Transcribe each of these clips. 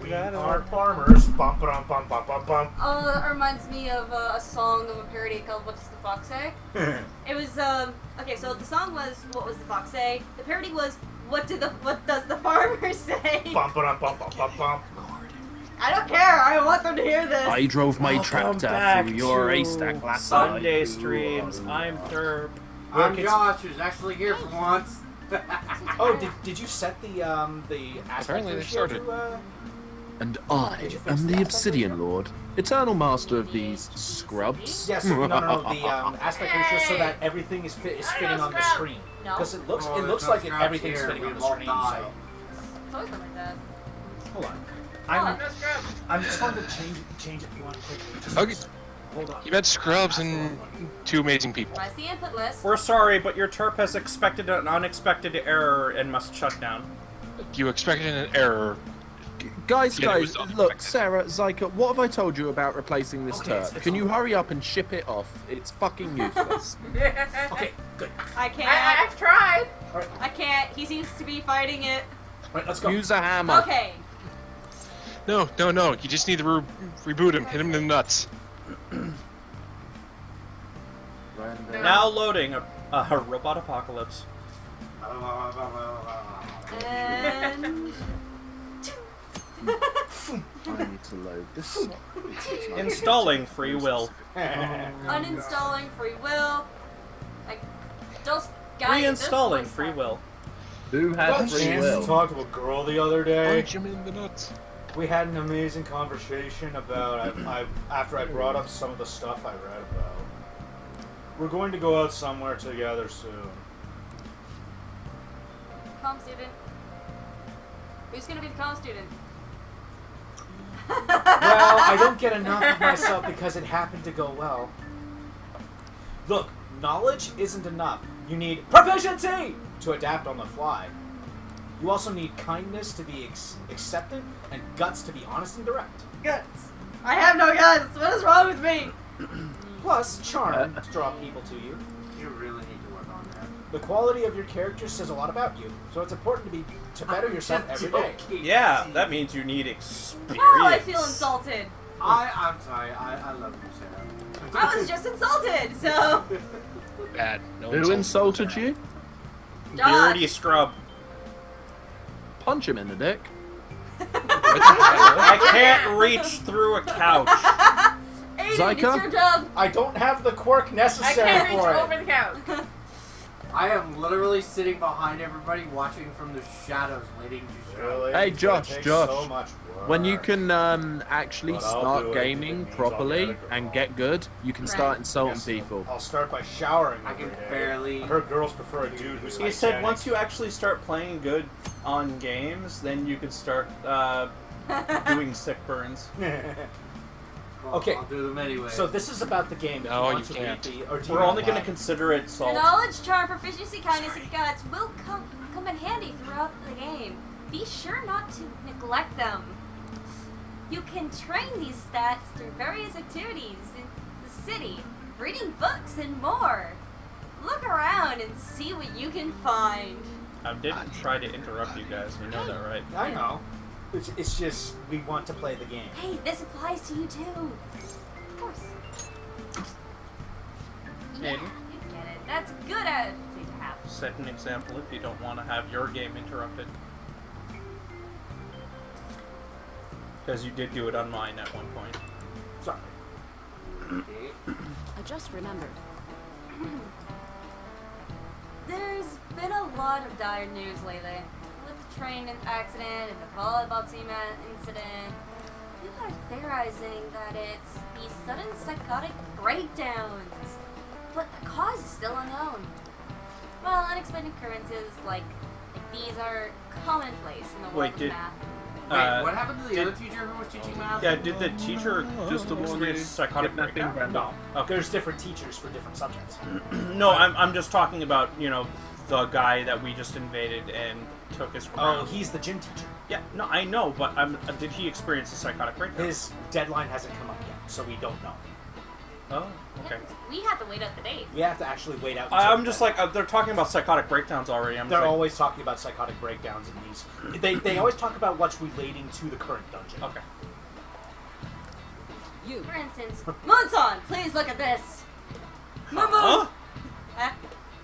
We are farmers. Bum, bum, bum, bum, bum, bum. Oh, that reminds me of a song of a parody called "What Does the Fox Say?" It was okay. So the song was "What Was the Fox Say?" The parody was What does the farmer say?" Bum, bum, bum, bum, bum, bum. I don't care. I want them to hear this. I drove my Welcome tractor back through your to haystack last Sunday night. streams. I'm Thurp. I'm Josh, who's actually here for once. Oh, did you set the aspect Apparently they ratio started. to, And I am the Obsidian Lord, eternal master of these scrubs. Yes, no, the aspect ratio so that everything is fitting on the screen. No. Because it looks there's no like scraps everything's here, fitting we on the won't screen. die. It's always been like that. So, hold on. Oh, I'm just going to change it if you want quickly. Just, Okay. Hold on. You met scrubs and two amazing people. Where's the input list? We're sorry, but your Terp has expected an unexpected error and must shut down. You expected an error. Guys, Yeah, it was look, unexpected. Sarah, Zyka, what have I told you about replacing this Okay, turret? Can you hurry up and ship it off? It's fucking useless. Okay, good. I can't. I've tried. All right, I can't. He seems to be fighting it. let's go. Use a hammer. Okay. No. You just need to reboot him. Hit him in the nuts. Now loading a robot apocalypse. And I need to load this. Installing free will. uninstalling free will. Like, just guys. at this Reinstalling point, free will. Who I got had a free chance to will? talk to a girl the other day. Punch him in the nuts. We had an amazing conversation about after I brought up some of the stuff I read about. We're going to go out somewhere together soon. Comm student. Who's gonna be the comm student? Well, I don't get enough of myself because it happened to go well. Look, knowledge isn't enough. You need proficiency to adapt on the fly. You also need kindness to be acceptant and guts to be honest and direct. Guts. I have no guts. What is wrong with me? Plus, charm to draw people to you. You really need to work on that. The quality of your character says a lot about you, so it's important to better yourself every day. Yeah, that means you need experience. Oh, I feel insulted. I'm sorry, I love you, Sarah. I was just insulted. So, Bad. No Who insults. insulted you? Dirty Josh. scrub. Punch him in the dick. I can't reach through a couch. Aiden, it's Zyka? your job. I don't have the quirk I necessary can't reach for it. over the couch. I am literally sitting behind everybody, watching from the shadows, waiting to strike. Really? Hey, It's gonna Josh, take Josh. so much work. When you can actually But I'll do start it if gaming it means I'll properly get a girl. and get good, you can start insulting Yes, people. I'll start by showering I every can day. barely- I heard girls prefer a dude who's He said hygienic. once you actually start playing good on games, then you can start doing sick burns. Well, Okay. I'll do them anyway. So this is about the game. If No, you want you to read can't. or do you We're not only going to have- consider it salt. Knowledge, charm, proficiency, kindness, and guts will come in handy throughout the game. Be sure not to neglect them. You can train these stats through various activities in the city, reading books, and more. Look around and see what you can find. I didn't try to interrupt you guys. You know that, right? I know. It's just we want to play the game. Hey, this applies to you too. Of course. Yeah, Aiden? you get it. That's a good attitude to have. Set an example if you don't want to have your game interrupted. Because you did do it on mine at one point. Sorry. I just remembered. There's been a lot of dire news lately. With the train accident and the volleyball team incident. People are theorizing that it's these sudden psychotic breakdowns. But the cause is still unknown. Well, unexplained occurrences like these are commonplace in the world Wait, of did- math. Wait, what happened to the did- other teacher who was teaching math? Yeah, did the teacher just experience psychotic breakdown? No. Okay. There's different teachers for different subjects. No, I'm just talking about, you know, the guy that we just invaded and took his crown. Oh, he's the gym teacher. Yeah, no, I know, but did he experience a psychotic breakdown? His deadline hasn't come up yet, so we don't know. Oh, okay. We have to wait out the days. We have to actually wait out. I'm just like, they're talking about psychotic breakdowns already. They're just like, always talking about psychotic breakdowns in these. They always talk about what's relating to the current dungeon. Okay. For instance, Moonson, please look at this. Moon. Huh?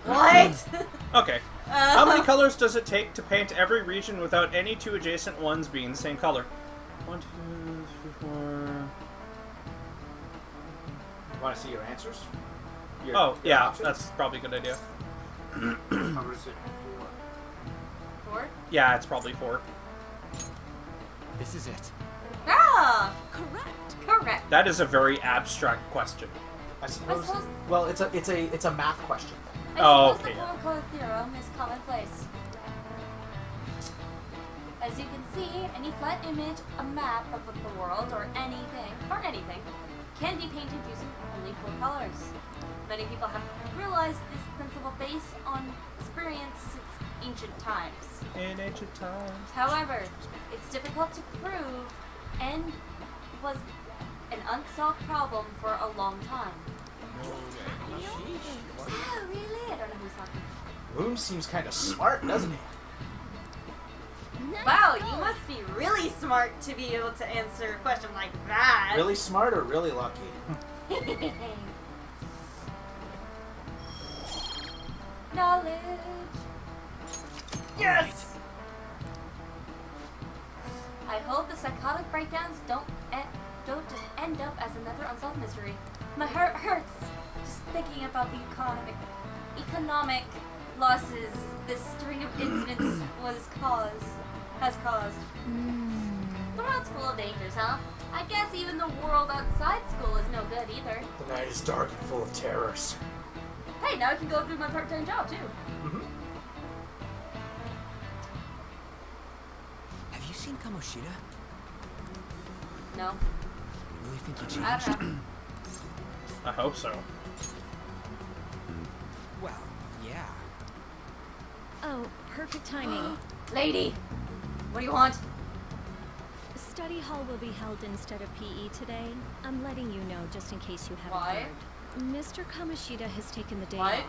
What? Okay. How many colors does it take to paint every region without any two adjacent ones being the same color? 1, 2, 3, 4. You want to see your answers? Oh, yeah, options? that's probably a good idea. I'm gonna say 4? Yeah, it's probably 4. This is it. Ah! Correct. That is a very abstract question. I suppose. I suppose- Well, it's a math question. I Oh, suppose okay. the four-color theorem is commonplace. As you can see, any flat image, a map of the world, or anything, can be painted using only 4 colors. Many people have realized this principle based on experience since ancient times. In ancient times. However, it's difficult to prove and was an unsolved problem for a long time. Oh, really? I don't know who's talking. Loom seems kind of smart, doesn't he? Wow, you must be really smart to be able to answer a question like that. Really smart or really lucky? Knowledge. Yes. I hope the psychotic breakdowns don't just end up as another unsolved mystery. My heart hurts just thinking about the economic losses this string of incidents has caused. The world's full of dangers, huh? I guess even the world outside school is no good either. The night is dark and full of terrors. Hey, now I can go do my part-time job too. Have you seen Kamoshida? No, Really think he I changed? don't know. I hope so. Well, yeah. Oh, perfect timing. Lady, what do you want? Study hall will be held instead of PE today. I'm letting you know just in case you haven't Why? heard. Mr. Kamoshida has taken the day What? off.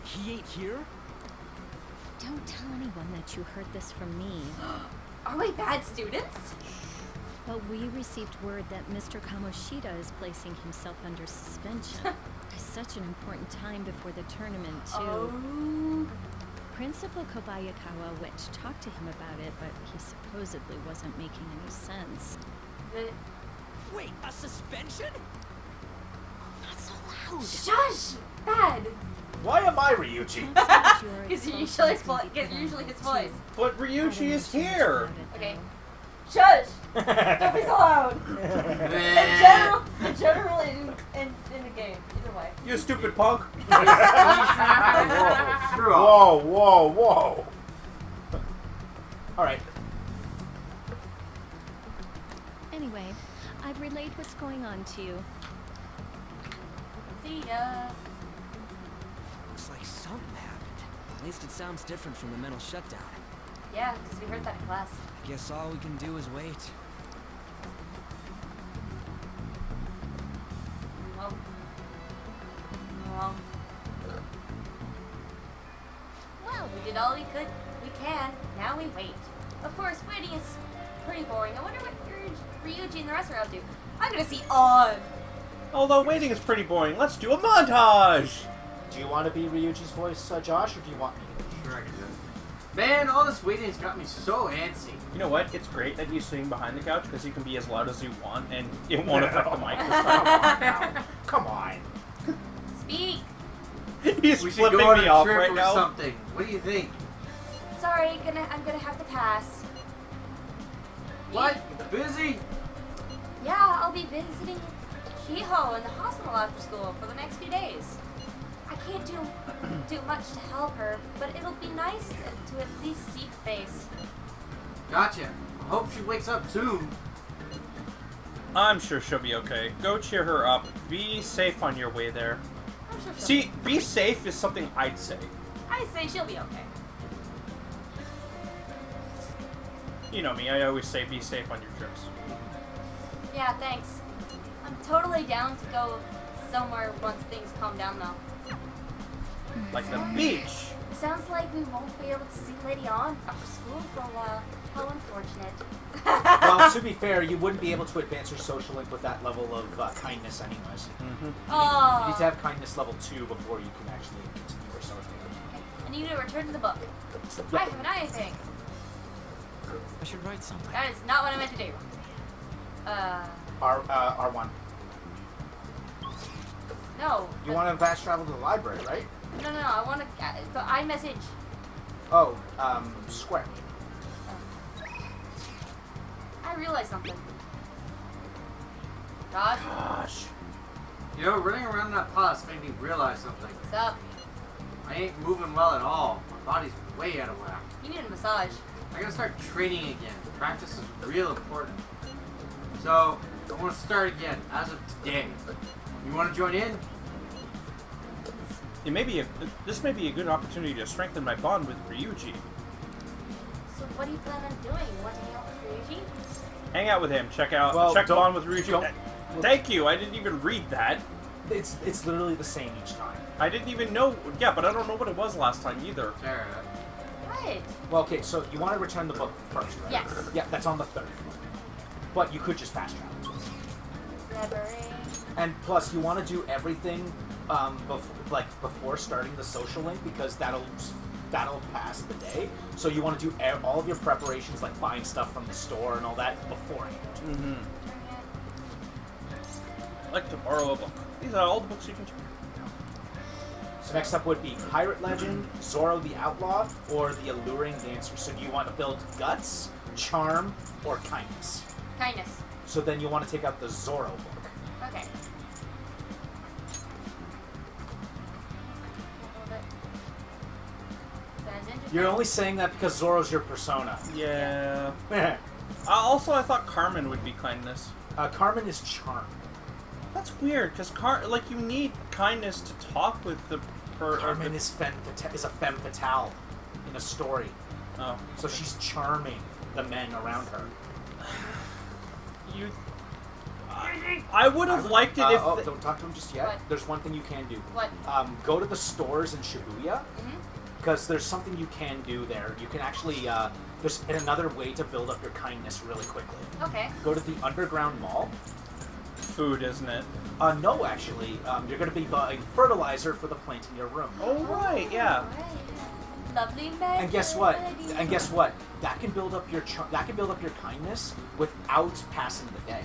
He ain't here? Don't tell anyone that you heard this from me. Are we bad students? But we received word that Mr. Kamoshida is placing himself under suspension. It's such an important time before the tournament, too. Oh. Principal Kobayakawa went to talk to him about it, but he supposedly wasn't making any sense. Wait, a suspension? Not so loud! Shush! Bad. Why am I Ryuji? Because usually his voice. But Ryuji is here! Okay. Shush! Don't be so loud. In general, in the game, either way. You stupid punk! Screw off. Whoa! All right. Anyway, I've relayed what's going on to you. See ya. Looks like something happened. At least it sounds different from the mental shutdown. Yeah, because we heard that in class. I guess all we can do is wait. Well. Well, we did all we can. Now we wait. Of course, waiting is pretty boring. I wonder what Ryuji and the rest are up to. I'm gonna see on. Although waiting is pretty boring, let's do a montage! Do you want to be Ryuji's voice, Josh, or do you want me? Sure, I can do it. Man, all this waiting's got me so antsy. You know what? It's great that he's sitting behind the couch because you can be as loud as you want and it won't affect the mic this time. Come on. Speak. He's We should flipping go on me a off trip right or now. something. What do you think? Sorry, I'm gonna have to pass. What? You busy? Yeah, I'll be visiting Shiho in the hospital after school for the next few days. I can't do much to help her, but it'll be nice to at least see her face. Gotcha. I hope she wakes up soon. I'm sure she'll be okay. Go cheer her up. Be safe on your way there. I'm sure she'll See, be safe is something I'd say. I say she'll be okay. You know me, I always say be safe on your trips. Yeah, thanks. I'm totally down to go somewhere once things calm down, though. Like the beach. Sounds like we won't be able to see Lady On after school for a while. How unfortunate. Well, to be fair, you wouldn't be able to advance your social link with that level of kindness anyways. Oh. You need to have kindness level 2 before you can actually continue your social link. I need to return to the book. Yeah. I have an eye thing. I should write something. That is not what I meant to do. R1. No. You want to fast travel to the library, right? No, I want to... the iMessage. Oh, Square. I realized something. Josh, Gosh. You know, running around that palace made me realize something. what's up? I ain't moving well at all. My body's way out of whack. You need a massage. I gotta start training again. Practice is real important. So, I want to start again, as of today. You want to join in? This may be a good opportunity to strengthen my bond with Ryuji. So what do you plan on doing? You want to hang out with Ryuji? Hang out with him. Check Well, bond with Ryuji. don't- Thank you. I didn't even read that. It's literally the same each time. I didn't even know. Yeah, but I don't know what it was last time either. Sarah. What? Well, okay, so you want to return the book first, right? Yes. Yeah, that's on the 3rd floor. But you could just fast travel. Library. And plus, you want to do everything before starting the social link because that'll pass the day. So you want to do all of your preparations, like buying stuff from the store and all that beforehand. Mm-hmm. I'd like to borrow a book. These are all the books you can check. So next up would be Pirate Legend, Zorro the Outlaw, or The Alluring Dancer. So do you want to build Guts, Charm, or Kindness? Kindness. So then you want to take out the Zorro book. Okay. Sounds interesting. You're only saying that because Zorro's your persona. Yeah. Also, I thought Carmen would be kindness. Carmen is Charm. That's weird, because you need kindness to talk with the Carmen is a femme fatale in a story. Oh. So she's charming the men around her. I would have liked it if... don't talk to him just yet. What? There's one thing you can do. What? Go to the stores in Shibuya, Mm-hmm. because there's something you can do there. You can actually... there's another way to build up your kindness really quickly. Okay. Go to the underground mall. Food, isn't it? No, actually. You're going to be buying fertilizer for the plant in your room. Oh, right, yeah. Right. Lovely man. And guess what? That can build up your kindness without passing the day.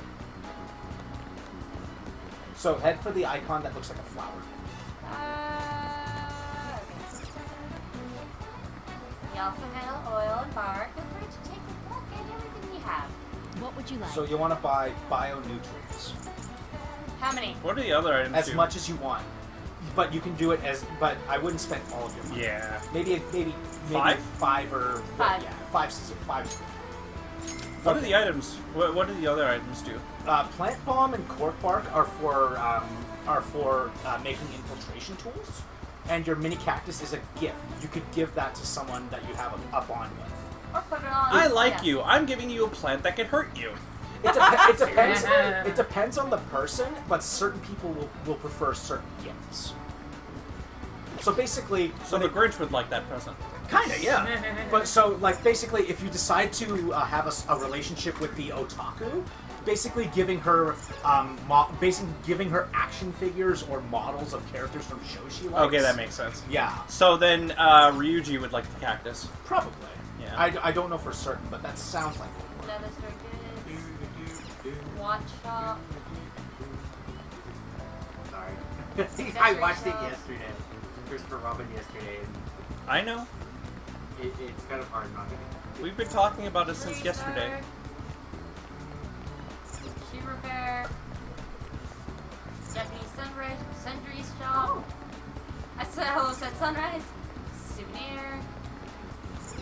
So head for the icon that looks like a flower. Okay. We also handle oil and bark. Feel free to take a look at everything we have. What would you like? So you want to buy bionutrients. How many? What are the other items As do? much as you want. But you can do it but I wouldn't spend all of your money. Yeah. Maybe 5? 5 or... 5. Yeah, 5. What are the items? What do the other items do? Plant bomb and cork bark are for making infiltration tools, and your mini cactus is a gift. You could give that to someone that you have a bond with. Or put it on. I like yeah. you. I'm giving you a plant that can hurt you. It depends. It depends on the person, but certain people will prefer certain gifts. So basically, So the Grinch would like that present. kinda, yeah. But so, like, basically, if you decide to have a relationship with the otaku, basically giving her, giving her action figures or models of characters from shows she likes. Okay, that makes sense. Yeah, So then Ryuji would like the cactus. probably. Yeah. I don't know for certain, but that sounds like it. Leather circuits. Watch shop. Sorry. I watched it yesterday. Christopher Robin yesterday, and I know. it's kind of hard not to. We've been talking about it since yesterday. Shoe repair. Japanese sundries shop. I said sunrise. Souvenir.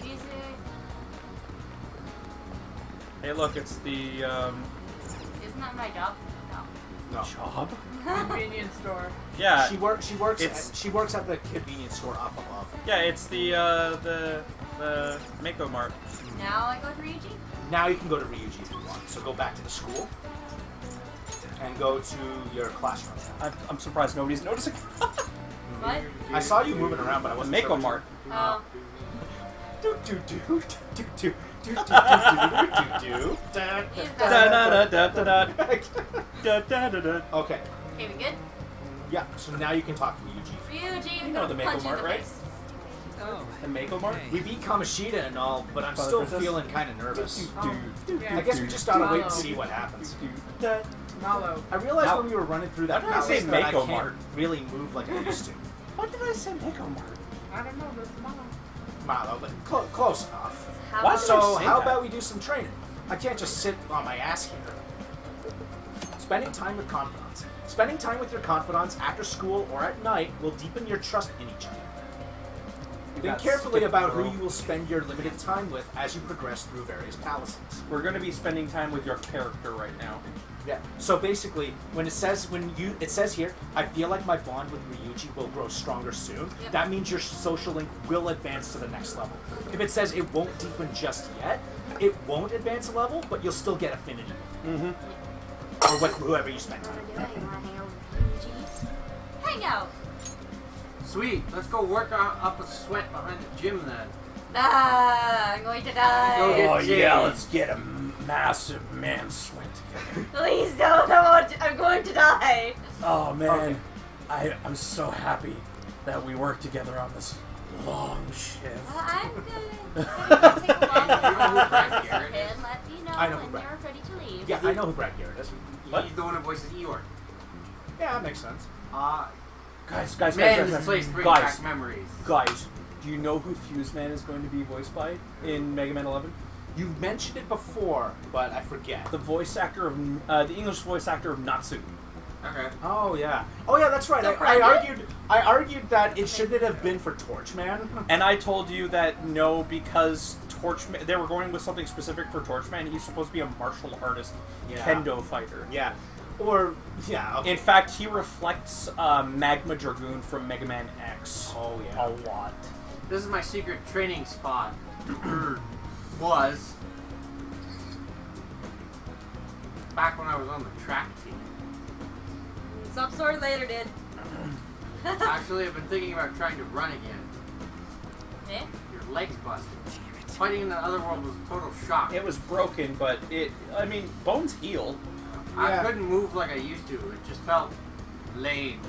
Music. Hey, look, it's the Isn't that my job? No. No. job. Convenience store. Yeah, She works. it's- She works at the convenience store up above. yeah, it's the Mako Mart. Now I go to Ryuji? Now you can go to Ryuji if you want. So go back to the school, and go to your classroom. I'm surprised nobody's noticing. What? I saw you moving around, but I wasn't Mako sure. Mart. Oh. Do do do do do do do do do do da Da da da da da da da da da. Okay, Okay, we good? yeah. So now you can talk to Ryuji. Ryuji, You know the Mako punch you in Mart, the right? face. Oh, The Mako Mart. hey. We beat Kamoshida and all, but I'm Father still Princess? feeling kind of nervous. Yeah. I guess we just gotta wait and see what happens. Mallow. I realized How- when we were running through that Why did I say palace that I Mako can't Mart? really move like I used to. What did I say, Mako Mart? I don't know, there's Mallow. Malo, but close enough. How Why about- did I So say how that? about we do some training? I can't just sit on my ass here. Spending time with confidants. Spending time with your confidants after school or at night will deepen your trust in each other. Think got carefully Skip about who Girl. you will spend your limited time with as you progress through various palaces. We're going to be spending time with your character right now. Yeah. So basically, it says here, I feel like my bond with Ryuji will grow stronger soon. Yep. That means your social link will advance to the next level. If it says it won't deepen just yet, it won't advance a level, but you'll still get affinity. Or with whoever you spend time with. You wanna hang out with Ryuji? Hang out! Sweet. Let's go work up a sweat behind the gym then. Ah, I'm going to die. Go get Jay. get a massive man sweat together. Please don't. I'm going to die. Oh man, Okay. I'm so happy that we work together on this long shift. I'm gonna take a long You know who walk Brad Garrett is? and let you know I know who when Brad- you're ready to leave. Yeah, I know who Brad Garrett is. What? He's the one who voices Eeyore. Yeah, that makes sense. Guys, Man, this place brings guys, back memories. guys, do you know who Fuse Man is going to be voiced by in Mega Man 11? You mentioned it before, but I forget. The voice actor of the English voice actor of Natsu. Okay. Oh yeah. Oh yeah, that's right. So I argued that it shouldn't have been for Torchman. And I told you that no, because Torchman, they were going with something specific for Torchman. He's supposed to be a martial artist, Yeah. kendo fighter. Yeah. Or yeah. Okay. In fact, he reflects Magma Dragoon from Mega Man X Oh yeah. a lot. This is my secret training spot. Was back when I was on the track team. Stop sore later, dude. Actually, I've been thinking about trying to run again. Eh? Your legs busted. Fighting in the other world was a total shock. It was broken, but I mean, bones heal. I Yeah. couldn't move like I used to. It just felt lame.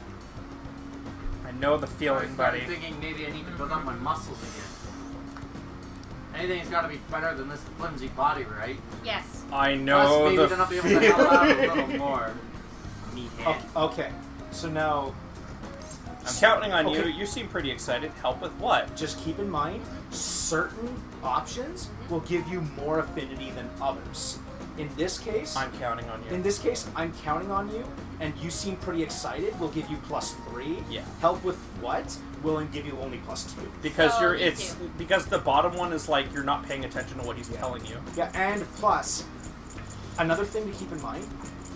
I know the I feeling, started buddy. thinking maybe I need to build up my muscles again. Anything's got to be better than this flimsy body, right? Yes. I Plus, know maybe the then I'll be able to help out a little more. Meathead. Okay. So now, I'm counting on Okay. you. You seem pretty excited. Help with what? just keep in mind, certain options will give you more affinity than others. In this case, I'm counting on you. I'm counting on you, and you seem pretty excited. We'll give you +3. Yeah. Help with what? Will give you only +2. Because So, me it's too. because the bottom one is like you're not paying attention to what he's telling you. Yeah, and plus, another thing to keep in mind,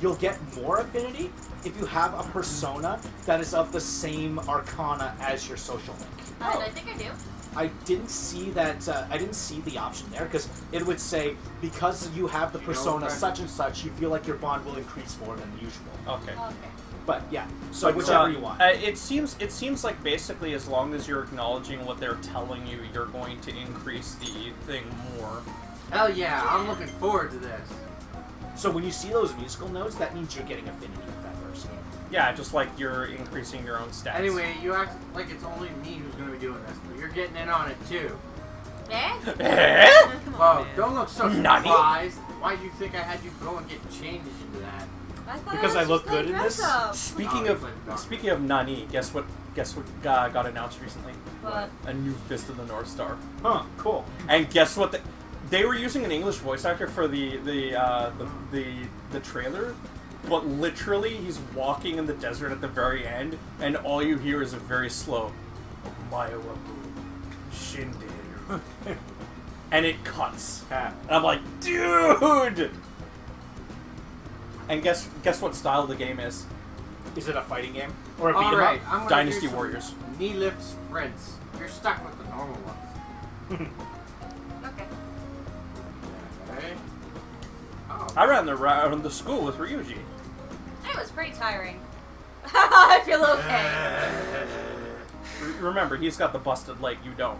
you'll get more affinity if you have a persona that is of the same arcana as your social link. And I think I do. I didn't see that. I didn't see the option there because it would say because you have the You know, persona okay. such and such, you feel like your bond will increase more than usual. Okay. Okay. But yeah, so But, whichever you want. It seems like basically as long as you're acknowledging what they're telling you, you're going to increase the thing more. Hell yeah, I'm looking forward to this. So when you see those musical notes, that means you're getting affinity with that person. Yeah, just like you're increasing your own stats. Anyway, you act like it's only me who's going to be doing this, but you're getting in on it too. Eh? Eh? Come on, Whoa, man. don't look so Nani? surprised. Why do you think I had you go and get changed into that? I thought Because I I was look just playing good in dress this? up. Speaking of Nani, guess what got announced recently? What? A new Fist of the North Star. Huh? Cool. And guess what? They were using an English voice actor for the trailer, but literally he's walking in the desert at the very end, and all you hear is a very slow Mayawabu Shinderu. And it cuts. Ah. And I'm like, dude! And guess what style the game is? Is it a fighting game or a beat 'em Alright, up? I'm gonna Dynasty do some Warriors. knee lift sprints. You're stuck with the normal ones. Okay. Okay. Oh. I ran around the school with Ryuji. I was pretty tiring. I feel okay. Remember, he's got the busted leg, you don't.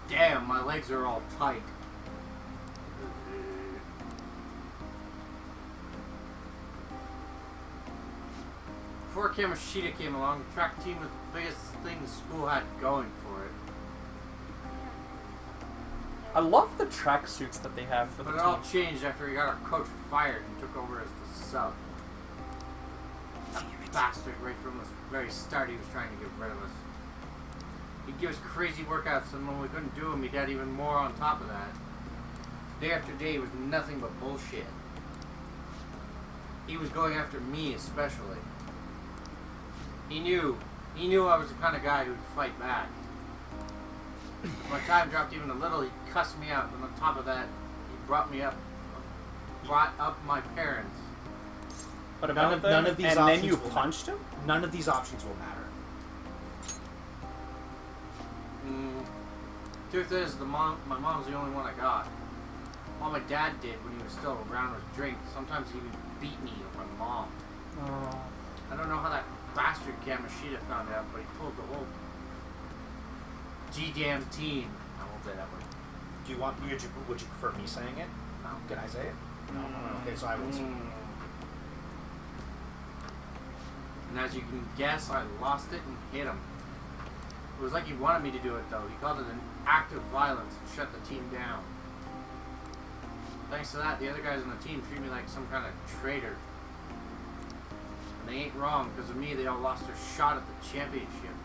Damn, my legs are all tight. Before Kamoshida came along, the track team was the biggest thing the school had going for it. I love the track suits that they have for the But it team. all changed after he got our coach fired and took over as the sub. That bastard, right from the very start, he was trying to get rid of us. He'd give us crazy workouts, and when we couldn't do them, he'd add even more on top of that. Day after day was nothing but bullshit. He was going after me especially. He knew I was the kind of guy who'd fight back. When my time dropped even a little, he'd cuss me out, and on top of that, he brought up my parents. But None about of- them, none of these and then options you will- punched him? None of these options will matter. Truth is, my mom's the only one I got. All my dad did when he was still around was drink. Sometimes he even beat me or my mom. Oh. I don't know how that bastard Kamoshida found out, but he pulled the whole G-damn team. I won't say that word. Do you want? Would you prefer me saying it? No. Can I say it? No. Okay, so I won't say it. And as you can guess, I lost it and hit him. It was like he wanted me to do it, though. He called it an act of violence and shut the team down. Thanks to that, the other guys on the team treat me like some kind of traitor. And they ain't wrong. Because of me, they all lost their shot at the championship.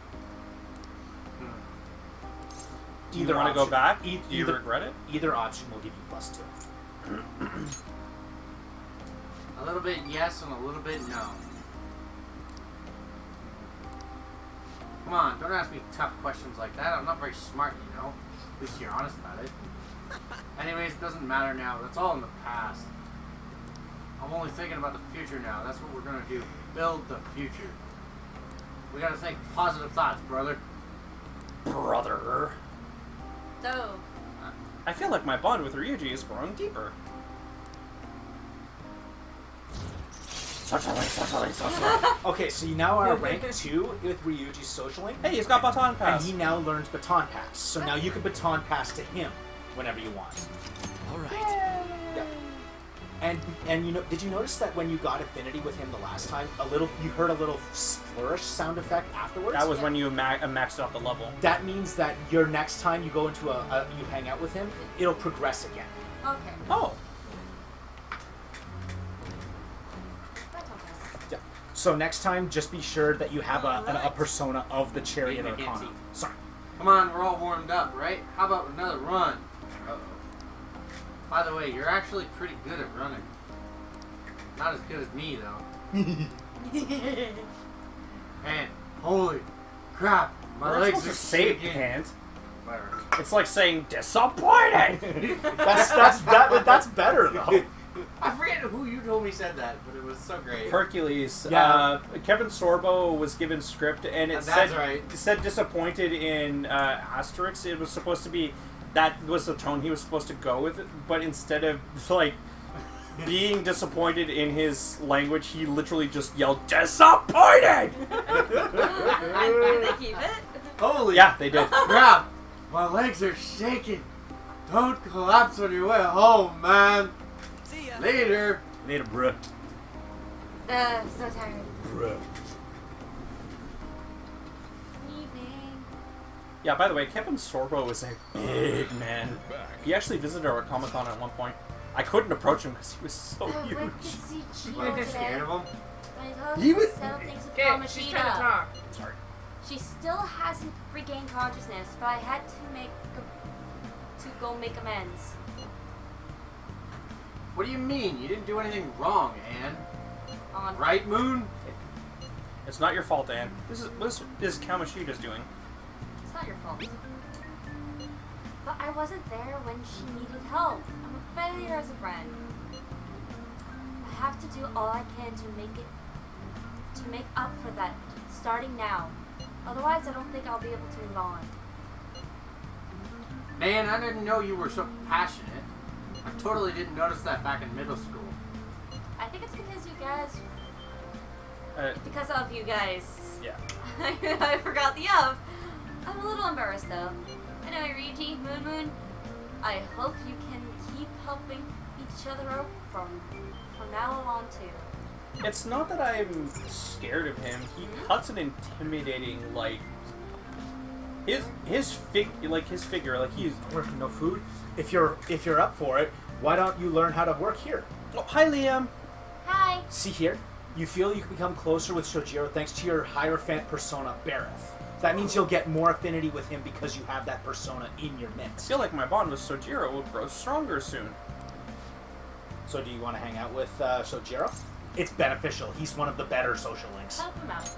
Do you want to go back? Do you either, regret it? Either option will give you +2. A little bit yes and a little bit no. Come on, don't ask me tough questions like that. I'm not very smart, you know. At least you're honest about it. Anyways, it doesn't matter now. That's all in the past. I'm only thinking about the future now. That's what we're gonna do. Build the future. We gotta think positive thoughts, brother. Brother. So, I feel like my bond with Ryuji is growing deeper. Okay, so you now are rank 2 with Ryuji's social link. Hey, he's got baton And pass. he now learns baton pass. So now you can baton pass to him whenever you want. All right. Yeah. And you know, did you notice that when you got affinity with him the last time, you heard a little flourish sound effect afterwards? That was when you maxed out the level. That means that your next time you go into you hang out with him, it'll progress again. okay. Oh. That's okay. Yeah. So next time, just be sure that you have a persona of the Chariot Maybe I can't Arcana. see. Sorry. Come on, we're all warmed up, right? How about another run? Uh-oh. By the way, you're actually pretty good at running. Not as good as me, though. Man, holy crap, my We're legs supposed are to say shaking. can't. Whatever. It's like saying disappointed. That's better though. I forget who you told me said that, but it was so great. Hercules. Yeah. Kevin Sorbo was given script, and it That's said right. it said disappointed in asterisks. It was supposed to be that was the tone he was supposed to go with, but instead of like being disappointed in his language, he literally just yelled disappointed. Did they keep it? Holy Yeah, they did. crap, my legs are shaking. Don't collapse on your way home, man. See ya. Later. Need a bruh. So tired. Bruh. Evening. Yeah, by the way, Kevin Sorbo is a big man. He actually visited our Comic-Con at one point. I couldn't approach him because he was so I huge. went to see Gio Like, you're today. scared of him? I told He her was- to settle things with Okay, she's trying to Kamoshida. talk. Sorry. She still hasn't regained consciousness, but I had to go make amends. What do you mean? You didn't do anything wrong, Anne. On Right, Moon? It's not your fault, Anne. This is Kamoshida's doing. It's not your fault. But I wasn't there when she needed help. I'm a failure as a friend. I have to do all I can to make up for that, starting now. Otherwise, I don't think I'll be able to move on. Man, I didn't know you were so passionate. I totally didn't notice that back in middle school. I think it's because you guys Because of you guys. Yeah. I forgot the of. I'm a little embarrassed though. Anyway, Ryuji, Moon, I hope you can keep helping each other out from now on too. It's not that I'm scared of him. He cuts an intimidating, like his figure, like he's. Working no food. If you're up for it, why don't you learn how to work here? Oh, hi, Liam. Hi. See here, you feel you can become closer with Shojiro thanks to your Hierophant persona, Bareth. That means you'll get more affinity with him because you have that persona in your I midst. feel like my bond with Sojiro will grow stronger soon. So do you want to hang out with Shojiro? It's beneficial. He's one of the better social links. Help him out.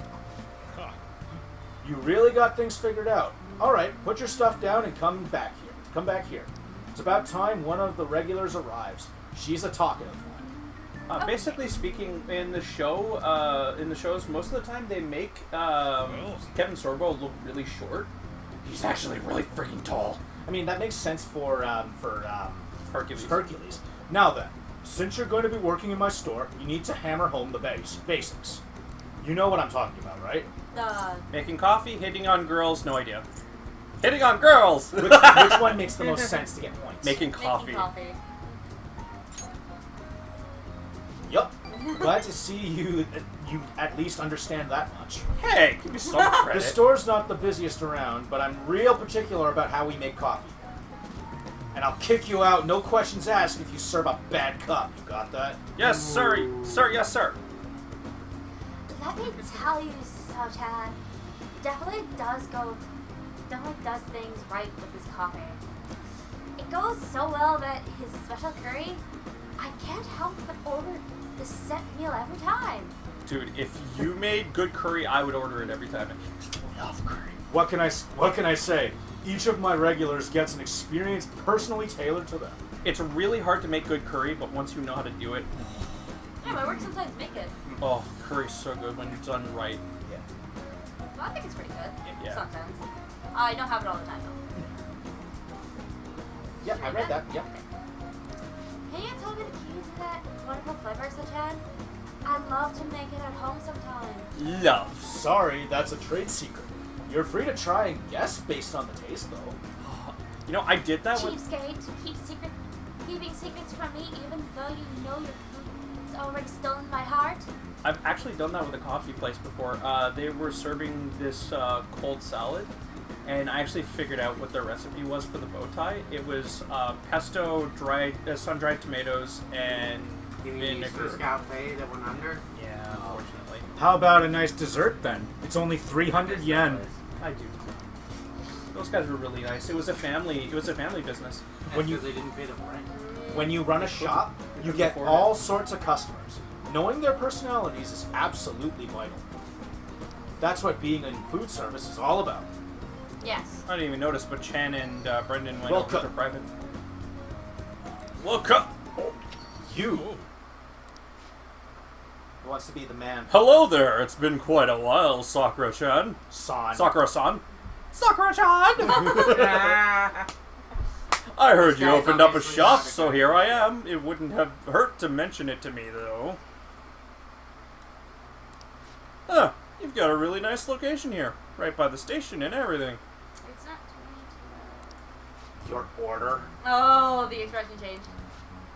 You really got things figured out. All right, put your stuff down and come back here. Come back here. It's about time one of the regulars arrives. She's a talkative one. Basically speaking, in the shows, most of the time they make Kevin Sorbo look really short. He's actually really freaking tall. I mean, that makes sense for Hercules. Now then, since you're going to be working in my store, you need to hammer home the basics. You know what I'm talking about, right? Making coffee, hitting on girls, no idea. Hitting on girls! Which one makes the most sense to get points? Making coffee. Yup. Glad to see you at least understand that much. Hey, give me some credit. The store's not the busiest around, but I'm real particular about how we make coffee. And I'll kick you out, no questions asked, if you serve a bad cup. You got that? Yes, sir. Sir, yes, sir. Let me tell you, Sochan, definitely does things right with his coffee. It goes so well that his special curry, I can't help but order the set meal every time. Dude, if you made good curry, I would order it every time. I love curry. What can I say? Each of my regulars gets an experience personally tailored to them. It's really hard to make good curry, but once you know how to do it, Yeah, my work sometimes make it. oh, curry's so good when it's done right. Yeah. Well, I think it's pretty good. Yeah. Sometimes. I don't have it all the time though. Yeah, I read that. Yeah. Can you tell me the key to that wonderful flavor, Sochan? I'd love to make it at home sometime. Love. Sorry, that's a trade secret. You're free to try and guess based on the taste, though. You know, I did that with... Cheapskate, keeping secrets from me even though you know your food is already stolen my heart. I've actually done that with a coffee place before. They were serving this cold salad, and I actually figured out what their recipe was for the bow tie. It was pesto, sun-dried tomatoes, and vinegar. Scalpe that went under? Yeah, unfortunately. How about a nice dessert, then? It's only 300 yen. I do. Those guys were really nice. It was a family business. When you- Because they didn't pay the rent. When you run a shop, you couldn't get afford all sorts of customers. Knowing their personalities is absolutely vital. That's what being in food service is all about. Yes. I didn't even notice, but Chan and Brendan went Well over cut. to private. Well cut! You. Who wants to be the man? Hello there, it's been quite a while, Sakura-chan. San. Sakura-san. Sakura-chan! I heard This you guy's opened up a obviously shop, not a so guy. here I am. It wouldn't have hurt to mention it to me, though. Huh, you've got a really nice location here. Right by the station and everything. It's not Your order. Oh, the expression changed.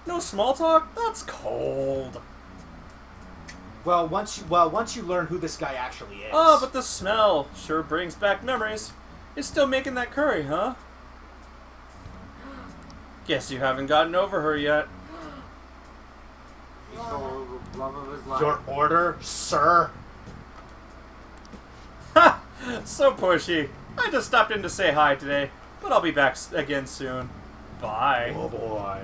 No small talk? That's cold. Well, once you learn who this guy actually is. Oh, but the smell sure brings back memories. You're still making that curry, huh? Guess you haven't gotten over her yet. He stole the love of his life. Your order, sir. Ha! So pushy. I just stopped in to say hi today, but I'll be back again soon. Bye. Oh boy.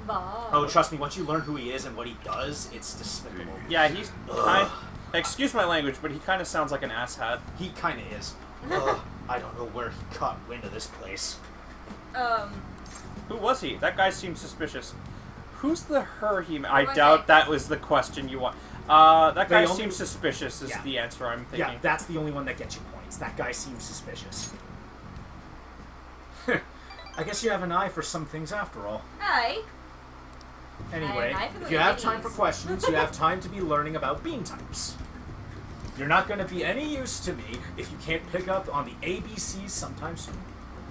Bye. Oh, trust me. Once you learn who he is and what he does, it's despicable. Yeah, he's kind. Excuse my language, but he kind of sounds like an asshat. He kind of is. Ugh, I don't know where he caught wind of this place. Who was he? That guy seems suspicious. Who's the her he? I was doubt it? that was the question you want. That guy They only- seems suspicious. Is Yeah. the answer I'm thinking. Yeah, that's the only one that gets you points. That guy seems suspicious. I guess you have an eye for some things after all. Hi. Anyway, eye for the if you have time ladies. for questions, you have time to be learning about bean types. You're not going to be any use to me if you can't pick up on the ABCs sometime soon.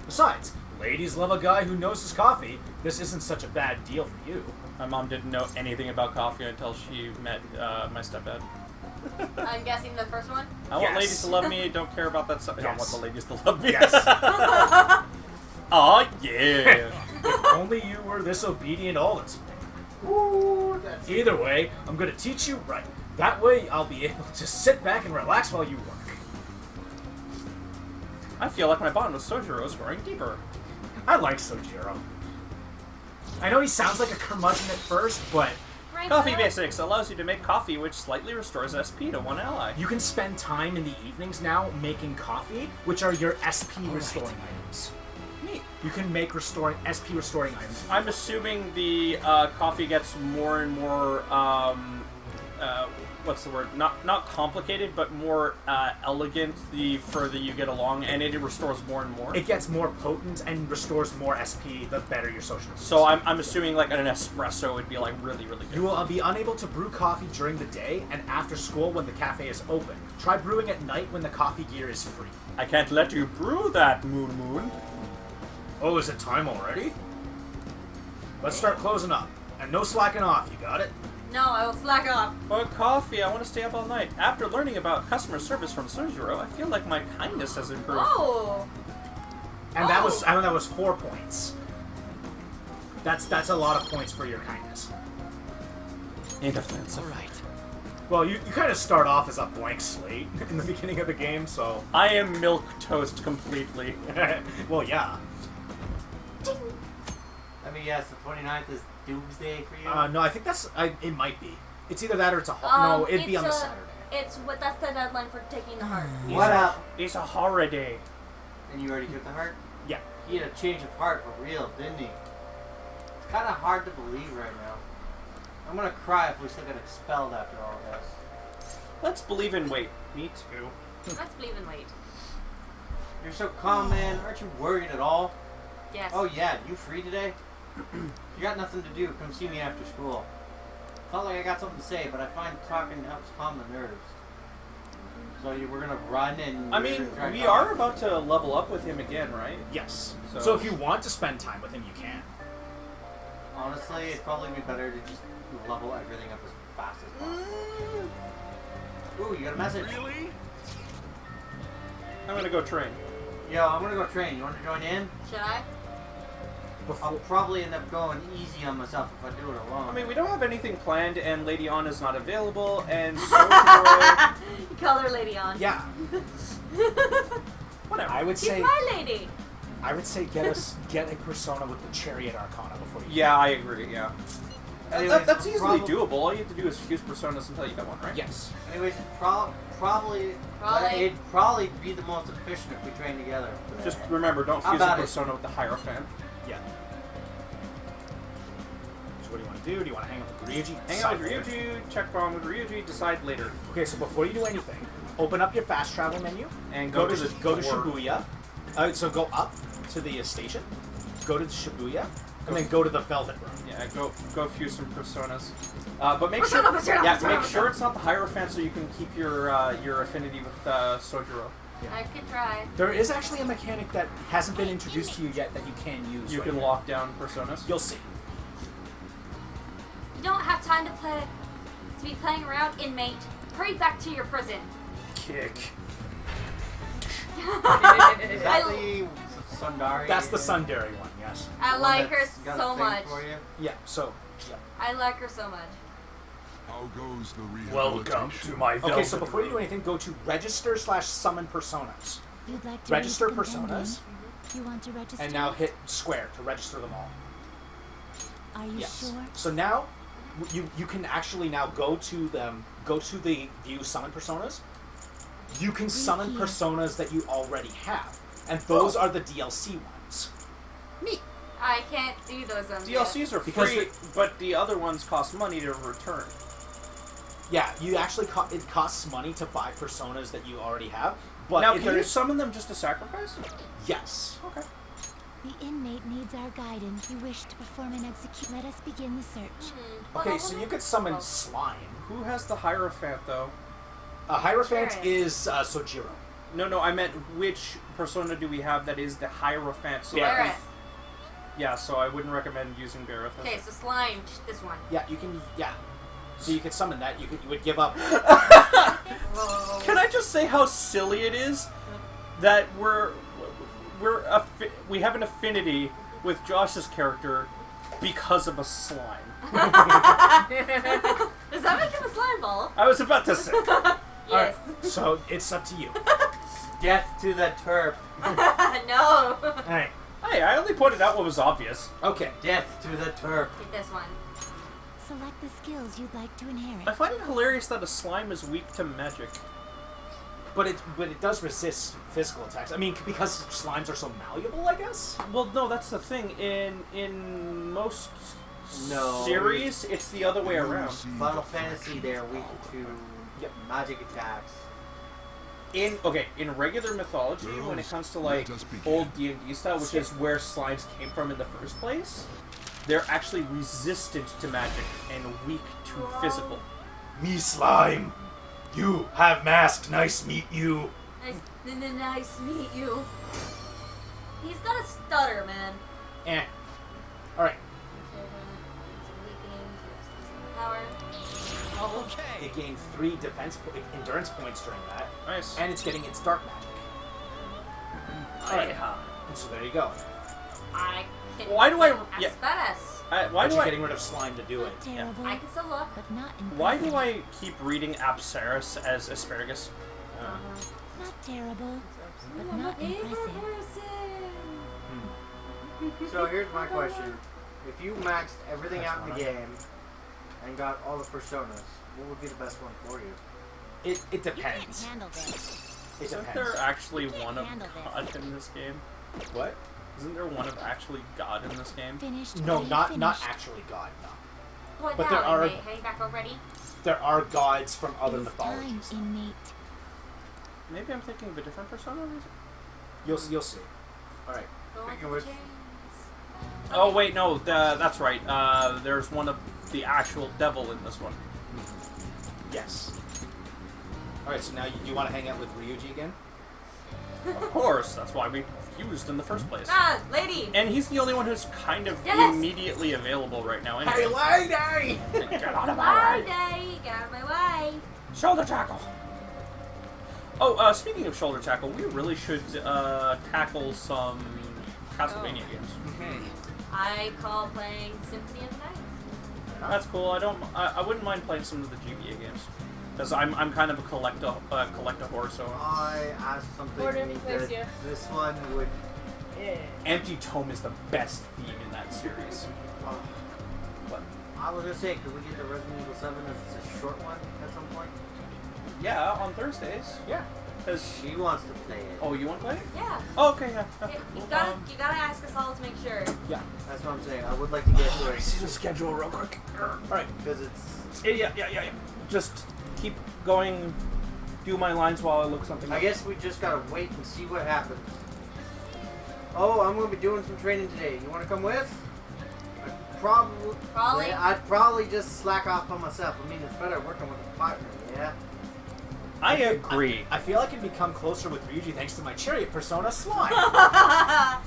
Besides, ladies love a guy who knows his coffee. This isn't such a bad deal for you. My mom didn't know anything about coffee until she met my stepdad. I'm guessing the first one? I want Yes. ladies to love me, don't care about that stuff. I don't Yes. want the ladies to love me. Yes. Oh, yeah. If only you were this obedient all this way. Ooh, that's Either way, I'm going to teach you right. That way, I'll be able to sit back and relax while you work. I feel like my bond with Sojiro is growing deeper. I like Sojiro. I know he sounds like a curmudgeon at first, but Right, Coffee Bella? Basics allows you to make coffee which slightly restores SP to one ally. you can spend time in the evenings now making coffee, which are your SP restoring items. Neat. You can make SP restoring items. I'm assuming the coffee gets more and more, what's the word? Not complicated, but more elegant the further you get along, and it restores more and more. It gets more potent and restores more SP the better your social skills. So I'm assuming like an espresso would be like really, really good. You will be unable to brew coffee during the day and after school when the cafe is open. Try brewing at night when the coffee gear is free. I can't let you brew that, Moon. Oh, is it time already? Let's start closing up. And no slacking off, you got it? No, I will slack off. But coffee, I want to stay up all night. After learning about customer service from Sojiro, I feel like my kindness has improved. Oh! And that was 4 points. That's a lot of points for your kindness. Inoffensive. Alright. Well, you kind of start off as a blank slate in the beginning of the game, so... I am milk toast completely. well, yeah. I mean, yes, the 29th is Doomsday for you. No, I think it might be. It's either that or it's a... no, it'd be it's on the a- Saturday. That's the deadline for taking the heart. What up? It's a holiday. And you already took the heart? Yeah. He had a change of heart for real, didn't he? It's kind of hard to believe right now. I'm gonna cry if we still get expelled after all this. Let's believe in wait. Me too. Let's believe and wait. You're so calm, man. Aren't you worried at all? Yes. Oh yeah, you free today? You got nothing to do, come see me after school. Felt like I got something to say, but I find talking helps calm the nerves. So we're gonna run and... I we're mean, gonna try we to- are about to level up with him again, right? Yes. So- So if you want to spend time with him, you can. Honestly, it'd probably be better to just level everything up as fast as possible. Ooh, you got a message. Really? I'm gonna go train. Yo, I'm gonna go train. You wanna join in? Should I? I'll probably end up going easy on myself if I do it alone. I mean, we don't have anything planned, and Lady Anna's not available, and Sojiro... You call her Lady On. Yeah. Whatever. I would She's say my lady. get a persona with the Chariot Arcana before you. Yeah, I agree, yeah. Anyways, That's easily prob- doable. All you have to do is fuse personas until you get one, right? Yes. Anyways, probably it'd probably be the most efficient if we train together. Just remember, don't How fuse a about it? persona with the Hierophant. Yeah. So what do you want to do? Do you want to hang out with Ryuji? Hang out with Ryuji, check on with Ryuji, decide later. Okay, so before you do anything, open up your fast travel menu And go go to to go to door. Shibuya. So go up to the station, go to Shibuya, and then go to the Velvet Room. Yeah, go fuse some personas. But make Persona, sure, persona, yeah, persona, make sure persona. it's not the Hierophant, so you can keep your affinity with Sojiro. I could try. There is actually a mechanic that hasn't been introduced to you yet that you can use. You right can now. lock down personas. You'll see. You don't have time to be playing around, inmate. Hurry back to your prison. Kick. Is that I- the Sundari? That's the Sundari one. Yes. I One like her that's got a so thing much. for you? Yeah. So. Yeah. I like her so much. How goes the rehabilitation? my Okay, so before you do anything, go to register/summon personas. You'd like to Register read them personas, pending? You want to register? and now hit square to register them all. Are you Yes. sure? So now, you can actually now go to the view summon personas. You can summon here. personas that you already have, and those are the DLC ones. I can't do those yet. DLCs are Because free, but the other ones cost money to return. Yeah, you actually it costs money to buy personas that you already have, but Now, if can you there's summon them just to sacrifice? yes. Okay. The inmate needs our guidance. You wish to perform an execute. Let us begin the search. Okay, so you could summon slime. Who has the Hierophant, though? Hierophant Sure. is Sojiro. No, I meant which persona do we have that is the Hierophant? So that Barrett. yeah, so I wouldn't recommend using Barrett. Okay, so slime. This one. Yeah, you can. Yeah. So you could summon that. You would give up. Whoa. Can I just say how silly it is that we have an affinity with Josh's character because of a slime? Does that make him a slime ball? I was about to say. Yes. So it's up to you. Death to the Terp. No. All right. Hey, I only pointed out what was obvious. Okay. Death to the Terp. Take this one. Select the skills you'd like to inherit. I find it hilarious that a slime is weak to magic. But it does resist physical attacks. I mean, because slimes are so malleable, I guess. Well, no, that's the thing. In most No. series, it's the other way around. Final Fantasy, they're weak to magic attacks. In regular mythology, when it comes to like old D&D style, which is where slimes came from in the first place, they're actually resistant to magic and weak to physical. Me slime. You have mask. Nice meet you. Nice meet you. He's got a stutter, man. All right. Power. Okay. It gained 3 endurance points during that. Nice. And it's getting its dark magic. Alright. And so there you go. I can. Why do I? Yeah. Asperas. Why But do you're I? getting rid of slime to do it. Not terrible, I can still look. but not Why impressive. do I keep reading Apsaris as asparagus? Not terrible, but I'm not a paper impressive. person. So here's my question. If you maxed everything out in the game and got all the personas, what would be the best one for you? It You can't depends. handle this. It Isn't depends. there actually You can't one of handle this. God in this game? What? Isn't there one of actually God in this game? Finished. No, ready, not finished. actually God. No. What But now, there are- inmate? Hang back already? There are gods from other It is time, mythologies. inmate. Maybe I'm thinking of a different persona. You'll see. All right. Go Speaking with of the which- chains. Oh wait, no, that's right. There's one of the actual devil in this one. Yes. All right. So now you want to hang out with Ryuji again? Of course, that's why we fused in the first place. Ah, lady! And he's the only one who's kind of Yes! immediately available right now. Anyway. Hey, lady! Get out of my Bye, way! day! Get out of my way! Shoulder tackle. Oh, speaking of shoulder tackle, we really should tackle some Castlevania games. I call playing Symphony of the Night. That's cool. I wouldn't mind playing some of the GBA games because I'm kind of a collector so. I asked something Order me, please, that yeah. this one would... Empty Tome is the best theme in that series. What? I was gonna say, could we get the Resident Evil 7 as it's a short one at some point? Yeah, on Thursdays. Yeah. Because She wants to play it. oh, you want to play it? Yeah. Oh, okay, yeah. You gotta ask us all to make sure. Yeah. That's what I'm saying. I would like to get to it See the schedule real quick. All right. because it's... Yeah. Just keep going. Do my lines while I look something I up. guess we just gotta wait and see what happens. Oh, I'm gonna be doing some training today. You wanna come with? Probably. I'd probably just slack off on myself. I mean, it's better working with a partner, yeah? I agree. I feel I can become closer with Ryuji thanks to my chariot persona, Slime. I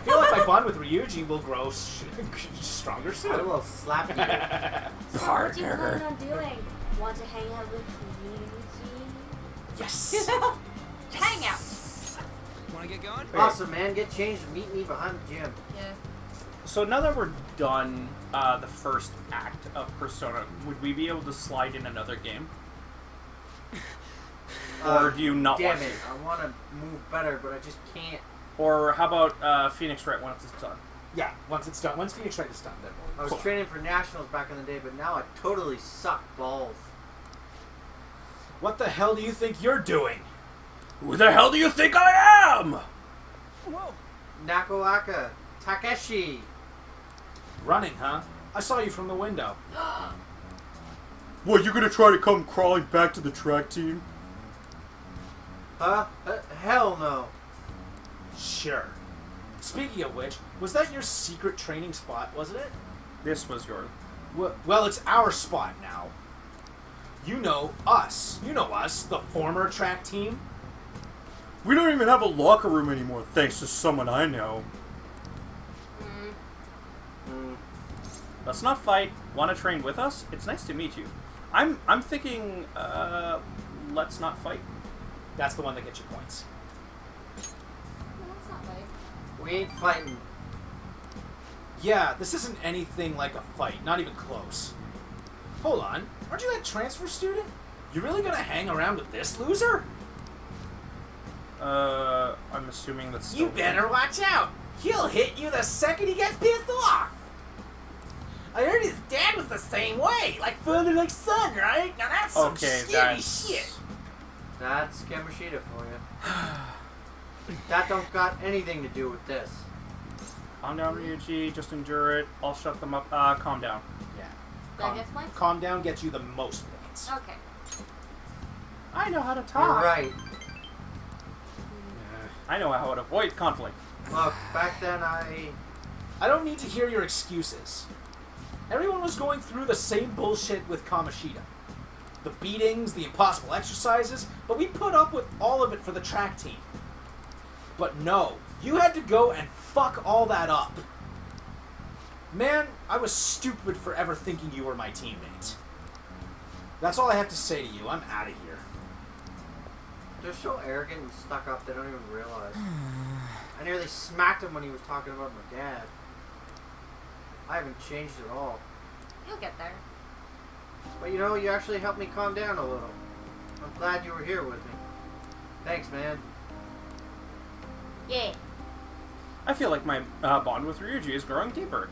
feel like my bond with Ryuji will grow stronger I soon. will slap you. So what do you plan on doing? Want to hang out with Ryuji? Yes. Hang out. Wanna get going? Awesome, man. Get changed and meet me behind the gym. Yeah. So now that we're done the first act of Persona, would we be able to slide in another game? Or do you not Damn want it. I want to move better, but I just can't. to? Or how about Phoenix Wright once it's done? Yeah. Once it's done. Once Phoenix Wright is done, then I was cool. training for nationals back in the day, but now I totally suck balls. What the hell do you think you're doing? Who the hell do you think I am? Whoa. Nakoaka Takeshi. Running, huh? I saw you from the window. What, you gonna try to come crawling back to the track team? Huh? Hell no. Sure. Speaking of which, was that your secret training spot, wasn't it? This was your... Well, it's our spot now. You know us. You know us, the former track team. We don't even have a locker room anymore, thanks to someone I know. Let's not fight. Want to train with us? It's nice to meet you. I'm thinking, let's not fight. That's the one that gets you points. That's not right. We ain't fighting. Yeah, this isn't anything like a fight. Not even close. Hold on. Aren't you that transfer student? You really gonna hang around with this loser? I'm assuming that's still... You better watch out. He'll hit you the second he gets pissed off. I heard his dad was the same way. Like father, like son, right? Now that's some shitty shit. That's Kamoshida for you. That don't got anything to do with this. Calm down, Ryuji. Just endure it. I'll shut them up. Calm down. Yeah. That gets points? Calm down gets you the most points. Okay. I know how to You're talk. right. I know how to avoid conflict. Look, back then I don't need to hear your excuses. Everyone was going through the same bullshit with Kamoshida. The beatings, the impossible exercises, but we put up with all of it for the track team. But no, you had to go and fuck all that up. Man, I was stupid for ever thinking you were my teammate. That's all I have to say to you. I'm out of here. They're so arrogant and stuck up they don't even realize. I nearly smacked him when he was talking about my dad. I haven't changed at all. You'll get there. But you know, you actually helped me calm down a little. I'm glad you were here with me. Thanks, man. Yeah. I feel like my bond with Ryuji is growing deeper.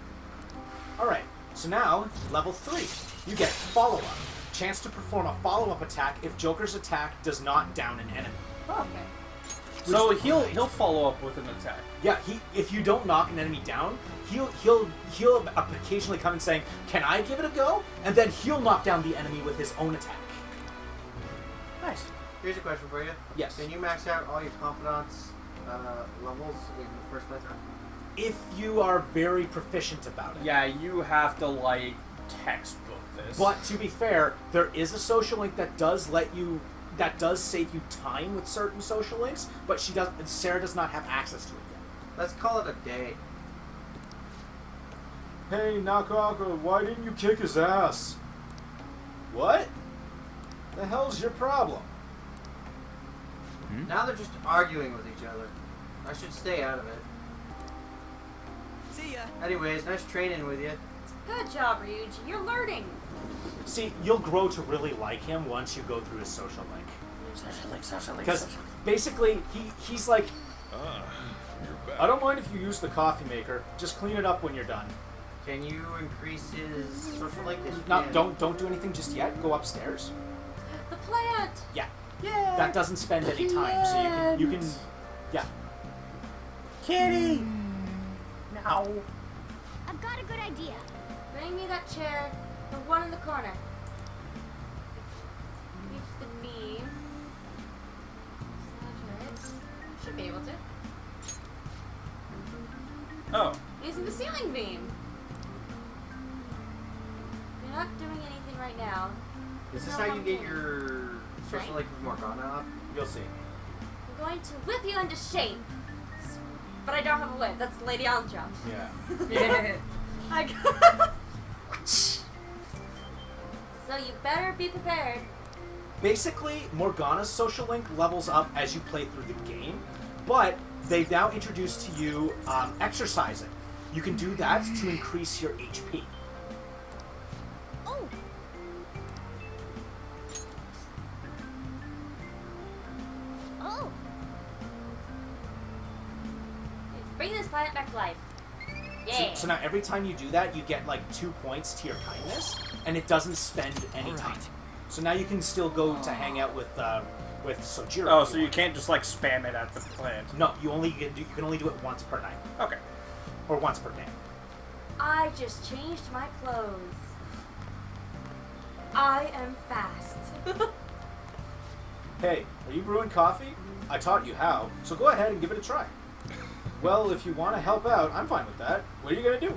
Alright, so now, level 3. You get follow-up. Chance to perform a follow-up attack if Joker's attack does not down an enemy. Okay. So he'll follow up with an attack. Yeah, if you don't knock an enemy down, he'll occasionally come and saying, "Can I give it a go?" And then he'll knock down the enemy with his own attack. Nice. Here's a question for you. Yes. Can you max out all your confidence levels in the first playthrough? If you are very proficient about it. Yeah, you have to like textbook this. But to be fair, there is a social link that does save you time with certain social links, but Sarah does not have access to it yet. Let's call it a day. Hey, Nakaka, why didn't you kick his ass? What? The hell's your problem? Now they're just arguing with each other. I should stay out of it. See ya. Anyways, nice training with you. Good job, Ryuji. You're learning. See, you'll grow to really like him once you go through his social link. Social link. Because basically, he's like, You're back. I don't mind if you use the coffee maker. Just clean it up when you're done. Can you increase his social link? Yes, you Not, can. don't do anything just yet. Go upstairs. The plant. Yeah. Yeah. That doesn't spend any time, so you can, yeah. Kitty. No. I've got a good idea. Bring me that chair, the one in the corner. Reach the beam. Should be able to. Oh. Using the ceiling beam. You're not doing anything right now. Is this how you get your social link with Morgana up? You'll see. I'm going to whip you into shape. But I don't have a whip. That's Lady Alja. Yeah. I got So you better be prepared. Basically, Morgana's social link levels up as you play through the game, but they've now introduced to you exercising. You can do that to increase your HP. Oh, oh, Bring this planet back to life. Yeah. So now every time you do that, you get like 2 points to your kindness, and it doesn't spend any time. So now you can still go to hang out with Sojiro. Oh, if so you want. can't just like spam it at the plant. No, you can only do it once per night, Okay. or once per day. I just changed my clothes. I am fast. Hey, are you brewing coffee? I taught you how, so go ahead and give it a try. Well, if you want to help out, I'm fine with that. What are you gonna do?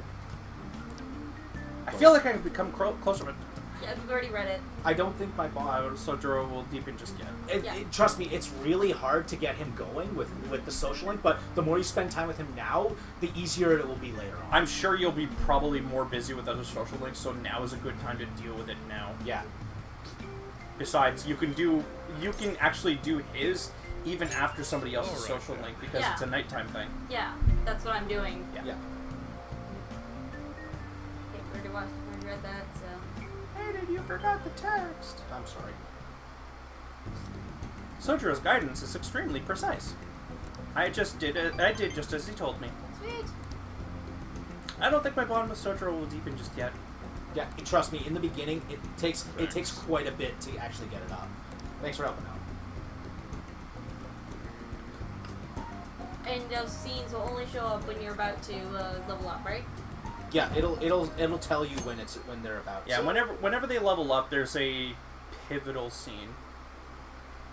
I feel like I can become closer with. Yeah, we've already read it. I don't think my bond. Sojiro will deepen just yet. Trust me, it's really hard to get him going with the social link, but the more you spend time with him now, the easier it will be later on. I'm sure you'll be probably more busy with other social links, so now is a good time to deal with it now. Yeah. Besides, you can actually do his even after somebody else's social link because it's a nighttime thing. Yeah, that's what I'm doing. Yeah. Okay, we already read that, so... Hey, did you forgot the text? I'm sorry. Sojiro's guidance is extremely precise. I did just as he told me. Sweet. I don't think my bond with Sojiro will deepen just yet. Yeah, trust me, in the beginning, it takes quite a bit to actually get it up. Thanks for helping out. And those scenes will only show up when you're about to level up, right? Yeah, it'll tell you when they're about. Yeah, to. whenever they level up, there's a pivotal scene.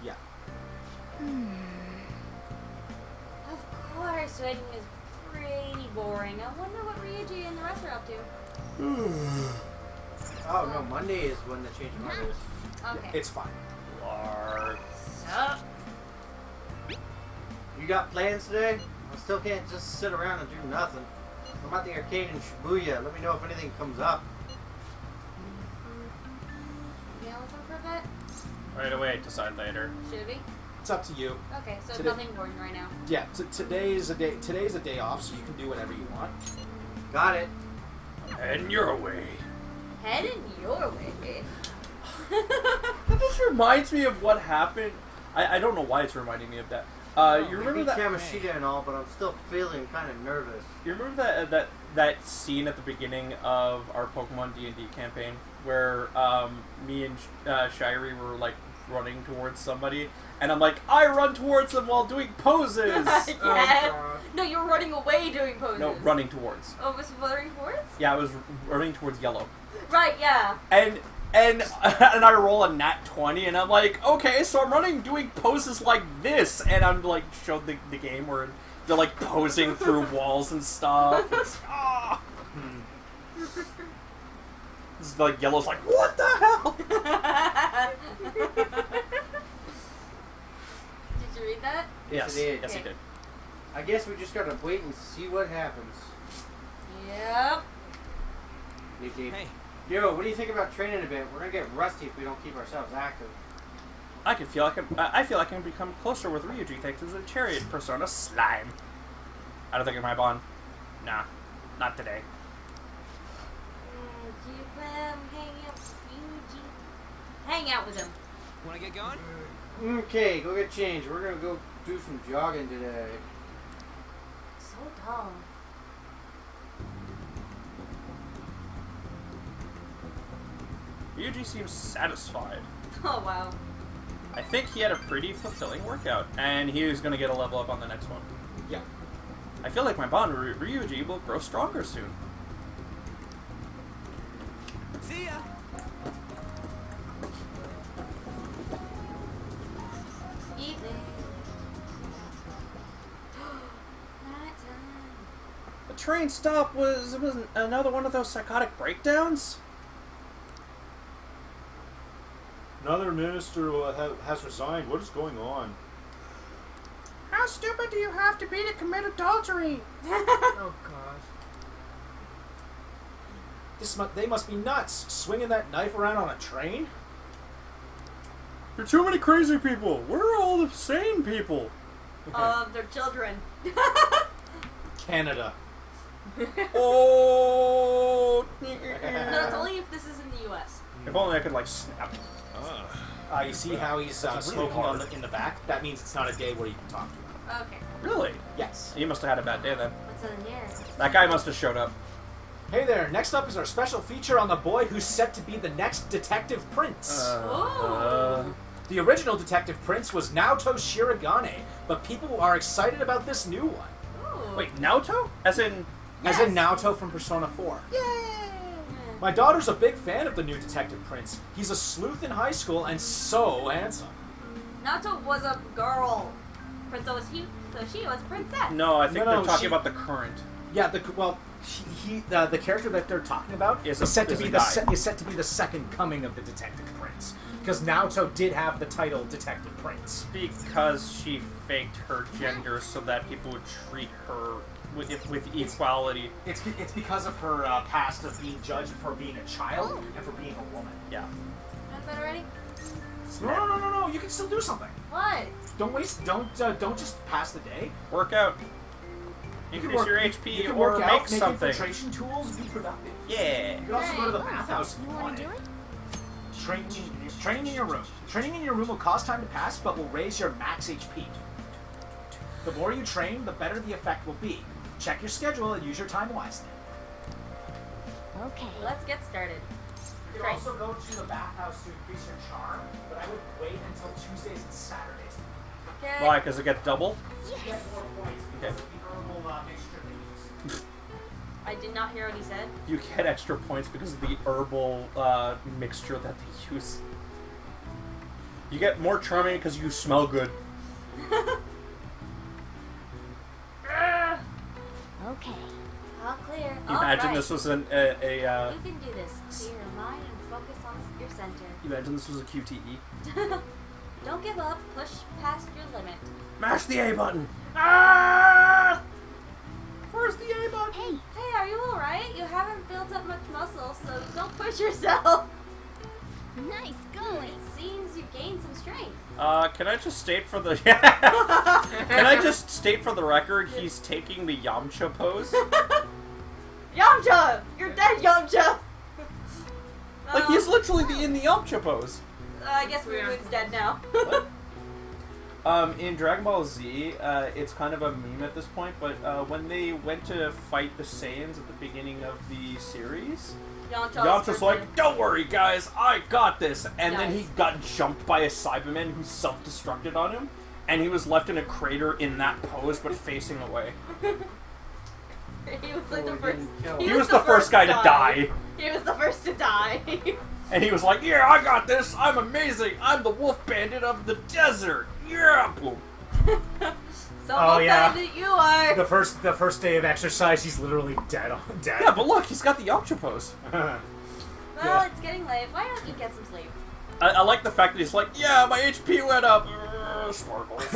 Yeah. Of course, wedding is pretty boring. I wonder what Ryuji and the rest are up to. Oh no, Monday is when the change of heart is. Okay. It's fine. Sup? You got plans today? I still can't just sit around and do nothing. I'm at the arcade in Shibuya. Let me know if anything comes up. Yeah, with him for a bit? Right away, decide later. Should we? It's up to you. Okay, so Today- nothing important right now. Yeah, today's a day off, so you can do whatever you want. Got it. Heading your way. Heading your way. That just reminds me of what happened. I don't know why it's reminding me of that. You remember that Kamishita and all, but I'm still feeling kind of nervous. You remember that scene at the beginning of our Pokemon D&D campaign where me and Shirey were like running towards somebody, and I'm like, I run towards them while doing poses. Yeah. No, you're running away doing poses. No, running towards. Oh, was running towards? Yeah, I was running towards yellow. Right. Yeah. And I roll a nat 20, and I'm like, okay, so I'm running doing poses like this, and I'm like, showed the game where they're like posing through walls and stuff. It's, It's like yellow's like, what the hell? Did you read that? Yes, it did. yes, Okay. it did. I guess we just gotta wait and see what happens. Yep. Nikki. Hey. Yo, what do you think about training a bit? We're gonna get rusty if we don't keep ourselves active. I feel I can become closer with Ryuji thanks to the chariot persona slime. I don't think it's my bond. Nah, not today. Do you plan on hanging out with Ryuji? Hang out with him. Wanna get going? Okay, go get changed. We're gonna go do some jogging today. So dull. Ryuji seems satisfied. Oh wow. I think he had a pretty fulfilling workout, and he was going to get a level up on the next one. Yeah. I feel like my bond with Ryuji will grow stronger soon. See ya. Evening. Nighttime. The train stop was another one of those psychotic breakdowns? Another minister has resigned. What is going on? How stupid do you have to be to commit adultery? Oh gosh. They must be nuts, swinging that knife around on a train. There are too many crazy people. We're all the same people. They're children. Canada. Oh. No, it's only if this is in the U.S. If only I could like snap. You see how he's smoking in the back? That means it's not a day where you can talk to him. Okay. Really? Yes. You must have had a bad day then. What's in here? That guy must have showed up. Hey there, next up is our special feature on the boy who's set to be the next Detective Prince. The original Detective Prince was Naoto Shirogane, but people are excited about this new one. Ooh. Wait, Naoto? As in Naoto from Persona 4. My daughter's a big fan of the new Detective Prince. He's a sleuth in high school and so handsome. Naoto was a girl. So she was a princess. No, I think No, they're talking she- about the current. Yeah, the character that they're talking about Is set to a be guy. is set to be the second coming of the Detective Prince, because Naoto did have the title Detective Prince. Because she faked her gender so that people would treat her with equality. It's because of her past of being judged for being a child and for being a woman. Yeah. Not bed already? No. You can still do something. What? Don't waste. Don't just pass the day. Work out. You can Increase your You HP can or work out, make make something. infiltration tools, be productive. Yeah. You can also go to the bathhouse if You you want want to it. do it? Training in your room. Training in your room will cause time to pass, but will raise your max HP. The more you train, the better the effect will be. Check your schedule and use your time wisely. Okay. Let's get started. You can Train. also go to the bathhouse to increase your charm, but I would wait until Tuesdays and Saturdays. Okay. Why? Because it gets double? You get more points because Okay. of the herbal mixture they use. I did not hear what he said. You get extra points because of the herbal mixture that they use. You get more charming because you smell good. Okay. All clear. You imagine this was You can do this. Clear your mind and focus on your center. You imagine this was a QTE. Don't give up. Push past your limit. Mash the A button. Ah! Where's the A button? Hey, Hey, are you alright? You haven't built up much muscle, so don't push yourself. nice going. It seems you gained some strength. Can I just state for the Can I just state for the record he's taking the Yamcha pose? Yamcha! You're dead, Yamcha! Like he's literally in the Yamcha pose. I guess Moon's dead now. In Dragon Ball Z, it's kind of a meme at this point, but when they went to fight the Saiyans at the beginning of the series, Yamcha's like, "Don't worry, guys, I got this." And then he Nice. got jumped by a Cyberman who self-destructed on him, and he was left in a crater in that pose, but facing away. He was like the first. He was the first guy to die. He was the first to die. And he was like, "Yeah, I got this. I'm amazing. I'm the wolf bandit of the desert. Yeah, boom." So Oh, yeah. that you are. The first day of exercise, he's literally dead. Yeah, but look, he's got the Yamcha pose. Well, Yeah. it's getting late. Why don't you get some sleep? I like the fact that he's like, "Yeah, my HP went up." Sparkles.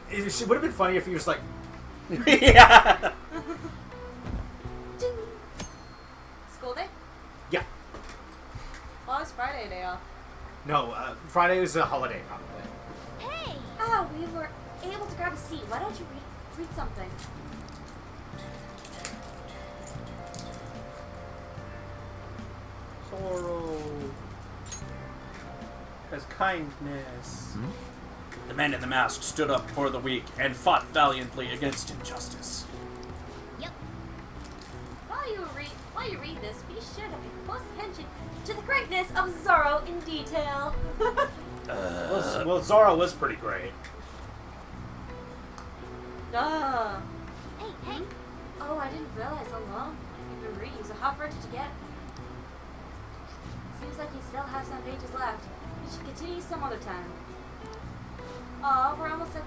It would have been funny if he was like, Yeah. Ding. School day? yeah. Well, it's Friday day off. No, Friday was a holiday, probably. Hey. Ah, we were able to grab a seat. Why don't you read something? Sorrow has kindness. The man in the mask stood up for the weak and fought valiantly against injustice. Yep. While you read this, be sure to pay close attention to the greatness of Zoro in detail. Well, Zoro was pretty great. Ah. Hey. Oh, I didn't realize how long you've been reading, so how far did you get? Seems like you still have some pages left. We should continue some other time. Oh, we're almost at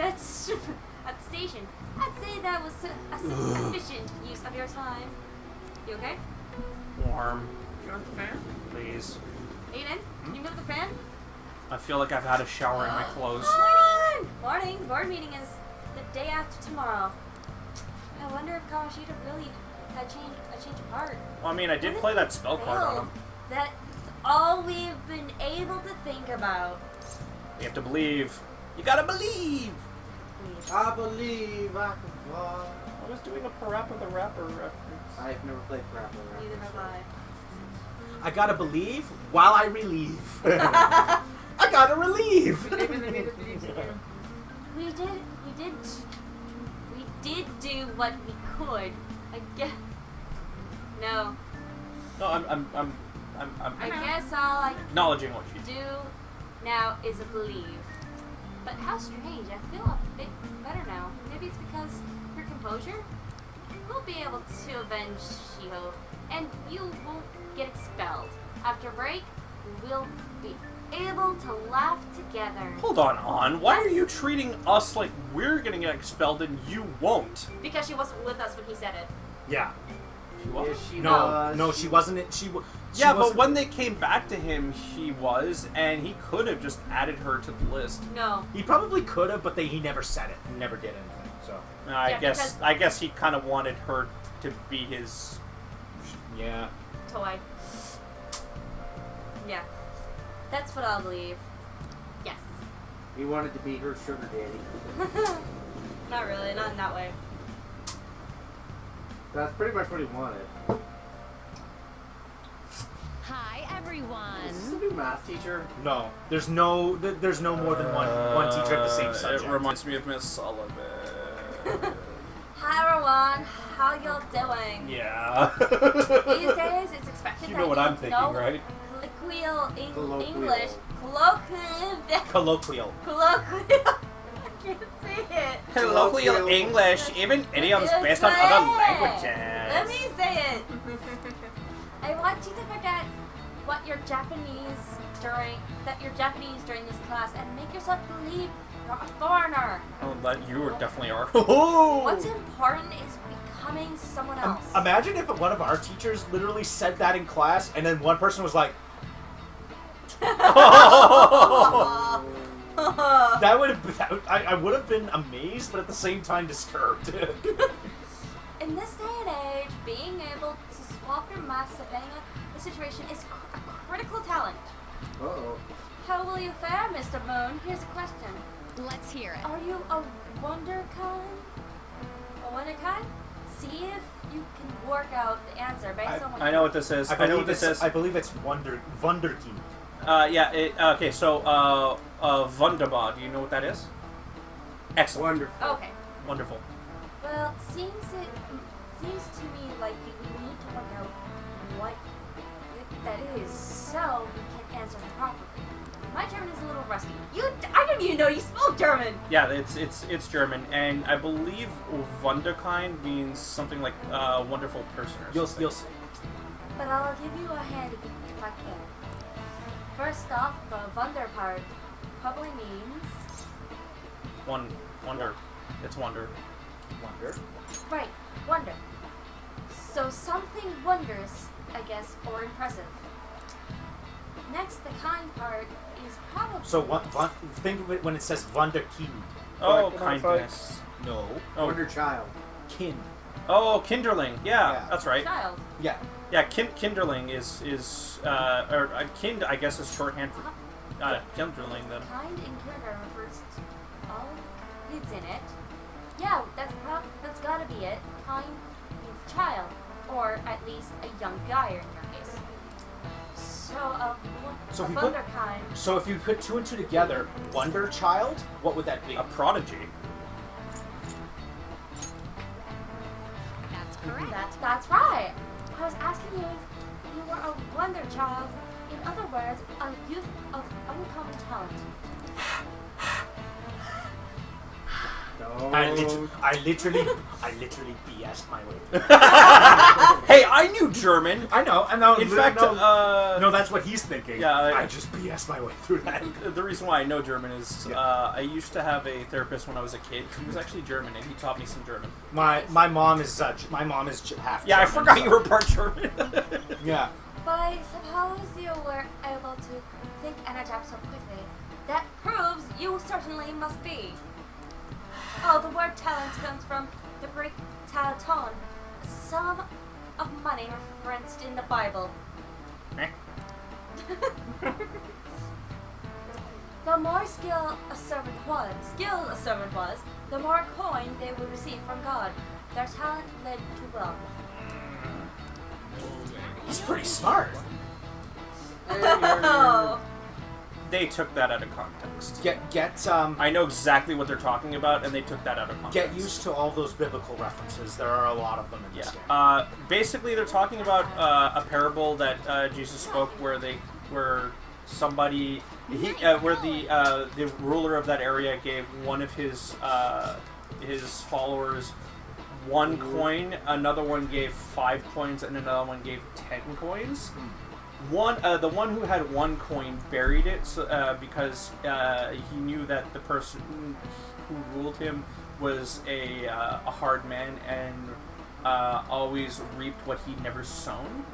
at the station. I'd say that was a sufficient use of your time. You okay? Warm, You want the fan? please. Aiden, can you move the fan? I feel like I've had a shower in my clothes. Morning! Board meeting is the day after tomorrow. I wonder if Kamoshida really had a change of heart. Well, I mean, I did play that spell card on him. That's all we've been able to think about. You have to believe. You gotta believe! I believe I can fly. I was doing a Parappa the Rapper reference. I've never played Parappa. Neither have I. I gotta believe while I relieve. I gotta relieve. We did do what we could. I guess. No. No, I'm I guess all I acknowledging what she did. do now is believe. But how strange. I feel a bit better now. Maybe it's because of your composure? We'll be able to avenge Shiho, and you won't get expelled. After break, we'll be able to laugh together. Hold on. Why are you treating us like we're gonna get expelled and you won't? Because she wasn't with us when he said it. Yeah. She was? Yes, she No, was. no, she wasn't. She Yeah, but wasn't- when they came back to him, he was, and he could have just added her to the list. No. he probably could have, but he never said it. He never did anything. So Yeah, I guess he kind of wanted her to be his. yeah. Toy. Yeah. That's what I'll believe. Yes. He wanted to be her sugar daddy. Not really, not in that way. That's pretty much what he wanted. Hi, everyone. Is this a new math teacher? No, there's no more than one teacher at the same subject. It reminds me of Miss Sullivan. Hi everyone, how y'all doing? Yeah. These days, it's expected You that know what you I'm thinking, know right? Colloquial Colloquial. English. Colloquial. Colloquial. I can't say it. Colloquial English, even idioms Just based on say other it. languages. Let me say it. I want you to forget what you're Japanese during this class and make yourself believe you're a foreigner. Oh, that you definitely are. What's important is becoming someone else. Imagine if one of our teachers literally said that in class, and then one person was like, "That would have." I would have been amazed, but at the same time disturbed. In this day and age, being able to swap your mask depending on the situation is a critical talent. Uh-oh. How will you fare, Mr. Moon? Here's a question. Let's hear it. Are you a WonderCon? A WonderCon? See if you can work out the answer based on what I know what this is. I know what this is. I believe it's Wunderkind. Okay, so, Wunderbar, do you know what that is? Excellent. Wonderful. Okay. Wonderful. Well, seems to me like we need to work out what that is so we can answer properly. My German is a little rusty. I didn't even know you spoke German. Yeah, it's German, and I believe Wunderkind means something like wonderful person or something. You'll see. But I'll give you a hand if I can. First off, the Wunder part probably means Wonder. It's wonder. Wonder. right, wonder. So something wondrous, I guess, or impressive. Next, the kind part is probably So think of it when it says Wunderkind. Oh, Come on, kindness. No. Oh, Wonder child. Kin. oh, Kinderling. Yeah, Yeah. that's right. child. Yeah. Yeah, Kinderling is or kind, I guess, is shorthand for Kinderling then. Kind in kindergarten refers to all kids in it. Yeah, that's gotta be it. Kind means child, or at least a young guy in your case. So if you put- Wunderkind. So if you put two and two together, Wonder Child, what would that be? A prodigy. That's correct. That's right. I was asking you if you were a wonder child. In other words, a youth of uncommon talent. I literally BS'd my way through. Hey, I knew German. I know. In fact, no, that's what he's thinking. Yeah, I just BS'd my way through that. the reason why I know German is I used to have a therapist when I was a kid. He was actually German, and he taught me some German. My mom is half. Yeah, I German, forgot so- you were part German. Yeah. But I suppose you were able to think and adapt so quickly. That proves you certainly must be. Oh, the word talent comes from the Greek talaton, a sum of money referenced in the Bible. Eh? The more skilled a servant was, the more coin they would receive from God. Their talent led to wealth. He's pretty smart. Oh. They took that out of context. Get I know exactly what they're talking about, and they took that out of context. get used to all those biblical references. There are a lot of them in this game. Yeah. Basically, they're talking about a parable that Jesus spoke, where somebody, where the ruler of that area gave one of his followers 1 coin, another one gave 5 coins, and another one gave 10 coins. The one who had one coin buried it because he knew that the person who ruled him was a hard man and always reaped what he'd never sown.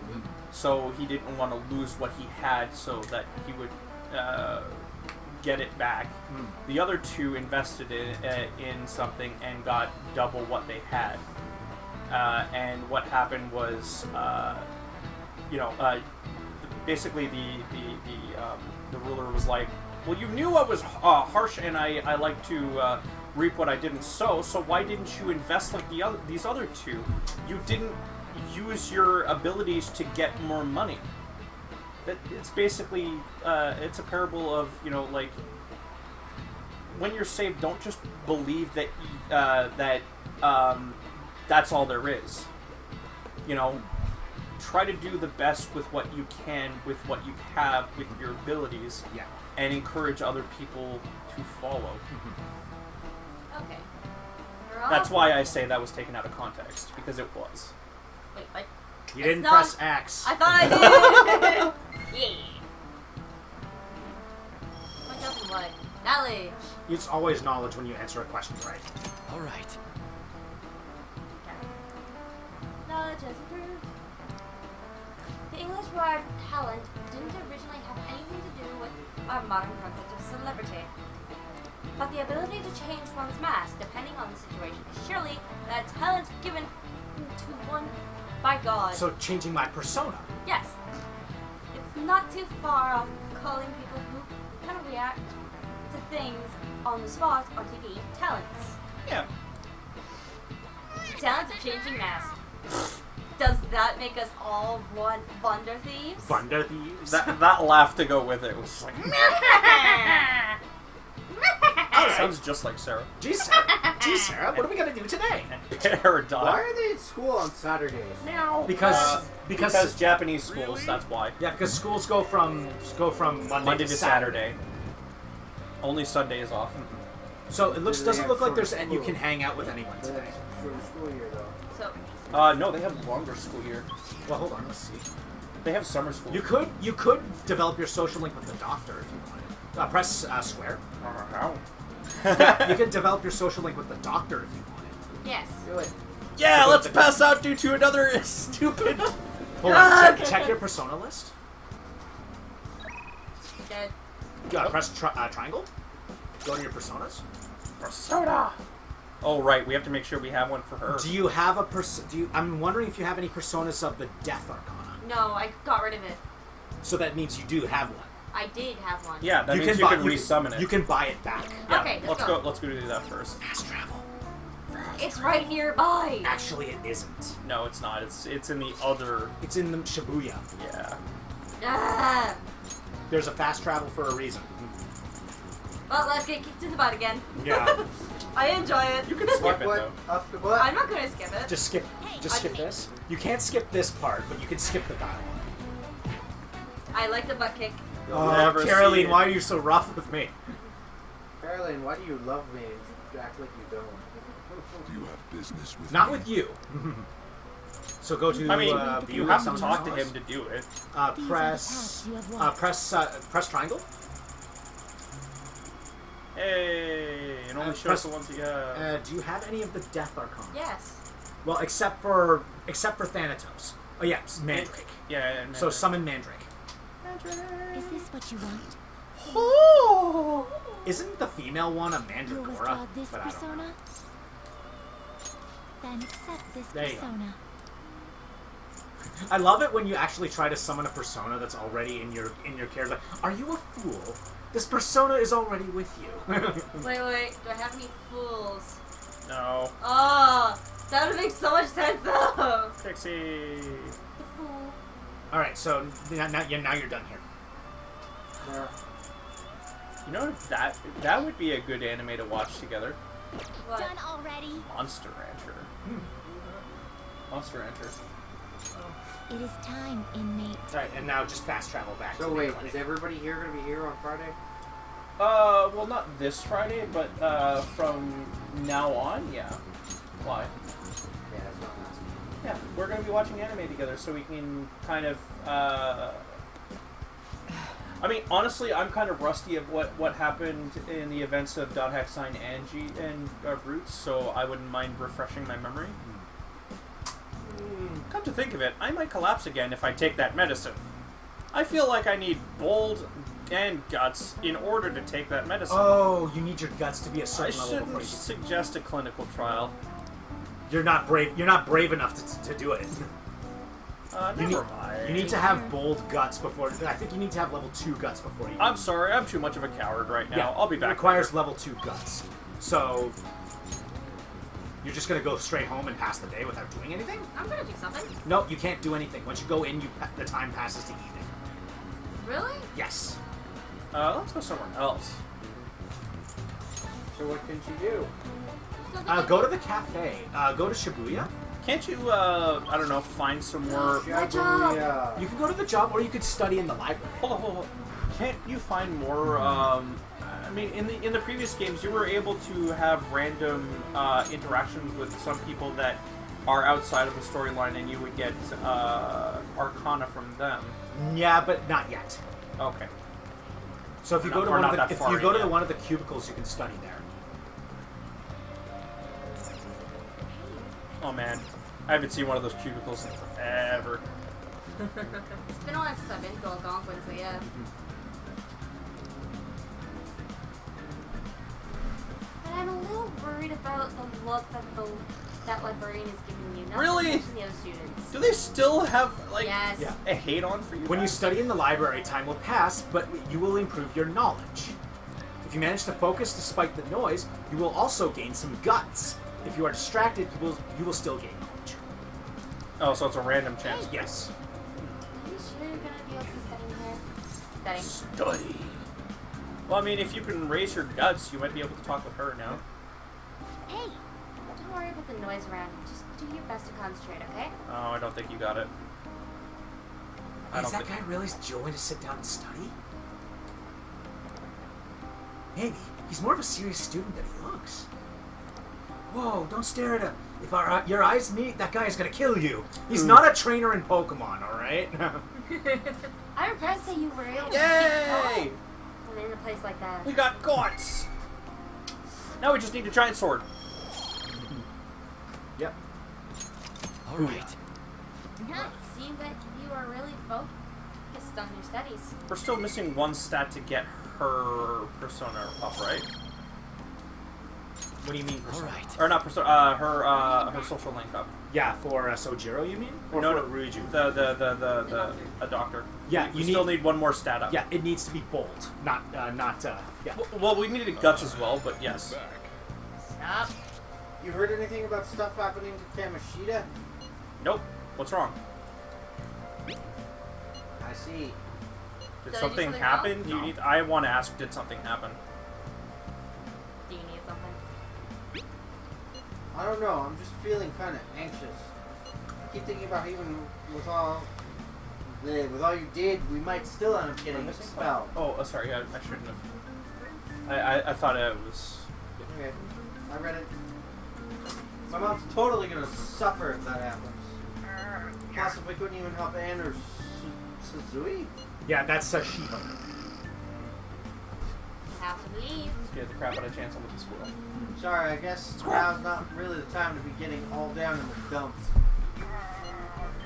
So he didn't want to lose what he had, so that he would get it back. The other two invested in something and got double what they had. And what happened was, basically the ruler was like, well, you knew I was harsh and I like to reap what I didn't sow, so why didn't you invest like these other two? You didn't use your abilities to get more money. It's basically, it's a parable of, like, when you're saved, don't just believe that that's all there is. Try to do the best with what you can, with what you have, with your abilities, and encourage other people to follow. Okay. That's why I say that was taken out of context, because it was. Wait, what? You didn't press X. I thought I did! Yeah. What else what? Knowledge. It's always knowledge when you answer a question right. All right. Knowledge has improved. The English word talent didn't originally have anything to do with our modern concept of celebrity. But the ability to change one's mask depending on the situation is surely that talent given to one by God. So changing my persona. Yes. It's not too far off calling people who can react to things on the spot on TV talents. Yeah. Talent of changing masks. Does that make us all Wonder Thieves? Wonder Thieves? That laugh to go with it was like... Sounds just like Sarah. Gee, Sarah, what are we going to do today? Paradox. Why are they at school on Saturdays? Because Japanese schools, that's why. Yeah, because schools go from Monday to Saturday. Only Sunday is off. So it doesn't look like there's you can hang out with anyone But today. that's for the school year, though. So, No, they have longer school year. Well, hold on, let's see. They have summer school. You could develop your social link with the doctor if you wanted. Press square. How? You can develop your social link with the doctor if you wanted. yes. Do it. Yeah, let's pass out due to another stupid... Hold on, check your persona list. Good. Press triangle. Go to your personas. Persona! Oh, right, we have to make sure we have one for her. Do you have a I'm wondering if you have any personas of the Death Arcana. No, I got rid of it. So that means you do have one. I did have one. Yeah, that means you can resummon it. You can buy it back. Yeah, Okay, let's go. Let's go do that first. Fast travel. It's right nearby. Actually, it isn't. No, it's not. It's in the other. It's in the Shibuya. Yeah. Ah. There's a fast travel for a reason. Well, let's get kicked in the butt again. Yeah. I enjoy it. You can skip it though. Up the butt? I'm not gonna skip it. Just skip this. You can't skip this part, but you can skip the dialogue. I like the butt kick. Oh, never see Caroline, it. why are you so rough with me? Caroline, why do you love me and act like you don't? Do you have business with Not me? with you. So go to. I mean, view you of have to someone's talk to personas. him to do it. Press triangle. Hey, and only shows press- the ones you got. Do you have any of the Death Arcana? Yes. Well, except for Thanatos. Oh yeah, Mandrake. Yeah. And So summon Mandrake. Is this what you want? Oh! Isn't the female one a You'll Mandragora? withdraw this But I don't know. persona? Then accept this There you go. persona. I love it when you actually try to summon a persona that's already in your character. Like, are you a fool? This persona is already with you. Wait. Do I have any fools? no. Oh, that would make so much sense though. Pixie. The fool. All right, so now you're done here. You know that would be a good anime to watch together. What? Done already? Monster Rancher. Monster Rancher. It is time, inmate. All right, and now just fast travel back. So to wait, the clinic. is everybody here going to be here on Friday? Well, not this Friday, but from now on, yeah. Why? Yeah, that's not asking. Yeah, we're gonna be watching anime together, so we can kind of I mean, honestly, I'm kind of rusty of what happened in the events of Dot Hack Sign and Roots, so I wouldn't mind refreshing my memory. Come to think of it, I might collapse again if I take that medicine. I feel like I need bold and guts in order to take that medicine. Oh, you need your guts to be a I certain level before shouldn't you... suggest a clinical trial. You're not brave. You're not brave enough to do it. Never mind. You need to have bold guts before. I think you need to have level 2 guts before you. I'm sorry, I'm too much of a coward right now. Yeah, I'll be it back. requires level 2 guts. So you're just gonna go straight home and pass the day without doing anything? I'm gonna do something. No, you can't do anything. Once you go in, the time passes to evening. Really? Yes. Let's go somewhere else. So what can she do? Go to the cafe. Go to Shibuya. Can't you, I don't know, find some more... My job. You can go to the job, or you could study in the library. Hold on. Can't you find more, I mean, in the previous games, you were able to have random interactions with some people that are outside of the storyline, and you would get arcana from them. Yeah, but not yet. Okay. So if you go to one of the one of the cubicles, you can study there. Oh man, I haven't seen one of those cubicles in forever. It's been a while since I've been to Algonquin, so yeah. But I'm a little worried about the look that librarian is giving you. Not Really? to mention the other students. Do they still have, like, Yes. Yeah. a hate on for you When you guys? study in the library, time will pass, but you will improve your knowledge. If you manage to focus despite the noise, you will also gain some guts. If you are distracted, you will still gain knowledge. Oh, so it's a random chance. Yes. Are you sure you're gonna be able to study here? Studying. Study. Well, I mean, if you can raise your guts, you might be able to talk with her now. Hey, don't worry about the noise around. Just do your best to concentrate, okay? Oh, I don't think you got it. Is that guy really going to sit down and study? Maybe. He's more of a serious student than he looks. Whoa, don't stare at him. If your eyes meet, that guy is going to kill you. He's not a trainer in Pokemon, alright? I'm impressed that you were able to Yay! keep calm in a place like that. We got guts! Now we just need a giant sword. Yep. All right. Yeah, it seemed that you are really focused on your studies. We're still missing one stat to get her persona up, right? What do you mean persona? All right. Or not persona, her social link up. Yeah, for Sojiro, you mean? Or No, for no, Ryuju? A doctor. Yeah, you still need one more stat up. Yeah, it needs to be bold, not yeah. Well, we needed guts as well, but yes. Stop. You heard anything about stuff happening to Kamoshida? Nope. What's wrong? I see. Did Did I do something something happen? wrong? Do you No. need? I want to ask. Did something happen? Do you need something? I don't know. I'm just feeling kind of anxious. I keep thinking about even with all you did, we might still end up getting expelled. Oh, sorry. I shouldn't have. I thought it was. Okay, I read it. My mom's totally gonna suffer if that happens. Plus, if we couldn't even help Anne or Suzui. Yeah, that's Shiho. You have to leave. Scared the crap out of Chancellor with the squirrel. Sorry, I guess now's not really the time to be getting all down in the dumps.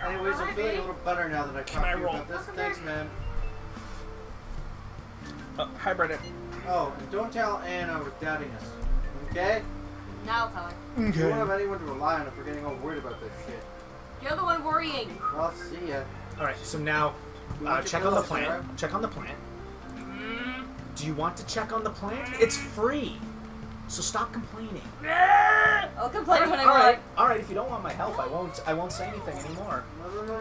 Anyways, I'm feeling a little better now that I talked to you about this. Thanks, man. Hi, Brendan. Oh, and don't tell Anne I was doubting us. Okay? Now I'll tell her. You won't have anyone to rely on if we're getting all worried about this shit. You're the one worrying. Well, see ya. Alright, so now check on the plant. Check on the plant. Do you want to check on the plant? It's free. So stop complaining. I'll complain when I want. Alright, if you don't want my help, I won't say anything anymore.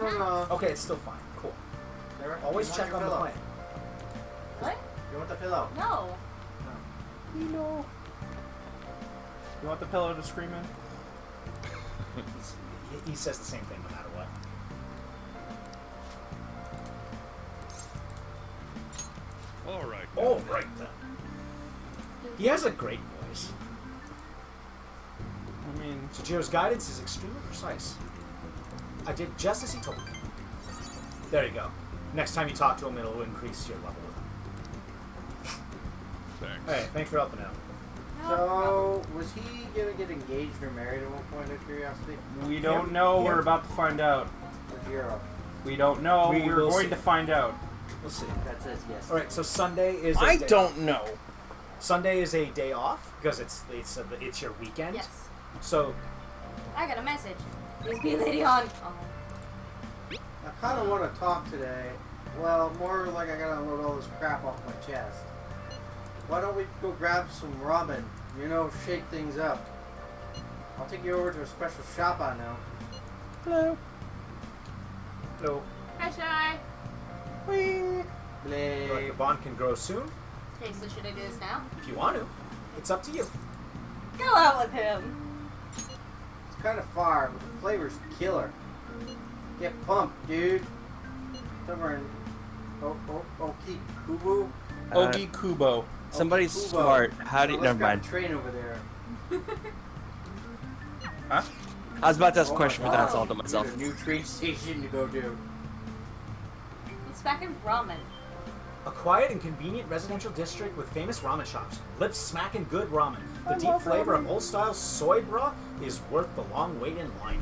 No. Okay, it's still fine. Cool. Sarah, Always you want check your on the pillow? plant. What? You want the pillow? No. You want the pillow to scream in? He says the same thing no matter what. All right then. He has a great voice. I mean, Sojiro's guidance is extremely precise. I did just as he told me. There you go. next time you talk to him, it'll increase your level with him. Thanks. Alright, thanks for helping out. So, was he gonna get engaged or married at one point, out of curiosity? We don't know. Him. We're about to find out. Or Jiro? We don't know. We We're will going see. to find out. We'll see. That's it, yes. Alright, so Sunday is I a day don't know. Sunday is a day off because it's your weekend. Yes. So I got a message. Please be a lady on. Oh. I kind of want to talk today. Well, more like I gotta unload all this crap off my chest. Why don't we go grab some ramen? You know, shake things up. I'll take you over to a special shop I know. Hello. hello. Hi, Shy. Like Bleh. the bond can grow soon Okay, so should I do this now? if you want to. It's up to you. Go out with him. It's kind of far, but the flavor's killer. Get pumped, dude. It's over in Okikubu. Ogi Kubo. Somebody's Kubo. smart. How do you... So let's Never grab mind. a train over there. Huh? I was about to ask a Oh question, my but then I God. thought to myself. Get a new train station to go to. It's back in ramen. A quiet and convenient residential district with famous ramen shops. Lips smacking good ramen. The deep flavor of old-style soy broth is worth the long wait in line.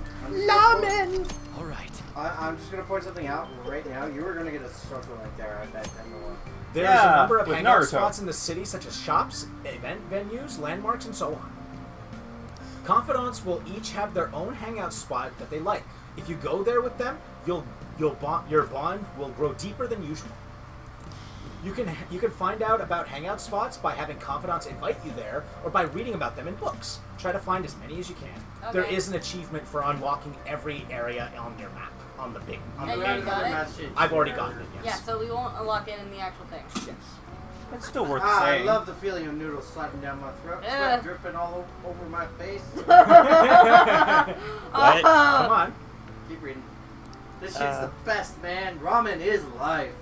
All right. I'm just gonna point something out right now. You were gonna get a social right there at that time. There's Yeah, a number of with hangout Naruto. spots in the city, such as shops, event venues, landmarks, and so on. Confidants will each have their own hangout spot that they like. If you go there with them, your bond will grow deeper than usual. You can find out about hangout spots by having confidants invite you there, or by reading about them in books. Try to find as many as you can. There Okay. is an achievement for unlocking every area on your map, on the big. On And the you big got it? Message. I've already gotten it. Yeah, Yes. so we won't unlock it in the actual thing. Yes. It's still worth I saying. love the feeling of noodles sliding down my throat, Ugh. sweat dripping all over my face. What? Come on. Keep reading. This shit's the best, man. Ramen is life.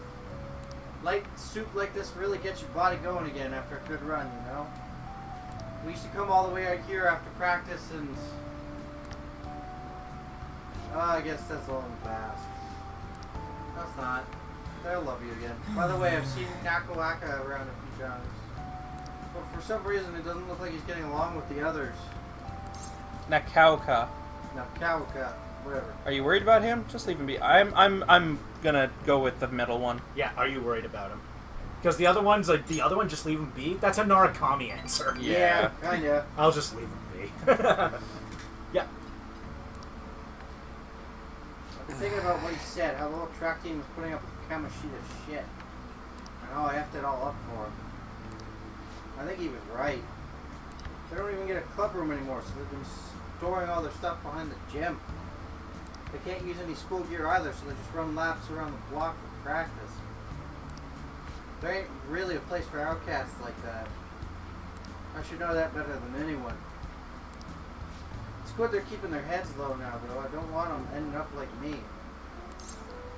Light soup like this really gets your body going again after a good run, you know? We used to come all the way out here after practice and... I guess that's all in the past. No, it's not. They'll love you again. By the way, I've seen Nakoaka around a few times. But for some reason, it doesn't look like he's getting along with the others. Nakauka. Nakoaka, whatever. Are you worried about him? Just leave him be. I'm gonna go with the metal one. Yeah, are you worried about him? Because the other one's like, the other one, just leave him be. That's a Narukami answer. Yeah. Kinda. I'll just leave him be. Yeah. I've been thinking about what he said, how the little track team was putting up with Kamoshida's shit. And how I effed it all up for him. I think he was right. They don't even get a club room anymore, so they've been storing all their stuff behind the gym. They can't use any school gear either, so they just run laps around the block for practice. There ain't really a place for outcasts like that. I should know that better than anyone. It's good they're keeping their heads low now, though. I don't want them ending up like me.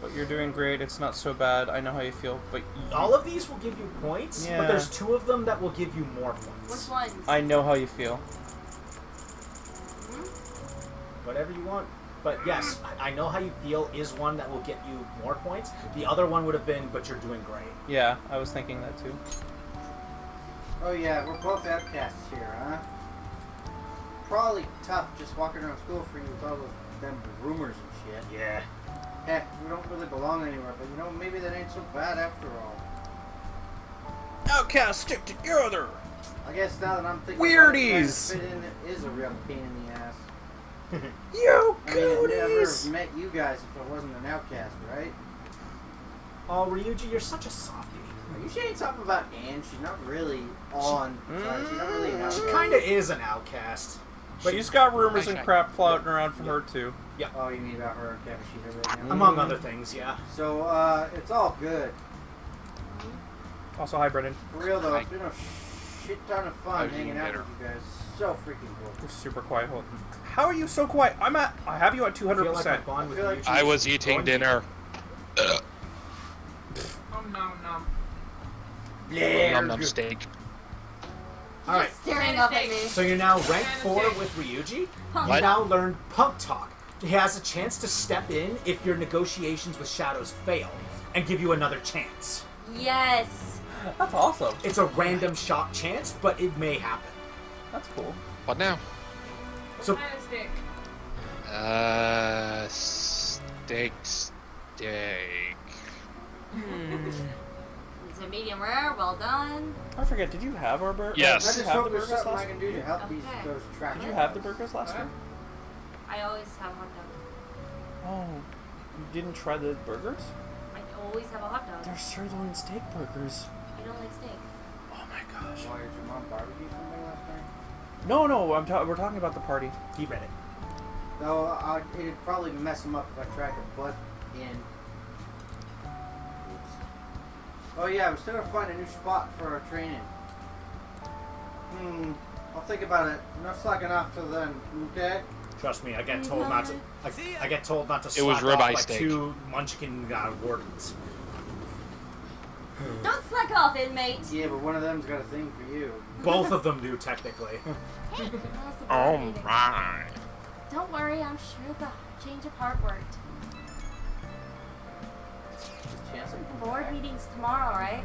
But you're doing great. It's not so bad. I know how you feel. But All of these will give you points, Yeah. but there's two of them that will give you more points. Which ones? I know how you feel. Whatever you want. But yes, I know how you feel is one that will get you more points. The other one would have been, but you're doing great. Yeah, I was thinking that too. Oh yeah, we're both outcasts here, huh? Probably tough just walking around school for you with all those them rumors and shit. Yeah. Heck, we don't really belong anywhere, but you know, maybe that ain't so bad after all. Outcasts stick together. I guess now that I'm thinking Weirdies! about it, trying to fit in is a real pain in the ass. You I mean, I'd never cooties! have met you guys if I wasn't an outcast, right? Oh, Ryuji, you're such a softie. Are you saying something about Anne? She's not really on. Sorry, she's not really an She outcast. kind of is an outcast. But She's got rumors and crap floating around from her too. Oh, you mean about her and Kamishita right now? among other things, yeah. So, it's all good. Also, hi, Brendan. For real though, it's been a shit ton of fun How'd you hanging get out her? with you guys. So freaking cool. You're super quiet. How are you so quiet? I have you at I feel like my 200%. bond with I feel like Ryuji I is was eating growing. dinner. Nom nom. Num num steak. All right. Staring up at me. So you're now rank 4 with Ryuji. Punk. You What? now learn Punk Talk. He has a chance to step in if your negotiations with Shadows fail. and give you another chance. Yes. That's awesome. It's a random shot chance, but it may happen. That's cool. What now? So, Kind of stick. Steak. It's a medium rare. Well done. I forget. Did you have our burger? Yes. I Did you just have hope the there's burgers something I last? can do to help these Okay. those tracks. Did you have the burgers last time? I always have hot dog. Oh, you didn't try the burgers? I always have a hot dog. They're sirloin steak burgers. I don't like steak. Oh my gosh. Why, did your mom barbecue something last night? No, we're talking about the party. he read it. No, it'd probably mess them up if I tried to butt in. Oops. Oh yeah, we're still gonna find a new spot for our training. I'll think about it. No slacking off till then, okay? Trust me, I get told not to. I get told not to It was slack off ribeye by steak. 2 munchkin wardens. Don't slack off, inmate. Yeah, but one of them's got a thing for you. Both of them do, technically. How's the Oh board meeting? my. Don't worry, I'm sure the change of heart worked. Chance of The board meeting's tomorrow, right?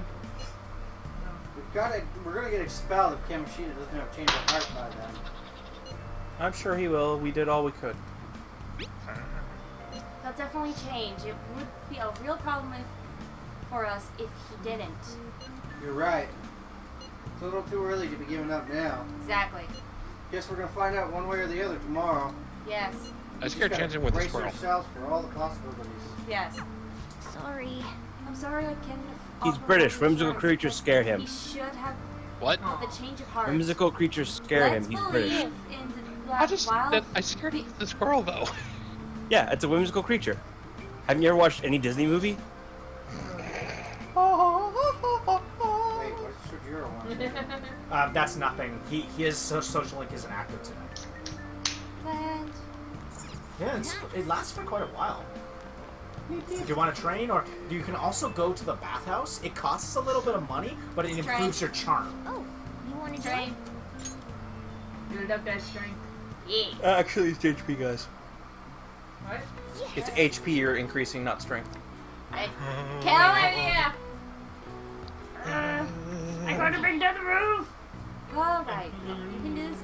We're gonna get expelled if Kamishita doesn't have change of heart by then. I'm sure he will. We did all we could. That'll definitely change. It would be a real problem for us if he didn't. You're right. It's a little too early to be giving up now. Exactly. Guess we're gonna find out one way or the other tomorrow. Yes. I scared chancing with the brace squirrel. ourselves for all the possibilities. Yes. Sorry. I'm sorry I can't. He's offer British. life Whimsical insurance, creatures but scare him. He should have What? the change of heart. Whimsical creatures scare Let's him. He's believe British. in I that just wild. I scared the squirrel though. Yeah, it's a whimsical creature. Haven't you ever watched any Disney movie? Wait, what's Sojiro want? That's nothing. His social link is an active tonight. And Yeah, it lasts for quite a while. Do you want to train, or you can also go to the bathhouse? It costs a little bit of money, but it improves your charm. Oh, you want to train. Build up that strength. Yeah. Actually, it's HP, guys. What? It's HP you're increasing, not strength. Kill idea. I got to bring down the roof. All right. You can do this.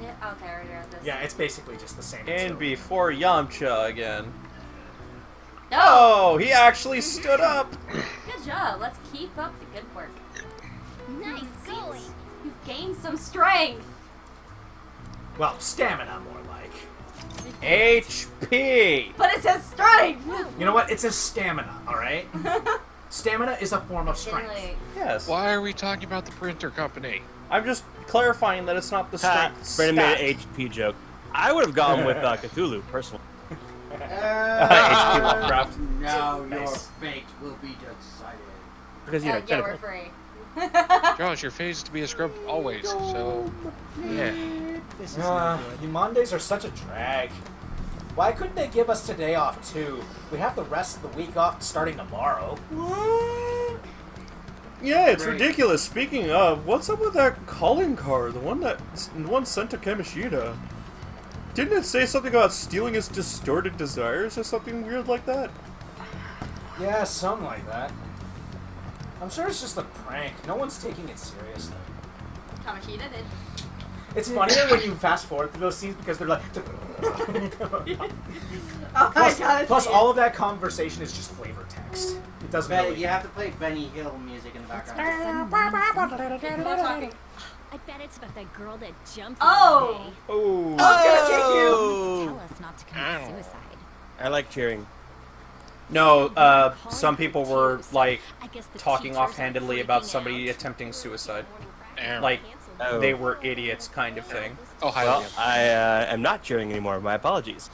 Yeah, okay, right this. Yeah, it's basically just the same. And too. before Yamcha again. No. Oh, he actually stood up. Good job. Let's keep up the good work. Nice going. You've gained some strength. Well, stamina, more like. HP. But it says strength. You know what? It's a stamina, alright? Stamina is a form of strength. Really. Yes. Why are we talking about the printer company? I'm just clarifying that it's not the Ha, strength Brandon stat. made an HP joke. I would have gone with Cthulhu, personally. HP Lovecraft. Now Nice. your fate will be decided. Because, you know, Yeah, we're tentacle. free. Josh, your phase is to be a scrub always, so yeah. You Mondays are such a drag. Why couldn't they give us today off too? We have the rest of the week off starting tomorrow. Yeah, it's Great. ridiculous. Speaking of, what's up with that calling card? The one sent to Kamishita. Didn't it say something about stealing his distorted desires or something weird like that? Yeah, something like that. I'm sure it's just a prank. No one's taking it seriously. Kamishita did. It's funnier when you fast forward through those scenes because they're like. Oh plus all of that conversation is just flavor text. It doesn't really. You have to play Benny Hill music in the background. No talking. I bet it's about that girl that jumped. Oh. Oh. Tell us not to commit suicide. I like cheering. No, some people were, like, I guess the talking teachers are offhandedly freaking about somebody out. attempting suicide. Damn. Like, Oh. they were idiots kind of thing. Oh, hi. Well, Liam. I am not cheering anymore. My apologies.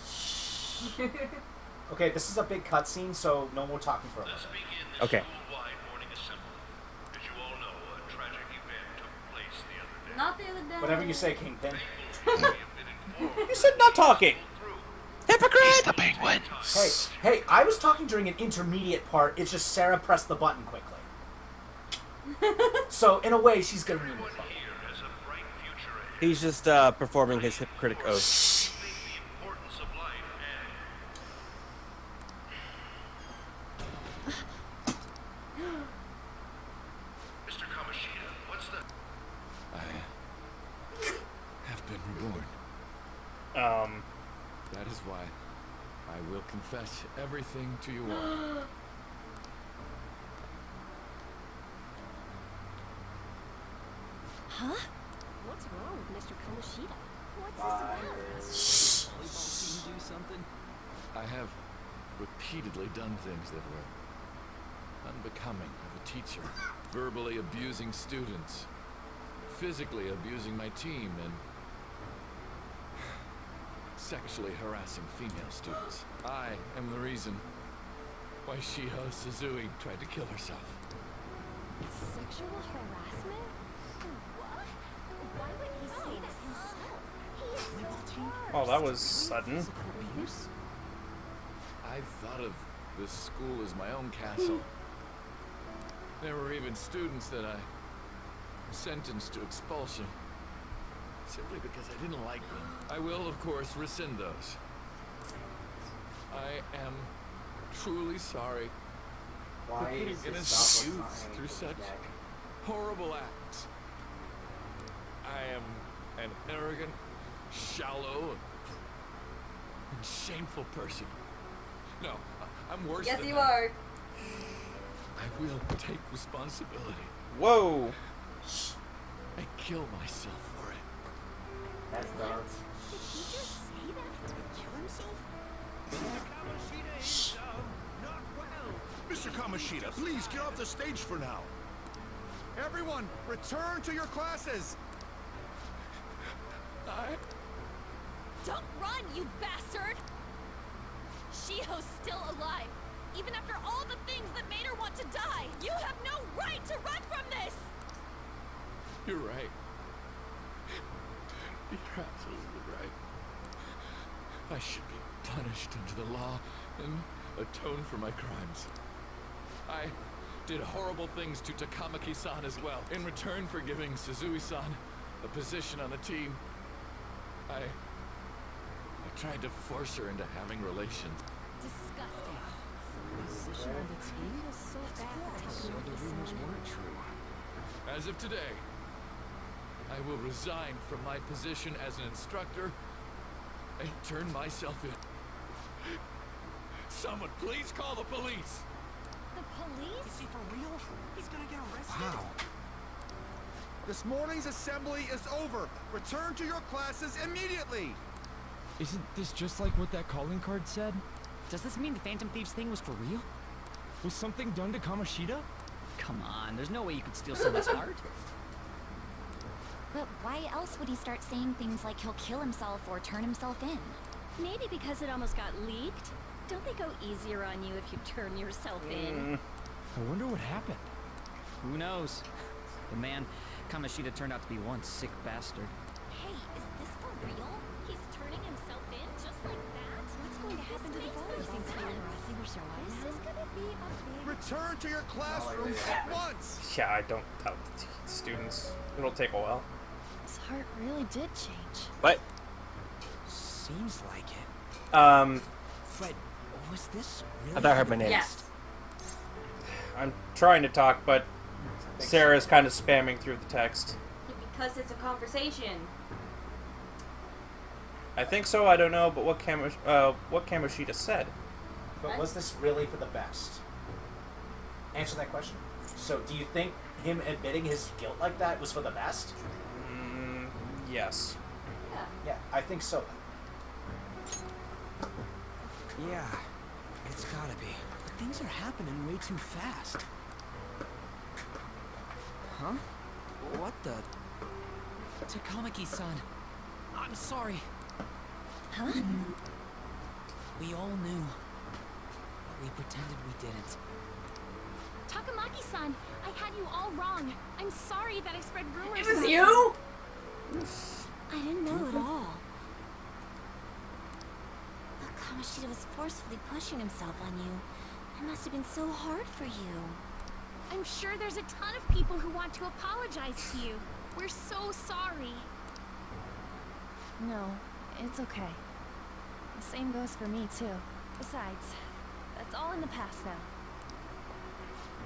Okay, this is a big cutscene, so no more talking for a minute. Okay. Not the other day. Whatever you say, Kingpin. You said not talking. He's the penguin. Hey, I was talking during an intermediate part. It's just Sarah pressed the button quickly. So, in a way, she's gonna mean it. He's just performing his Hippocratic oath. why I will confess everything to you all. Huh? What's wrong with Mr. Kamoshida? What's this about? Does the volleyball team do something? I have repeatedly done things that were unbecoming of a teacher. Verbally abusing students, physically abusing my team, and sexually harassing female students. I am the reason why Shiho Suzui tried to kill herself. Sexual harassment? What? Why would he say this himself? He is so Oh, that was sudden. I've thought of this school as my own castle. There were even students that I sentenced to expulsion, simply because I didn't like them. I will, of course, rescind those. I am truly sorry for Why putting is this innocent stuff youths through such horrible acts. I am an arrogant, shallow, and shameful person. No, I'm worse Yes, than you that. are. I will take responsibility. Whoa. I kill myself for it. That's dark. Did he just say that? To kill himself? Mr. Kamoshida, please get off the stage for now. Everyone, return to your classes. Don't run, you bastard! Shiho's still alive, even after all the things that made her want to die. You have no right to run from this! You're right. You're absolutely right. I should be punished under the law and atone for my crimes. I did horrible things to Takamaki-san as well. In return for giving Suzui-san a position on the team, I tried to force her into having relations. Disgusting. Position on the team was so bad. So the rumors weren't true. As of today, I will resign from my position as an instructor and turn myself in. Someone please call the police! The police? Is he for real? He's gonna get arrested? Wow. This morning's assembly is over. Return to your classes immediately. Isn't this just like what that calling card said? Does this mean the Phantom Thieves thing was for real? Was something done to Kamoshida? Come on, there's no way you could steal someone's heart. But why else would he start saying things like he'll kill himself or turn himself in? Maybe because it almost got leaked. Don't they go easier on you if you turn yourself in? I wonder what happened. Who knows? But man, Kamoshida turned out to be one sick bastard. Hey, is this for real? He's turning himself in just like that? What's going to happen to the boys? You think Taylor will show up? Is this gonna be a big... Return to your classrooms at once. Yeah, I don't doubt the students. It'll take a while. His heart really did change. But Seems like it. But was this really? I thought I heard my name. Yes. I'm trying to talk, but Sarah's kind of spamming through the text. Because it's a conversation. I think so. I don't know, but what Kamoshida said. But was this really for the best? Answer that question. So, do you think him admitting his guilt like that was for the best? Yes. Yeah, I think so. Yeah, it's gotta be. But things are happening way too fast. Huh? What the? Takamaki-san, I'm sorry. Huh? We all knew, but we pretended we didn't. Takamaki-san, I had you all wrong. I'm sorry that I spread rumors. It was you? I didn't know at all. But Kamoshida was forcefully pushing himself on you. It must have been so hard for you. I'm sure there's a ton of people who want to apologize to you. We're so sorry. No, it's okay. The same goes for me, too. Besides, that's all in the past now.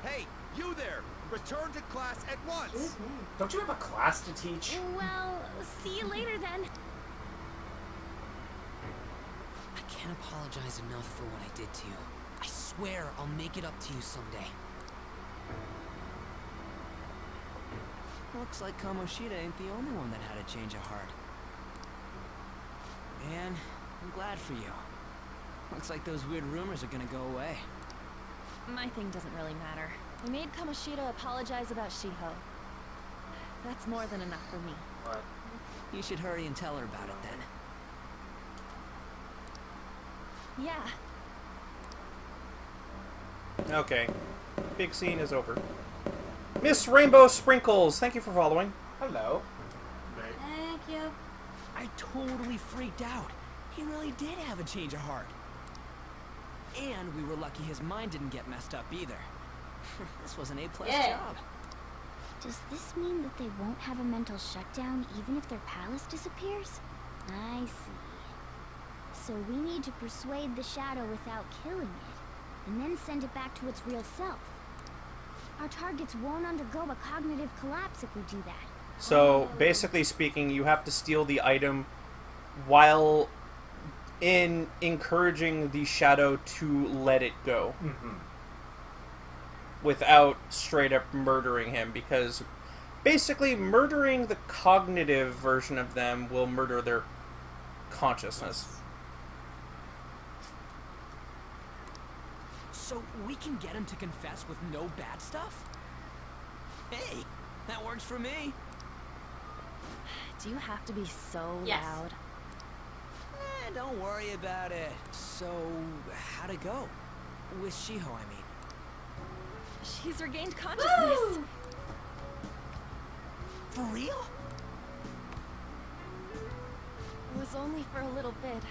Hey, you there! Return to class at once. Don't you have a class to teach? Well, see you later then. I can't can't apologize enough for what I did to you. I swear I'll make it up to you someday. Looks like Kamoshida ain't the only one that had a change of heart. Man, I'm glad for you. Looks like those weird rumors are gonna go away. My thing doesn't really matter. We made Kamoshida apologize about Shiho. That's more than enough for me. What? You should hurry and tell her about it then. Yeah. Okay. Big scene is over. Miss Rainbow Sprinkles, thank you for following. Hello. Thank you. I totally freaked out. He really did have a change of heart. And we were lucky his mind didn't get messed up either. This was an A+ job. Does this mean that they won't have a mental shutdown even if their palace disappears? I see. So we need to persuade the shadow without killing it, and then send it back to its real self. Our targets won't undergo a cognitive collapse if we do that. So, basically speaking, you have to steal the item while encouraging the shadow to let it go. Without straight up murdering him, because basically murdering the cognitive version of them will murder their consciousness. So we can get him to confess with no bad stuff? Hey, that works for me. Do you have to be so Yes. loud? Don't worry about it. So, how'd it go? With Shiho, I mean. She's regained consciousness. Woo! For real? It was only for a little bit,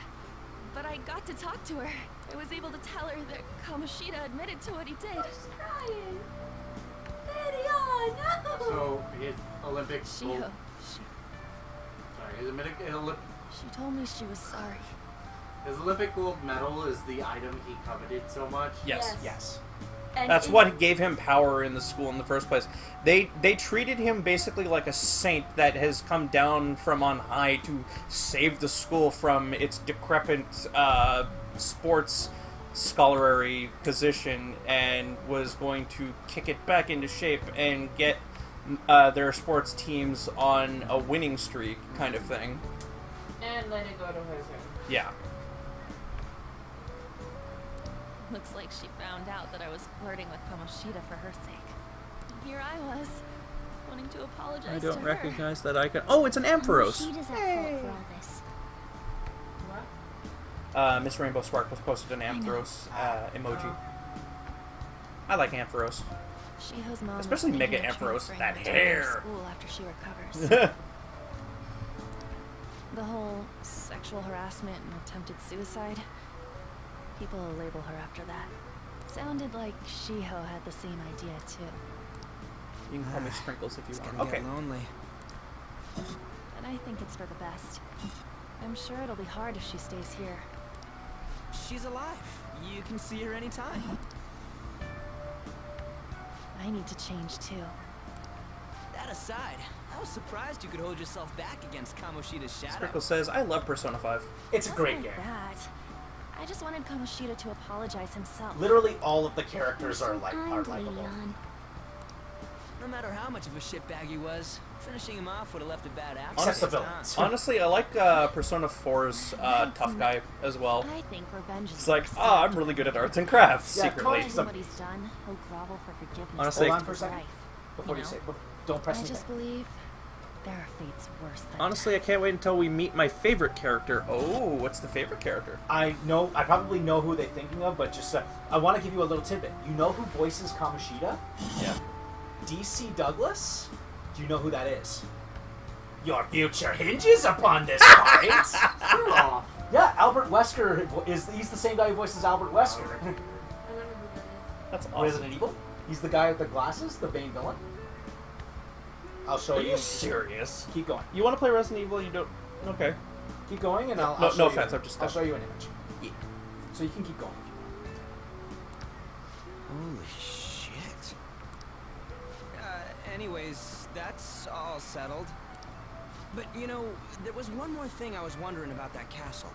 but I got to talk to her. I was able to tell her that Kamoshida admitted to what he did. She's crying. Lydia, no! So his Olympic gold. Shiho. Sorry, She told me she was sorry. his Olympic gold medal is the item he coveted so much. Yes. And That's what gave him power in the school in the first place. They treated him basically like a saint that has come down from on high to save the school from its decrepit sports scholarly position, and was going to kick it back into shape and get their sports teams on a winning streak kind of thing. And let it go to her soon. Yeah. Looks like she found out that I was flirting with Kamoshida for her sake. Here I was, wanting to apologize I to don't her. recognize that icon. Oh, it's an Ampharos. Kamoshida's at fault for all this. Miss Rainbow Sparkles posted an Ampharos emoji. I like Ampharos. Shiho's mom Especially was Mega thinking of Ampharos, transferring that her to hair. another school after she recovers. The whole sexual harassment and attempted suicide. People will label her after that. Sounded like Shiho had the same idea too. You can call me Sprinkles if you It's want. gonna Okay. get lonely. And I think it's for the best. I'm sure it'll be hard if she stays here. She's alive. You can see her anytime. I need to change too. That aside, I was surprised you could hold yourself back against Kamoshida's shadow. Sprinkles says, I love Persona 5. It's a It great wasn't game. like that. I just wanted Kamoshida to apologize himself. Literally all of the characters are So kind, likable. Leon. No matter how much of a shitbag he was, finishing him off would have left a bad Except the aftertaste. villains. Honestly, I like Persona 4's tough guy as well. I think revenge is It's like, for I'm really good at arts and crafts, Yeah, secretly. Koji's what he's done. He'll grovel for forgiveness. Honestly- Hold on for a His second. life, Before you know? say, don't press I anything. just believe there are fates worse than Honestly, I can't wait until we meet my favorite character. Oh, what's the favorite character? I probably know who they're thinking of, but just I want to give you a little tidbit. You know who voices Kamoshida? Yeah. DC Douglas? Do you know who that is? Your future hinges upon this point. Screw off. Yeah, Albert Wesker he's the same guy who voices Albert Wesker. I don't know who that is. That's awesome. Resident Evil. He's the guy with the glasses, the main villain. I'll show Are you. you serious? Keep going. You want to play Resident Evil? You don't? Okay. Keep going, and I'll No show you. offense, I'm just- I'll show you an image. Yeah. So you can keep going. Holy shit. Anyways, that's all settled. But, you know, there was one more thing I was wondering about that castle.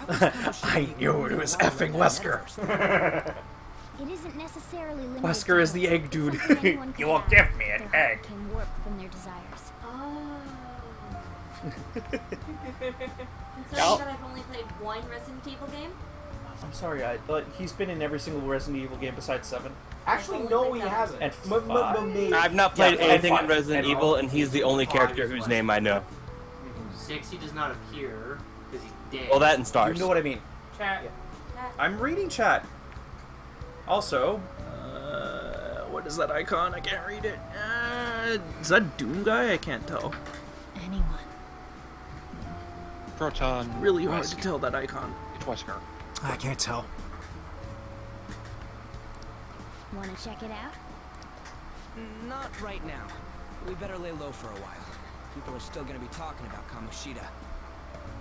I knew it was effing Wesker. It isn't necessarily limited Wesker to is the hope. egg dude. It's something anyone You can will have give me if an their heart egg. can warp from their desires. Oh. Yup. Considering that I've only played one Resident Evil game. I'm sorry, but he's been in every single Resident Evil game besides 7. Actually, no, he hasn't. And I've not played Yeah, anything and in Resident and Evil, and he's the only character whose name I know. 6, he does not appear because he's dead. Well, that and Stars. You know what I mean. Chat. I'm reading chat. Also, what is that icon? I can't read it. Is that Doom guy? I can't tell. Anyone. Proton. Really hard to tell that icon. It's Wesker. I can't tell. Want to check it out? Not right now. We better lay low for a while. People are still gonna be talking about Kamoshida.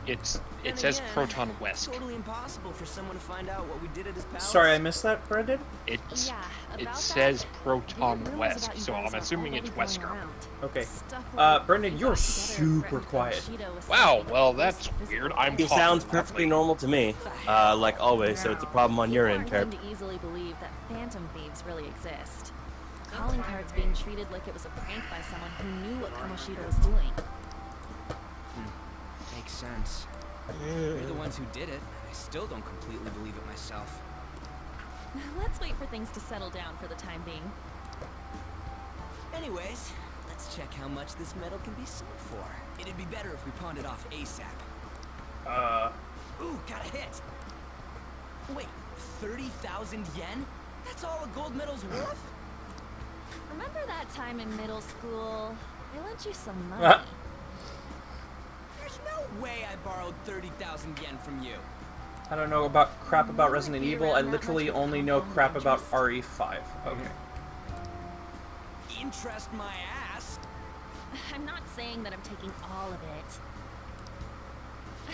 It Then says again, Proton West. Totally impossible for someone to find out what we did at his palace. Sorry, I missed that, Brendan. It about says that, Proton rumors West, about you so guys I'm are assuming it's already going Wesker. around. Okay. Stuff like Brendan, you you're got together super and quiet. Kamoshida was Wow, something well, that was that's visible. weird. I'm He talking sounds loudly. perfectly normal to me, like always, so it's a problem on your end, People Terp. aren't going to easily believe that phantom thieves really exist. Calling cards being treated like it was a prank by someone who knew what Kamoshida was doing. Makes sense. You're the ones who did it. I still don't completely believe it myself. Let's wait for things to settle down for the time being. Anyways, let's check how much this metal can be sold for. It'd be better if we pawned it off ASAP. Ooh, got a hit! Wait, 30,000 yen? That's all a gold medal's worth? Remember that time in middle school? I lent you some money. There's no way I borrowed 30,000 yen from you. I don't know about crap about Resident Evil. I literally only know crap about RE5. Okay. Interest my ass? I'm not saying that I'm taking all of it.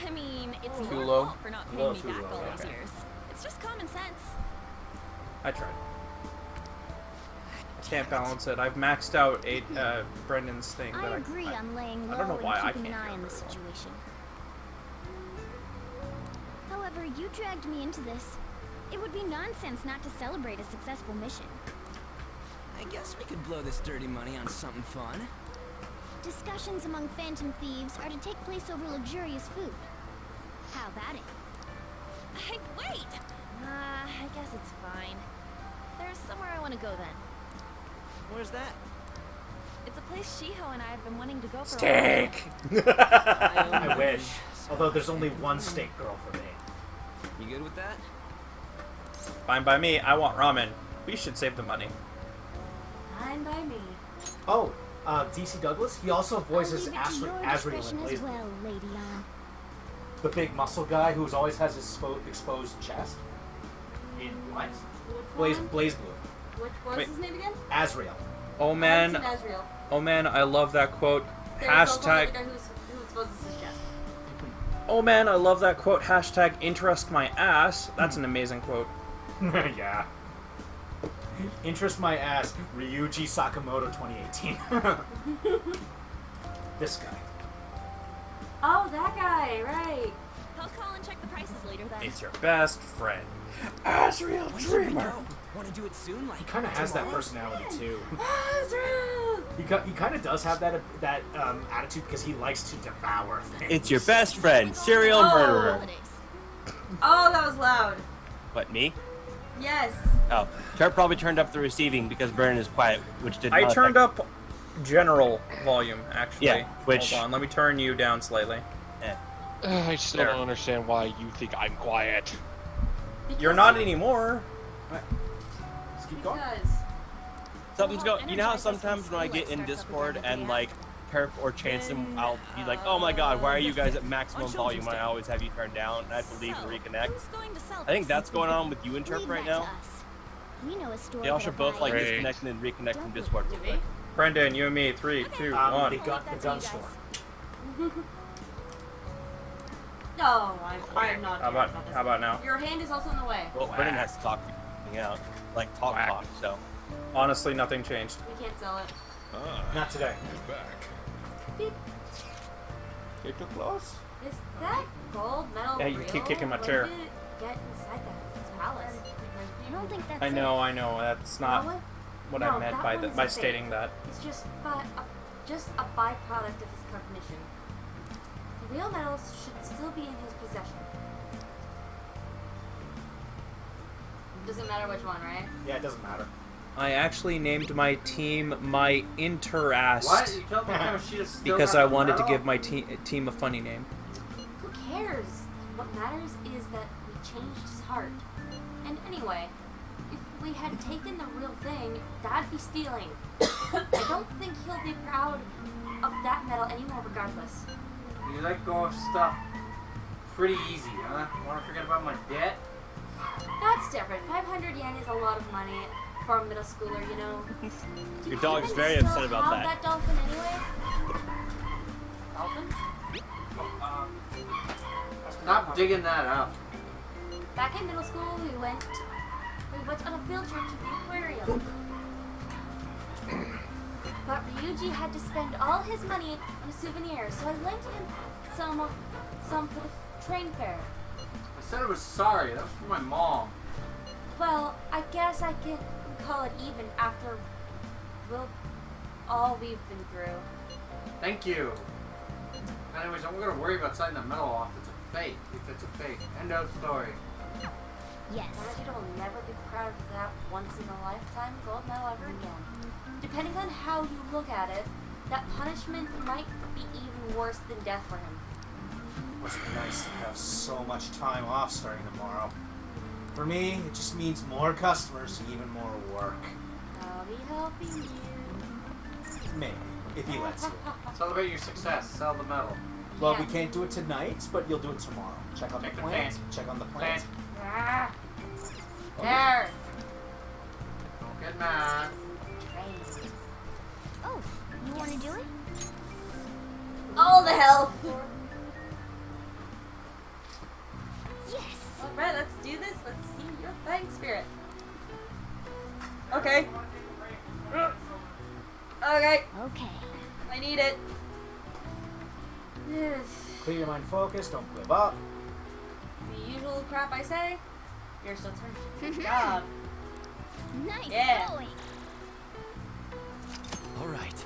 I mean, it's Too your low? fault for not Too paying low, me too back low, all those okay. years. It's just common sense. I tried. Can't balance it. I've maxed out Brendan's thing, but I agree on laying I don't know low why I and keeping can't an eye do on it the very well. situation. However, you dragged me into this. It would be nonsense not to celebrate a successful mission. I guess we could blow this dirty money on something fun. Discussions among phantom thieves are to take place over luxurious food. How about it? Hey, wait! I guess it's fine. There's somewhere I want to go then. Where's that? It's a place Shiho and I have been wanting to go for Steak! a while. I wish. Although there's only one steak girl for me. You good with that? Fine by me. I want ramen. We should save the money. Fine by me. Oh, DC Douglas. He also voices I'll leave it to your Asriel discretion in as Blaze Blue. well, Lady Anne. The big muscle guy who always has his exposed chest. In what? Blaze Blue. What's Wait. his name again? Asriel. Oh man. I haven't seen Asriel. Oh man, I love that quote. There's also Hashtag. the guy who exposes his chest. Oh man, I love that quote. Hashtag interest my ass. That's an amazing quote. Yeah. Interest my ass. Ryuji Sakamoto 2018. This guy. Oh, that guy, right. I'll call and check the prices later then. It's your best friend. Asriel Dreamer. Want to do it soon? Like He kind of has that personality too. Asriel! He kind of does have that attitude because he likes to devour things. It's your best friend, serial murderer. Oh, that was loud. What, me? Yes. Oh, Terp probably turned up the receiving because Brennan is quiet, which did not I turned affect- up general volume, actually. Yeah, which- Hold on, let me turn you down slightly. I still There. don't understand why you think I'm quiet. You're not anymore. Let's keep going. Because. Something's going. You know how sometimes when I get in Discord and like Terp or Chanson, I'll be like, "Oh my God, why are you guys at maximum volume?" When I always have you turned down, and I have to leave and reconnect. I think that's going on with you and Terp Leave right that to now. us. We know a store Y'all should that'll both buy like you. Great. disconnect and then reconnect from Discord real quick. Brendan, you and me, 3, 2, 1. The gun store. No, I'm not. How about this. how about now? Your hand is also in the way. Well, Brennan has to talk everything out, like talk. So Honestly, nothing changed. We can't sell it. Not today. Back. Beep. Get too close. Is that gold medal Yeah, you real? keep kicking my When chair. did it get inside the palace? I don't think that's I know. That's not No, what no, I meant that by one's by a fake. stating that. It's just a byproduct of his cognition. The real medals should still be in his possession. Doesn't matter which one, right? Yeah, it doesn't matter. I actually named my team my Interest. What? You told me Kamashita still Because got I the wanted to medal? give my team a funny name. Who cares? What matters is that we changed his heart. And anyway, if we had taken the real thing, that'd be stealing. I don't think he'll be proud of that medal anymore regardless. You let go of stuff pretty easy, huh? Want to forget about my debt? That's different. 500 yen is a lot of money for a middle schooler, you know. Do Your you dog's even very still upset about have that. dolphin anyway? Dolphin? Stop digging that up. Back in middle school, we went on a field trip to the aquarium. But Ryuji had to spend all his money on a souvenir, so I lent him some for the train fare. I said I was sorry. That was for my mom. Well, I guess I can call it even after all we've been through. Thank you. Anyways, I'm gonna worry about signing that medal off. It's a fake. If it's a fake. End of story. Yes. Kamashita will never be proud of that once-in-a-lifetime gold medal ever again. Depending on how you look at it, that punishment might be even worse than death for him. Must be nice to have so much time off starting tomorrow. For me, it just means more customers and even more work. I'll be helping you. Maybe, if he lets you. Celebrate your success. Sell the medal. Well, Yeah. we can't do it tonight, but you'll do it tomorrow. Check on Check the the plant. plant. Check on the plant. Ah. There. Don't get mad. Oh, you want to do it? All the health. Yes. Alright, let's do this. Let's see your fighting spirit. Okay. Okay. Okay. I need it. Yes. Clear your mind, focus. Don't give up. The usual crap I say. You're still turning. Good job. Nice Yeah. going. All right.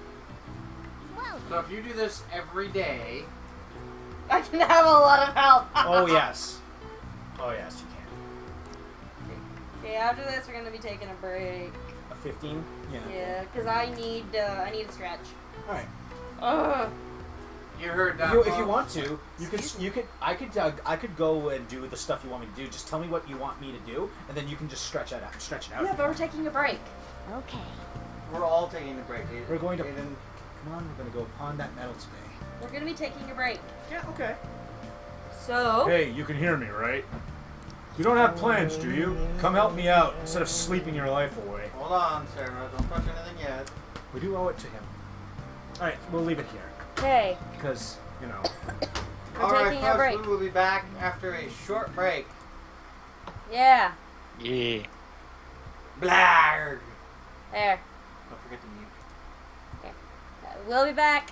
Well, So if you do this every day, I can have a lot of health. Oh, yes. Oh, yes, you can. Okay, after this, we're gonna be taking a break. A 15? Yeah. Yeah, because I need a stretch. Alright. Ugh. you heard that. If you folks. want to, I could go and do the stuff you want me to do. Just tell me what you want me to do, and then you can just stretch it out. Yeah, but we're taking a break. okay. We're all taking a break. We're going to. Come on, we're going to go pawn that medal today. We're gonna be taking a break. Yeah, okay. So. Hey, you can hear me, right? You don't have plans, do you? Come help me out instead of sleeping your life away. Hold on, Sarah. Don't touch anything yet. We do owe it to him. Alright, we'll leave it here. Okay. Because, you know. We're All right, taking a folks. break. We will be back after a short break. Yeah. Yeah. Blarg. There. Don't forget to mute. Okay. We'll be back.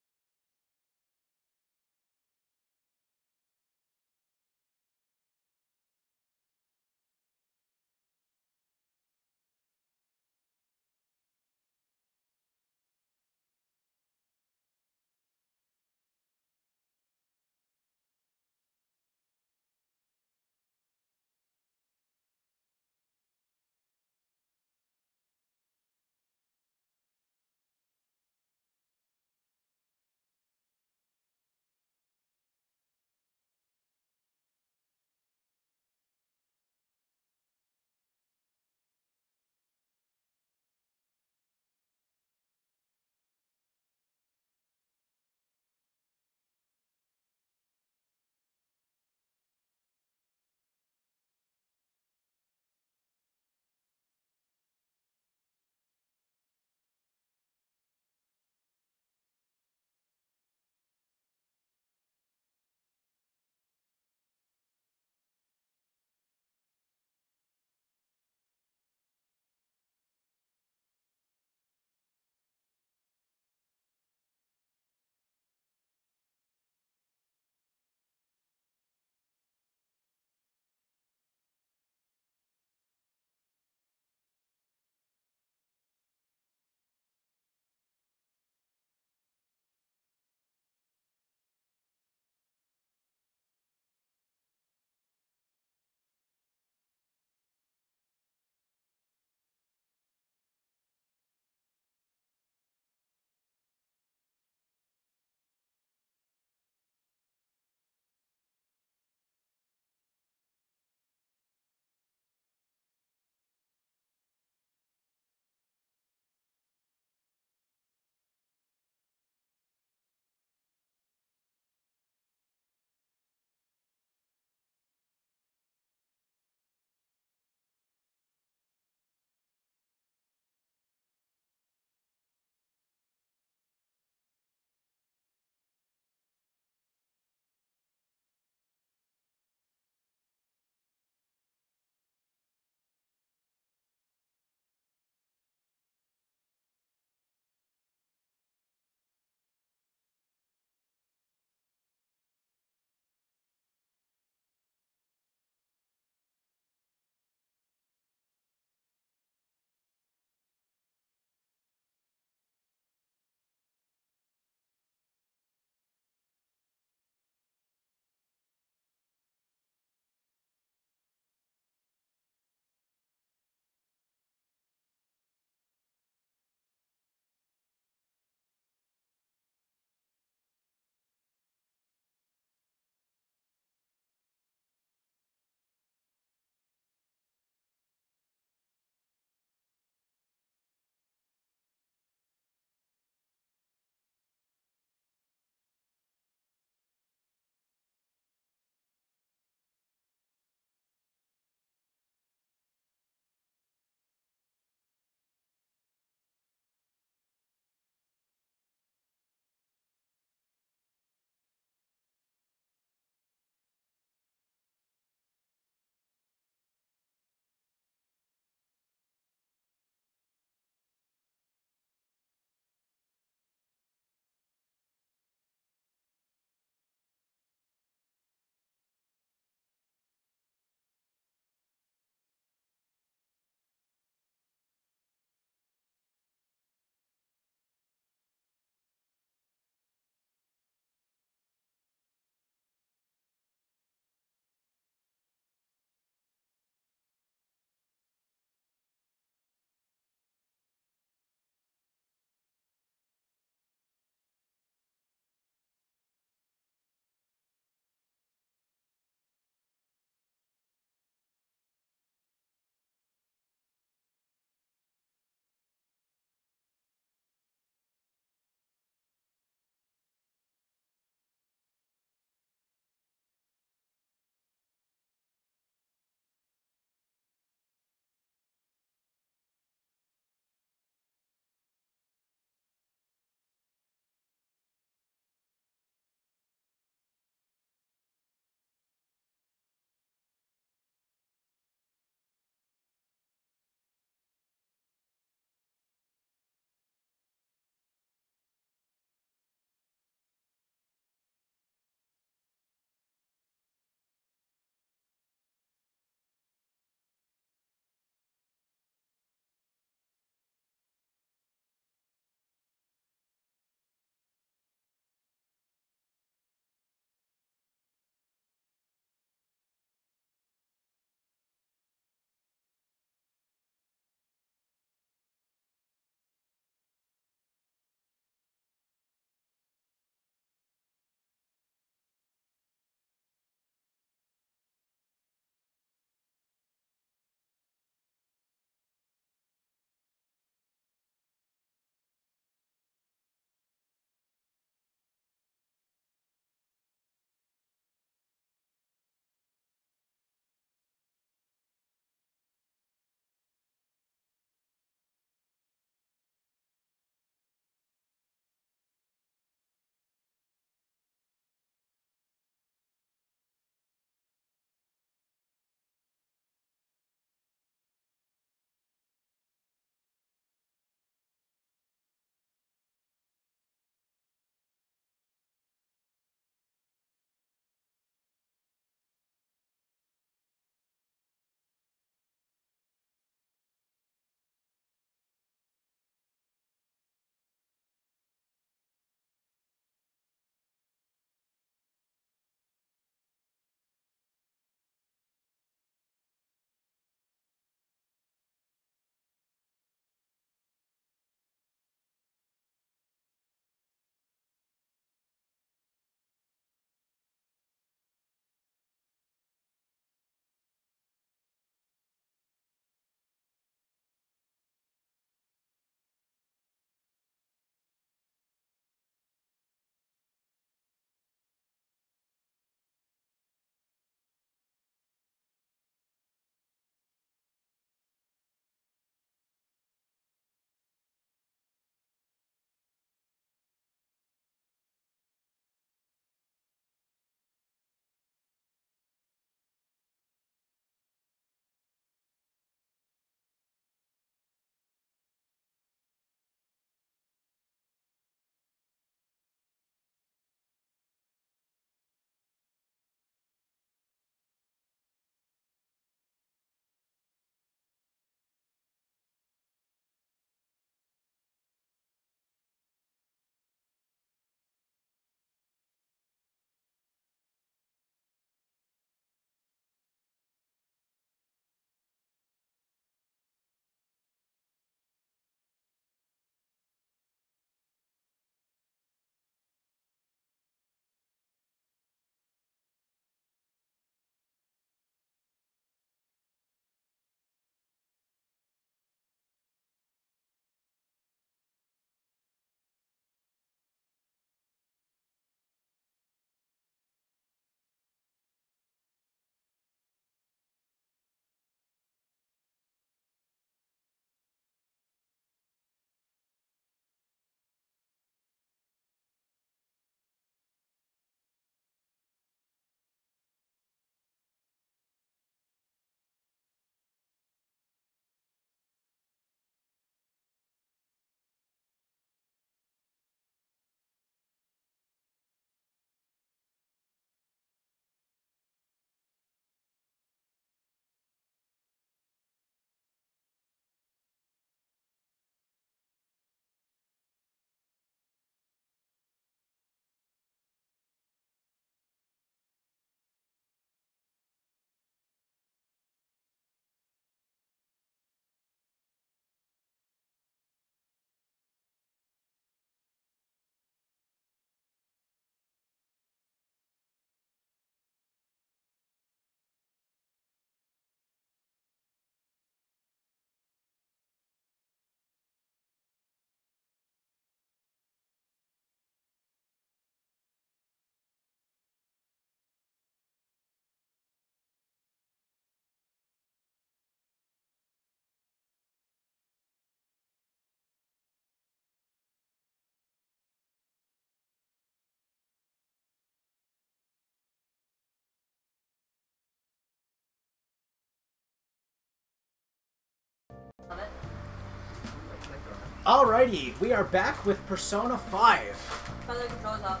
Alrighty, we are back with Persona 5. By the way, controller's off.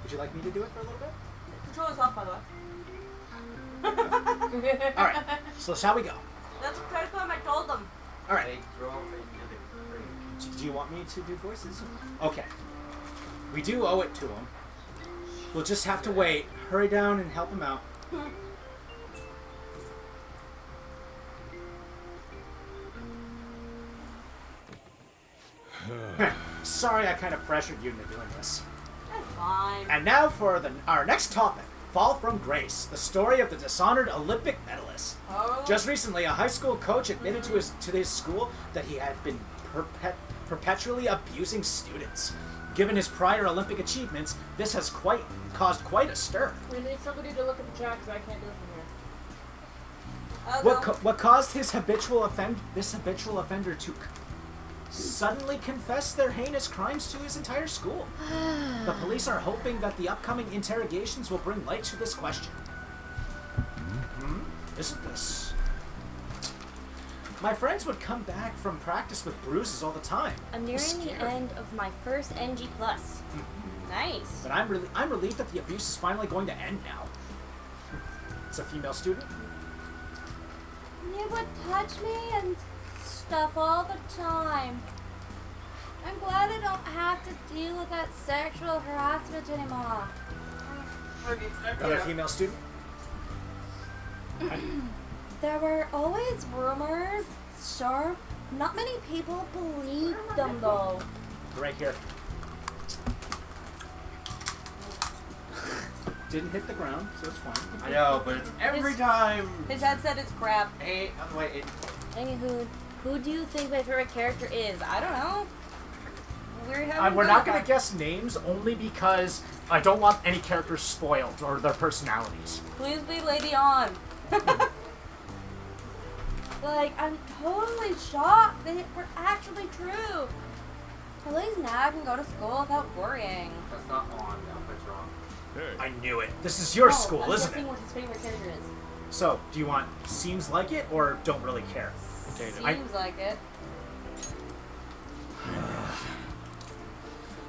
Would you like me to do it for a little bit? Controller's off, by the way. Alright, so shall we go? That's what I told them. Alright. Do you want me to do voices? Okay. We do owe it to him. We'll just have to wait. Hurry down and help him out. Sorry I kind of pressured you into doing this. That's fine. And now for our next topic. Fall from Grace, the story of the dishonored Olympic medalist. Oh. Just recently, a high school coach admitted to his school that he had been perpetually abusing students. Given his prior Olympic achievements, this has caused quite a stir. We need somebody to look at the chat because I can't do it from here. What caused this habitual offender to suddenly confess their heinous crimes to his entire school? The police are hoping that the upcoming interrogations will bring light to this question. Isn't this? My friends would come back from practice with bruises all the time. I'm nearing the end of my first NG+. Nice. But I'm relieved that the abuse is finally going to end now. It's a female student. They would touch me and stuff all the time. I'm glad I don't have to deal with that sexual harassment anymore. Another female student. There were always rumors. Sure, not many people believed them though. Right here. Didn't hit the ground, so it's fine. I know, but it's every time. His headset is crap. Hey, by the way, Anywho, who do you think my favorite character is? I don't know. We're not going to guess names only because I don't want any characters spoiled or their personalities. Please be Lady On. Like, I'm totally shocked that it were actually true. At least now I can go to school without worrying. That's not on. That's wrong. I knew it. This is your school, I'm isn't guessing it? what his favorite character is. So, do you want seems like it or don't really care? Seems like it.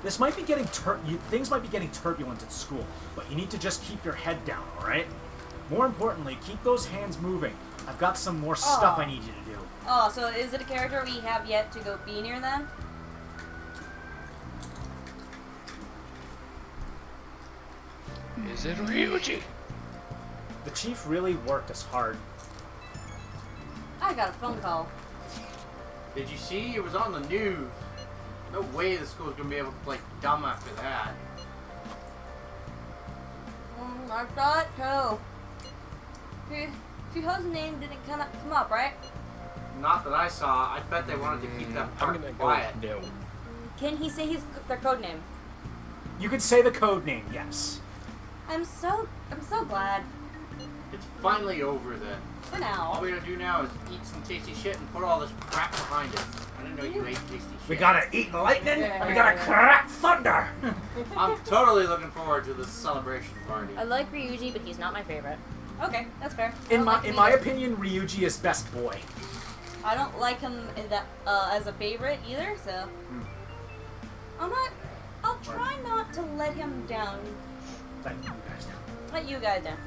This might be getting things might be getting turbulent at school, but you need to just keep your head down, all right? More importantly, keep those hands moving. I've got some more stuff I need you to do. Oh, so is it a character we have yet to go be near then? Is it Ryuji? The chief really worked us hard. I got a phone call. Did you see? It was on the news. No way the school's gonna be able to play dumb after that. I thought so. Chiho's name didn't come up, right? Not that I saw. I bet they wanted to keep that part quiet. No. Can he say their code name? You could say the code name, yes. I'm so glad. It's finally over then. For now. All we gotta do now is eat some tasty shit and put all this crap behind us. I didn't know you ate tasty shit. We gotta eat lightning, and we gotta crack thunder! I'm totally looking forward to this celebration party. I like Ryuji, but he's not my favorite. Okay, that's fair. In my opinion, Ryuji is best boy. I don't like him in that as a favorite either, so I'll try not to let him down. Let you guys down. Let you guys down.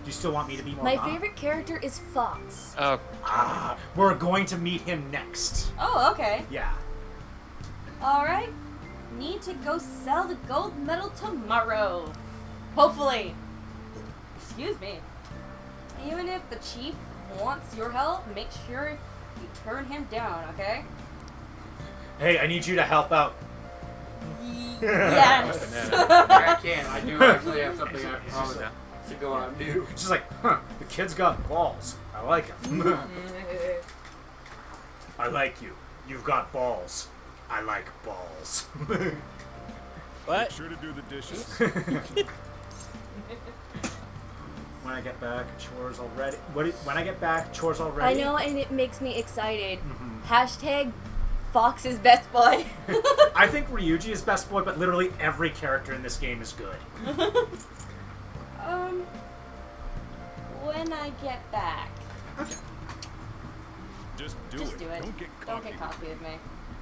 Do you still want me to be more My calm? favorite character is Fox. We're going to meet him next. Oh, okay. Yeah. Alright. Need to go sell the gold medal tomorrow. Hopefully. Excuse me. Even if the chief wants your help, make sure you turn him down, okay? Hey, I need you to help out. Yes. I can. I do actually have something I promise to go out and do. She's like, the kid's got balls. I like him. I like you. You've got balls. I like balls. What? Make sure to do the dishes. When I get back, chores already. When I get back, chores I already. know, and it makes me excited. Hashtag Fox is best boy. I think Ryuji is best boy, but literally every character in this game is good. When I get back. Just do Just it. do it. Don't get Don't cocky. get cocky with me.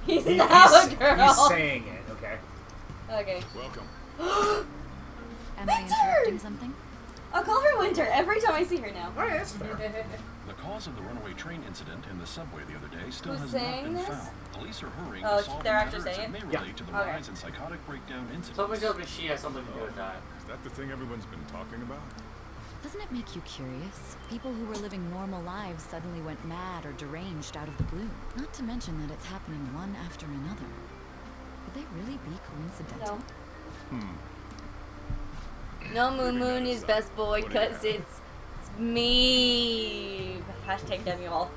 He's now a girl. He's saying it, okay? Okay. Welcome. Am I interrupting something? I'll call her Winter every time I see her now. Alright, that's fair. The cause of the runaway train incident in the subway the other day still Who's has not saying been this? found. Police are hurrying Oh, to solve the they're matter actually as saying it may it? relate to the Okay. rise in psychotic breakdown incidents. Something tells me she has something to do with that. Is that the thing everyone's been talking about? Doesn't it make you curious? People who were living normal lives suddenly went mad or deranged out of the blue. Not to mention that it's happening one after another. Could they really be coincidental? No, Moon Moon is best boy because it's me. Hashtag damn you all.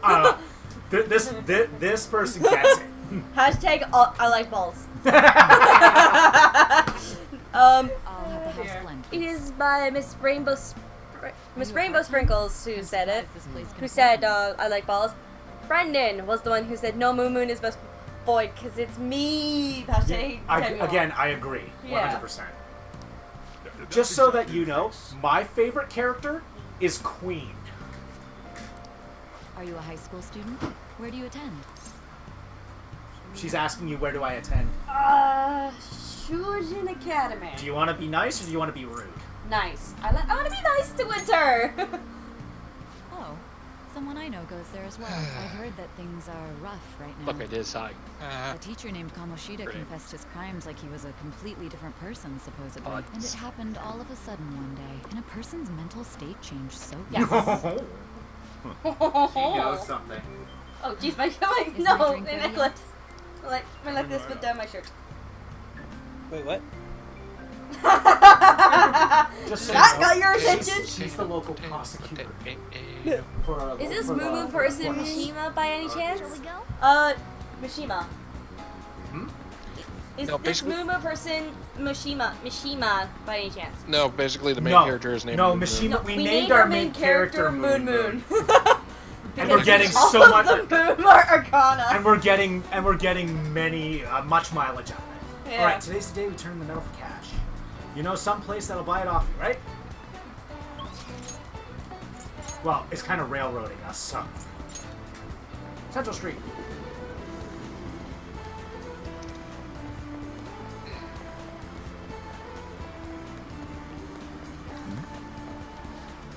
This person gets it. Hashtag I like balls. I'll have the house blend. It is by Miss Rainbow Sprinkles who said it. Who said I like balls. Brendan was the one who said no, Moon Moon is best boy because it's me. Hashtag damn you all. Again, I agree. 100%. Yeah. Just so that you know, my favorite character is Queen. Are you a high school student? Where do you attend? She's asking you, where do I attend? Shujin Academy. Do you want to be nice or do you want to be rude? Nice. I want to be nice to Winter. Oh, someone I know goes there as well. I've heard that things are rough right now. Look, I did sigh. A teacher named Kamoshida confessed his crimes like he was a completely different person, supposedly. And it happened all of a sudden one day. And a person's mental state changed so fast. She knows something. Oh, jeez, my Is no, my my drink ready necklace. Like my necklace put down my shirt. Wait, what? Just so That you know, got your attention. She's the local prosecutor. Is this Moo person Mishima by any chance? Shall we go? Mishima. Is No, this basically- Moo person Mishima by any chance? No, basically the main No. character is named No, Moon Moon. Mishima. No, we named our main character Moon Moon. And we're getting all so of much. the Moon are Arcana. And we're getting many much mileage out of it. Yeah. All right, today's the day we turn the metal for cash. You know some place that'll buy it off you, right? Well, it's kind of railroading us, so. Central Street.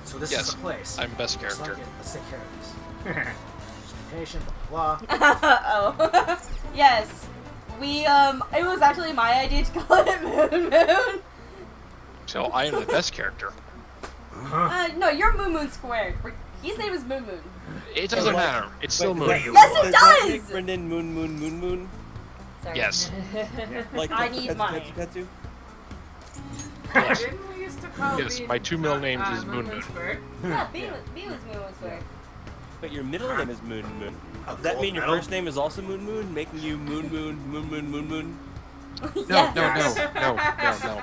So this Yes, is the place. I'm best Looks like character. it. Let's take care of this. Just be patient, blah, blah, Oh. Yes. We, it was actually my idea to call it Moon Moon. So I am the best character. No, you're Moon Moon squared. His name is Moon Moon. It doesn't matter. It's still Moon. Yes, it that does! make Brendan Moon Moon Moon Moon? Sorry. Yes. Like I need money. Tetsu? Yes. Didn't we used to call Yes, Bee, my two middle names is Moon Moon. Squared? Yeah, B was Moon Moon squared. But your middle name is Moon Moon. A Does that gold mean your medal? first name is also Moon Moon, making you Moon Moon Moon Moon Moon Moon? No, no.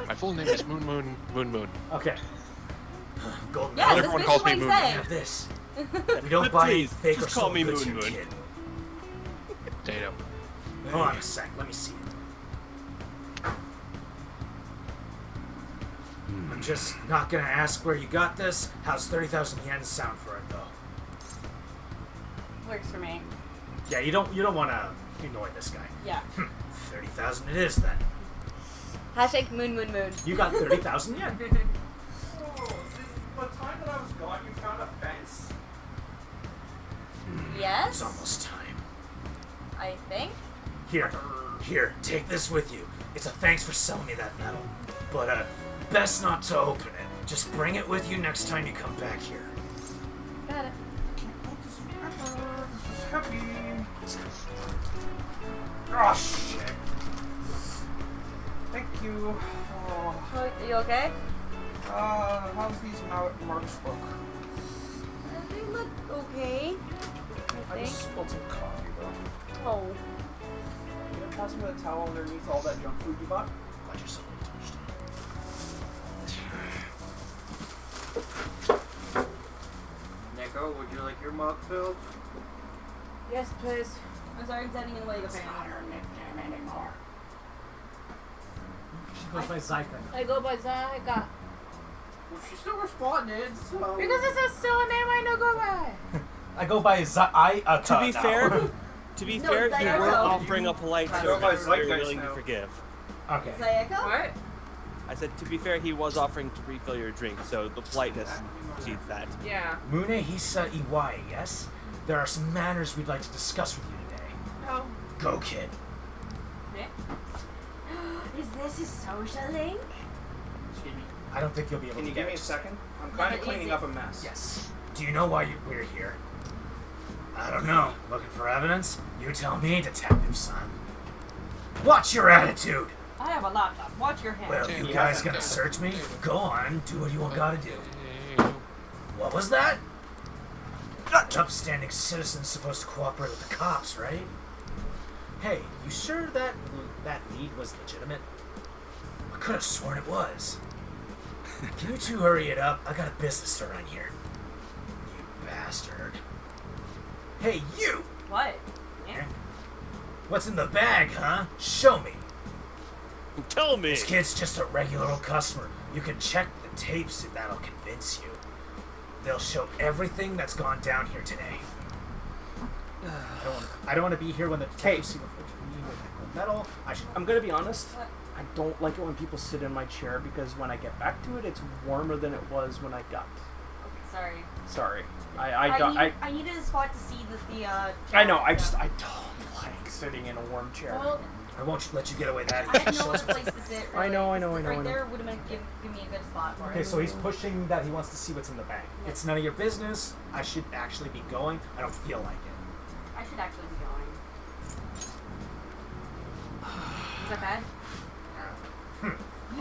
My full name is Moon Moon Moon Moon. Okay. Golden Yes, medal. that's Everyone calls me basically what Moon he Have said. this. We don't buy Please, fake or just call sold me goods Moon here, Moon. kid. Potato. Hold on a sec. Let me see it. I'm just not gonna ask where you got this. How's 30,000 yen sound for it, though? Works for me. Yeah, you don't want to annoy this guy. Yeah. 30,000 it is then. Hashtag Moon Moon Moon. You got 30,000 yen. Oh, the time that I was gone, you found a fence? Yes? It's almost time. I think. Here, take this with you. It's a thanks for selling me that metal. But, best not to open it. Just bring it with you next time you come back here. Got it. Happy. Oh, shit. Thank you. Oh, Are you okay? how's these marks look? They look okay. I just spilled some coffee, though. Oh. You gonna pass me the towel underneath all that junk food you bought? Glad you're so touched. Neko, would you like your mug filled? Yes, please. I'm sorry, I'm standing in the way of It's your not her nickname anymore. She goes by Zypin. I go by Zaga. Well, she still responded, so... Because it's still a name I know go by. I go by To be fair, To be No, fair, you Zayako. were offering a polite I know service. my Very zeitgeist willing to now. forgive. Okay. Zayako? What? I said, to be fair, he was offering to refill your drink, so the politeness exceeds that. Yeah. Munehisa Iwai, yes? There are some matters we'd like to discuss with you today. Oh. Go, kid. Is this a social link? I don't think you'll be able Can to you get give me a it. second? I'm kind of Is cleaning it- up a mess. Yes. Do you know why we're here? I don't know. Looking for evidence? You tell me, Detective Son. Watch your attitude! I have a laptop. Watch your hands. Well, you guys gonna search me? Go on, do what you gotta do. What was that? Upstanding citizens supposed to cooperate with the cops, right? Hey, you sure that lead was legitimate? I could have sworn it was. Can you two hurry it up? I got a business to run here. You bastard. Hey, you! What? Yeah. What's in the bag, huh? Show me. Tell me. This kid's just a regular old customer. You can check the tapes if that'll convince you. They'll show everything that's gone down here today. I don't want to be here when the tapes see the footage of me with that metal. I'm gonna be honest. I don't like it when people sit in my chair because when I get back to it, it's warmer than it was when I got. Sorry. Sorry. I needed a spot to see the I know. I don't like sitting in a warm chair. Well, I won't let you get away with that. I had no other place to sit. Really. I know. Right there would have been give me a good spot for it. Okay, so he's pushing that he wants to see what's in the bag. Yep. It's none of your business. I should actually be going. I don't feel like it. I should actually be going. Is that bad?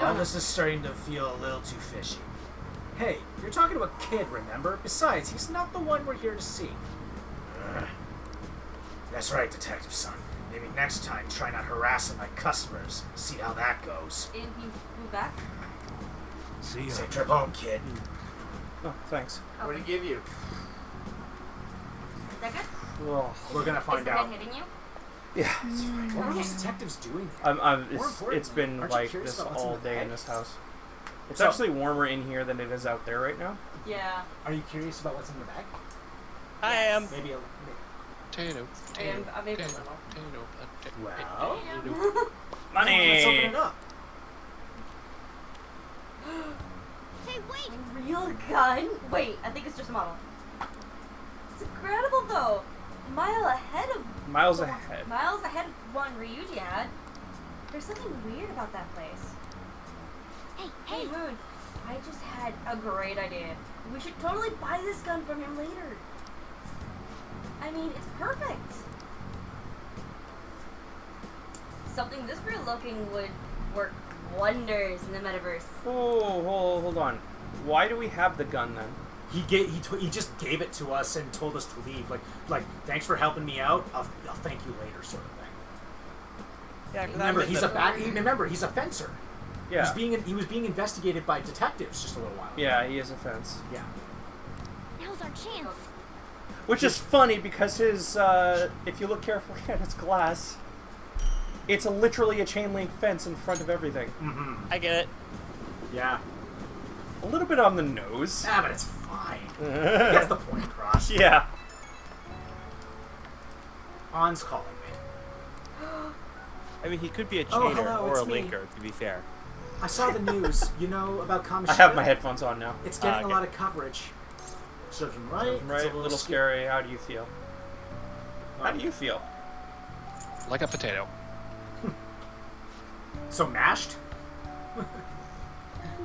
All this is starting to feel a little too fishy. Hey, you're talking to a kid, remember? Besides, he's not the one we're here to see. That's right, Detective Son. Maybe next time, try not harassing my customers. See how that goes. And he moved back? See you. Say trip home, kid. Oh, thanks. What did he give you? Is that good? Well, we're gonna find Is the out. bed hitting you? Yeah, it's fine. What are these detectives doing? It's been aren't you like curious this about what's in all the day bag? in this house. It's So- actually warmer in here than it is out there right now. Yeah. Are you curious about what's in the bag? I am. Maybe a... Potato, Maybe a little. Well... Money! Let's open it up. Hey, wait! A real gun? Wait, I think it's just a model. It's incredible though. Miles ahead of Miles ahead. of one Ryuji had. There's something weird about that place. Hey, Moon. I just had a great idea. We should totally buy this gun from him later. I mean, it's perfect. Something this real looking would work wonders in the metaverse. Oh, hold on. Why do we have the gun then? He just gave it to us and told us to leave. Like thanks for helping me out. I'll thank you later, sort of thing. Yeah, 'cause Remember, I'm he's a fencer. Yeah. He was being investigated by detectives just a little while ago. Yeah, he is a fence. Yeah. Now's our chance. Which is funny because his, if you look carefully at his glass, it's literally a chain link fence in front of everything. Mm-hmm. I get it. Yeah. A little bit on the nose. Ah, but it's fine. That's the point across. Yeah. On's calling me. I mean, he could be a Oh, chainer hello, or a it's me. linker, to be fair. I saw the news, about Kamoshida. I have my headphones on now. It's getting okay. a lot of coverage. Serves him right. Right, It's a little scary. How do you feel? Oh. How do you feel? Like a potato. So mashed?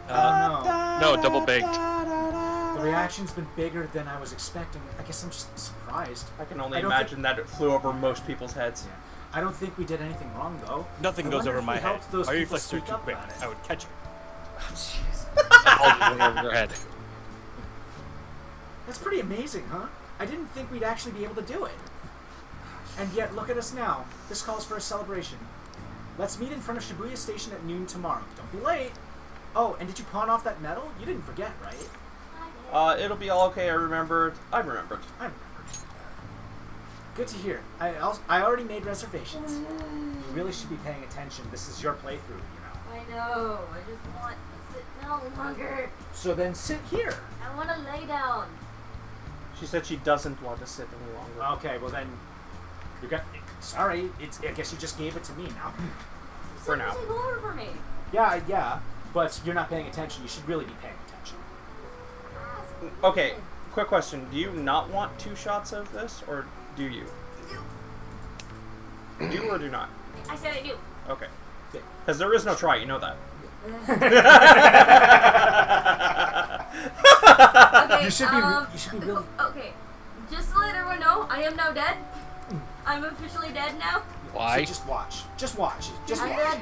No, double baked. The reaction's been bigger than I was expecting. I guess I'm just surprised. I can only don't imagine that it flew over most people's heads. I don't think we did anything wrong, though. Nothing I goes wonder over if my we head. helped those My people reflexes are speak too up quick. about it. I would catch it. All over your head. That's pretty amazing, huh? I didn't think we'd actually be able to do it. And yet, look at us now. This calls for a celebration. Let's meet in front of Shibuya Station at noon tomorrow. Don't be late. Oh, and did you pawn off that medal? You didn't forget, right? It'll be all okay. I remembered. I remembered. Good to hear. I already made reservations. You really should be paying attention. This is your playthrough, I know. I just want to sit no longer. So then sit here. I want to lay down. She said she doesn't want to sit any longer. Okay, well then, You're gonna. Sorry, I guess you just gave it to me now. For now. Take over for me. Yeah, but you're not paying attention. You should really be paying attention. Okay, quick question. Do you not want 2 shots of this, or do you? Do or do not? I said I do. Okay. Because there is no try, you know that. Okay, You should be really. Okay, just to let everyone know, I am now dead. I'm officially dead now. Why? So just watch. Just watch. Just I'm watch. dead.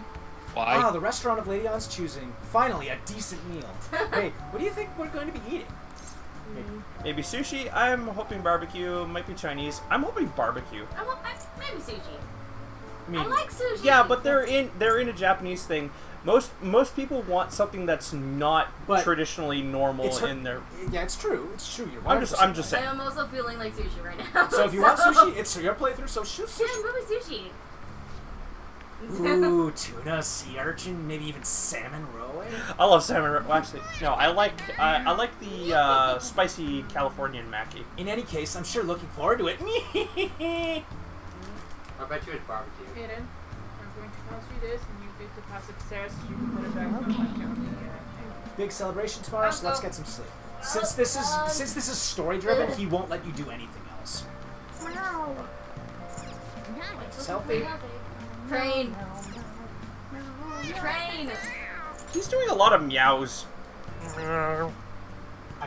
Why? Ah, the restaurant of Lady On's choosing. Finally, a decent meal. Hey, what do you think we're going to be eating? Maybe sushi. I'm hoping barbecue. Might be Chinese. I'm hoping barbecue. Maybe sushi. I mean, I like sushi. Yeah, but they're in a Japanese thing. Most people want something that's not traditionally normal in their. Yeah, it's true. It's true. You're I'm just right. saying. I am also feeling like sushi right now. So if you want sushi, it's your playthrough. So sushi. Yeah, maybe sushi. Ooh, tuna, sea urchin, maybe even salmon roe. I love salmon. Well, actually, no. I like the spicy Californian maki. In any case, I'm sure looking forward to it. I bet you it's barbecue. Aiden, I'm going to pass you this, and you get to pass it to Sarah so you can put it back on my account. Big celebration tomorrow, so let's get some sleep. Since this is story driven, he won't let you do anything else. Wow. Nice. Selfie. Train. Train. He's doing a lot of meows. I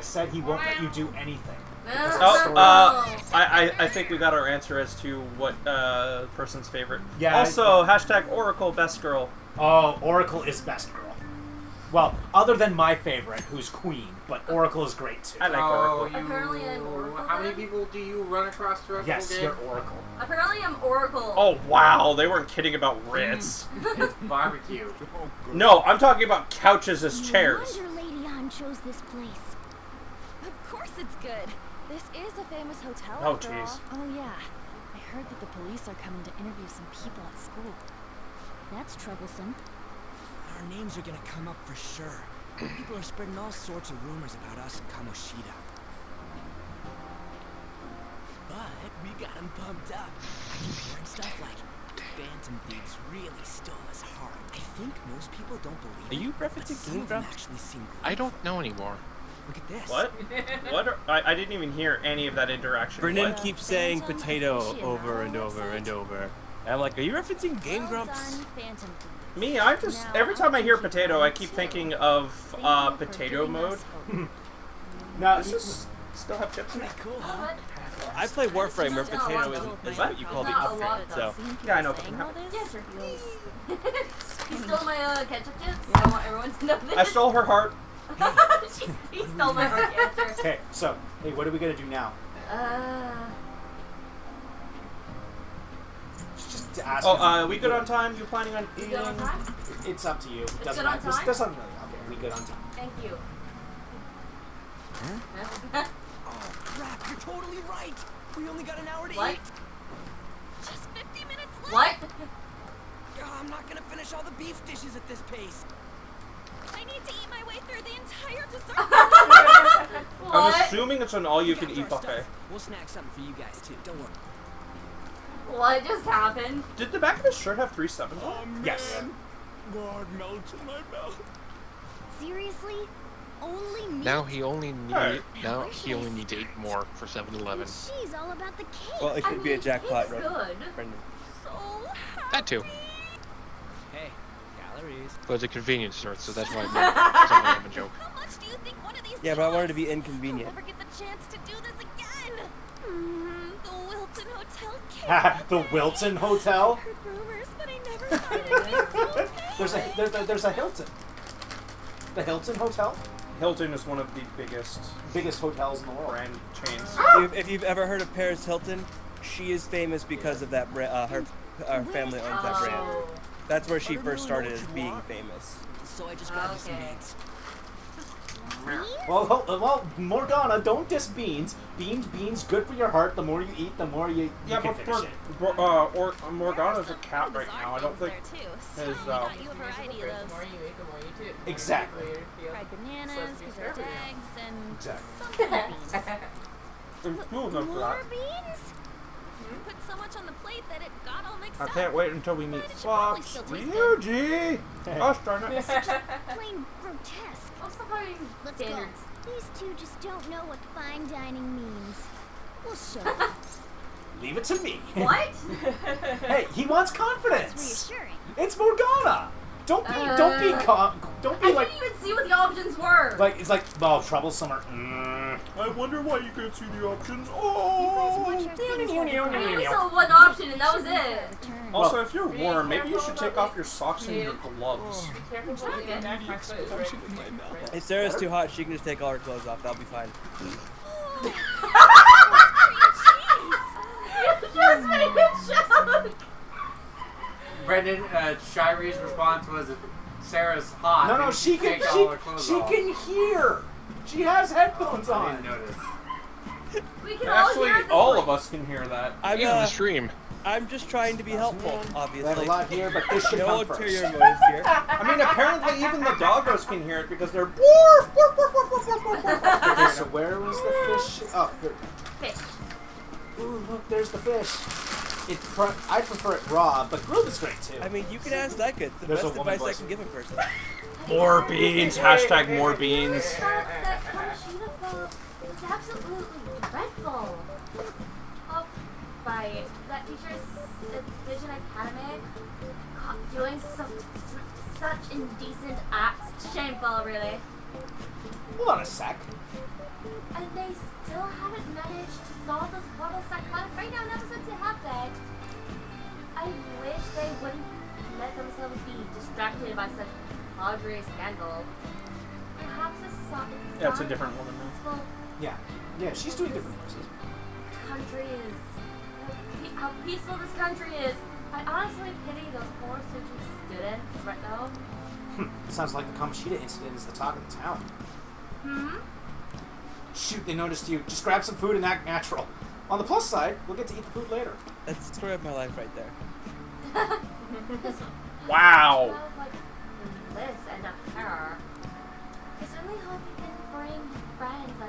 said he won't let you do anything. I think we got our answer as to what person's favorite. Yeah. Also, hashtag Oracle best girl. Oh, Oracle is best girl. Well, other than my favorite, who's Queen, but Oracle is great too. I like Oracle. Apparently I'm Oracle. How many people do you run across throughout Yes, the game? you're Oracle. Apparently I'm Oracle. Oh wow, they weren't kidding about Ritz. It's barbecue. No, I'm talking about couches as chairs. No wonder Lady On chose this place. Of course it's good. This is a famous hotel. Oh, after jeez. all. Oh yeah. I heard that the police are coming to interview some people at school. That's troublesome. Our names are gonna come up for sure. People are spreading all sorts of rumors about us in Kamoshida. But we got them pumped up. I keep hearing stuff like Phantom Thieves really stole his heart. I think most people don't believe Are you referencing Game Grumps? actually seem I don't know anymore. Look at this. What? What? I didn't even hear any of that interaction. Brennan What? keeps saying potato over and over and over. And I'm like, are you referencing Game Grumps? Me, I just every time I hear potato, I keep thinking of potato mode. No, Does this still have chips in it? Cool, huh? I play Warframe where potato is what you call the upgrade, so. Yeah, I know. But can have it. Yes, sir. He stole my ketchup chips. I want everyone to know this. I stole her heart. He stole my ketchup. Okay, so hey, what are we gonna do now? Just to ask. Oh, we good on time? You planning on You eating? good on time? It's up to you. It doesn't good on matter. time? This doesn't really. Okay, we good on time. Thank you. Oh crap, you're totally right. We only got an hour to What? eat. Just 50 minutes left. What? I'm not gonna finish all the beef dishes at this pace. I need to eat my way through the entire dessert. I'm assuming it's an all-you-can-eat Our stuff. buffet. We'll snack something for you guys too. Don't worry. What just happened? Did the back of his shirt have 3 sevens on it? Yes. God melts in my mouth. Seriously? Only me? Now he only Alright. needs 8 more for 7-Eleven. She's all about the cake. Well, it could be a jackpot, It's right? good. Brendan. So That too. Hey, calories. But it's a convenience store, so that's why I made 7-Eleven joke. how much do you think one of these Yeah, but I wanted to be I'll inconvenient. never get the chance to do this again. The Wilton Hotel cake. The Wilton Hotel. I heard rumors, but I never thought it'd be so good. There's a Hilton. The Hilton Hotel, Hilton is one of the biggest biggest hotels in the world. brand chains. If you've ever heard of Paris Hilton, she is famous because of that brand. Her family owns that brand. That's where she first started as being famous. So I just grabbed you some Okay. beans. Well, Morgana, don't diss beans. Beans, good for your heart. The more you eat, the more you Yeah, can but finish it. Morgana's a cat right now. I don't think his. Got you a variety of The those. more you eat, the more you do. Exactly. Fried bananas, preserved eggs, and Exactly. some kind of beans. There's two of them for More that. beans? Put so much on the plate, right that it got all mixed I up. can't wait until we meet But it should probably Fox. still taste Ryuji! Gosh darn it. It's just plain grotesque. What's the fucking Let's standards? go. These two just don't know what fine dining means. We'll show them. Leave it to me. What? Hey, he wants It's confidence. reassuring. It's Morgana. Don't be I like didn't even see what the options were. it's like oh troublesome or I wonder why you can't see the options. You Oh! guys watch our things while we I find only out. saw one option, and that was it. Turn. Also, if you're Be warm, maybe you careful should about take off it. your socks and your gloves. Be careful what you get back. My foot is ready to take If Sarah's too hot, she can just take all her clothes off. That'll be fine. You just made a joke. Brendan, Shirey's response was, if Sarah's hot, no, then she can take all her clothes she off. can hear. She has headphones I on. didn't notice. We can Actually, all hear this all one. of us can hear that. I'm, Even the stream. I'm just trying to be helpful, They have a obviously. lot here, but this should No come ulterior first. motives here. I mean, apparently even the doggos can hear it because they're woof, woof, woof, woof, woof, woof, woof. Okay, so where was the fish? Oh, there. Fish. Ooh, look, there's the fish. I prefer it raw, but grilled is great too. I mean, you can ask that good. The There's best a woman advice I voice. can give a person. More beans. Hashtag more beans. That Kamoshida film was absolutely dreadful. Oh, right. That teacher's vision academic doing such indecent acts. Shameful, really. Hold on a sec. And they still haven't managed to solve this horrible psychotic breakdown episodes they have there. I wish they wouldn't let themselves be distracted by such tawdry scandal. Perhaps Yeah, it's a different woman now. Yeah, she's doing different voices. Country is how peaceful this country is. I honestly pity those poor Suju students right now. Sounds like the Kamoshida incident is the talk of the town. Shoot, they noticed you. Just grab some food and act natural. On the plus side, we'll get to eat the food later. That's the story of my life right there. Wow. Smells like bliss and a terror. I certainly hope you can bring friends. I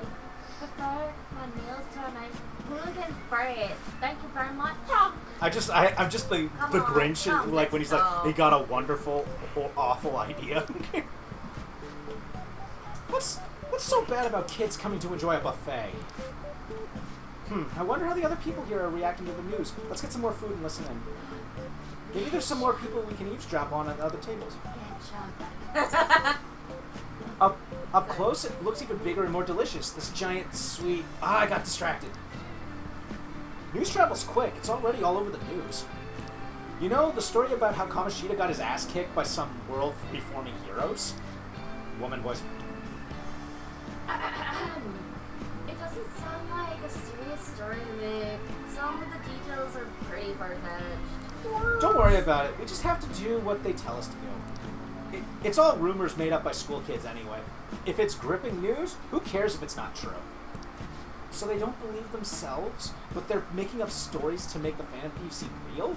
prefer my meals to my gluten-free. Thank you very much. I'm just the Come the on, Grinch, come, like when he's like, let's go. he got a wonderful, awful idea. What's so bad about kids coming to enjoy a buffet? I wonder how the other people here are reacting to the news. Let's get some more food and listen in. Maybe there's some more people we can eavesdrop on at other tables. Up close, it looks even bigger and more delicious. This giant, sweet... I got distracted. News travels quick. It's already all over the news. You know the story about how Kamoshida got his ass kicked by some world-reforming heroes? Woman voice. It doesn't sound like a serious story to me. Some of the details are pretty far-fetched. Don't worry about it. We just have to do what they tell us to do. It's all rumors made up by school kids anyway. If it's gripping news, who cares if it's not true? So they don't believe themselves, but they're making up stories to make the Phantom Thieves seem real?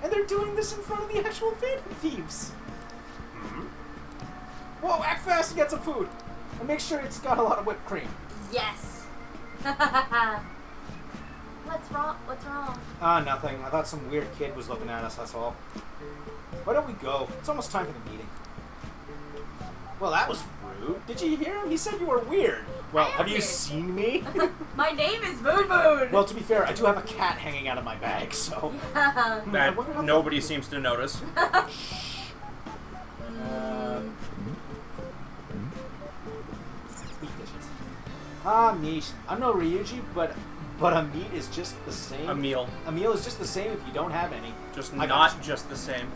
And they're doing this in front of the actual Phantom Thieves! Whoa, act fast and get some food! And make sure it's got a lot of whipped cream. Yes. What's wrong? What's wrong? Nothing. I thought some weird kid was looking at us, that's all. Why don't we go? It's almost time for the meeting. Well, that was rude. Did you hear him? He said you were weird. Well, have you weird. seen me? My name is Moon Moon. Well, to be fair, I do have a cat hanging out of my bag, so... That nobody seems to notice. Meat. I'm no Ryuji, but a meat is just the same. A meal. A meal is just the same if you don't have any. Just I not got just the same.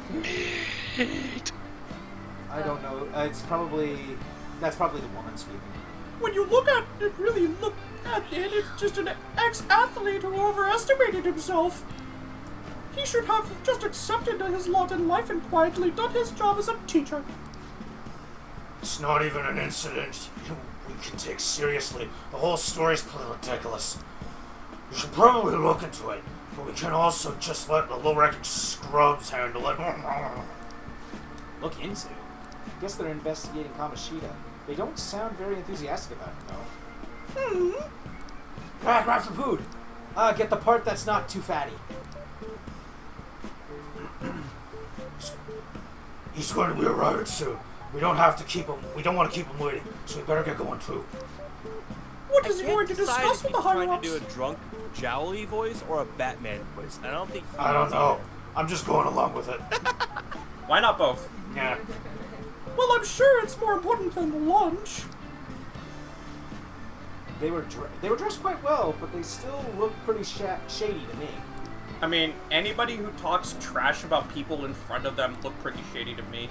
I don't know. That's probably the woman speaking. When you look at it, really look at it, it's just an ex-athlete who overestimated himself. He should have just accepted his lot in life and quietly done his job as a teacher. It's not even an incident we can take seriously. The whole story's pretty ridiculous. You should probably look into it, but we can also just let the low-ranking scrubs handle it. Look into? Guess they're investigating Kamoshida. They don't sound very enthusiastic about it, though. Grab some food. Get the part that's not too fatty. He's going to be arriving soon. We don't have to keep him. We don't want to keep him waiting, so we better get going too. What is he going to discuss with the higher ups? Trying to do a drunk, jowly voice or a Batman voice. I don't think. I don't know. I'm just going along with it. Why not both? Yeah. Well, I'm sure it's more important than lunch. They were dressed quite well, but they still look pretty shady to me. I mean, anybody who talks trash about people in front of them look pretty shady to me.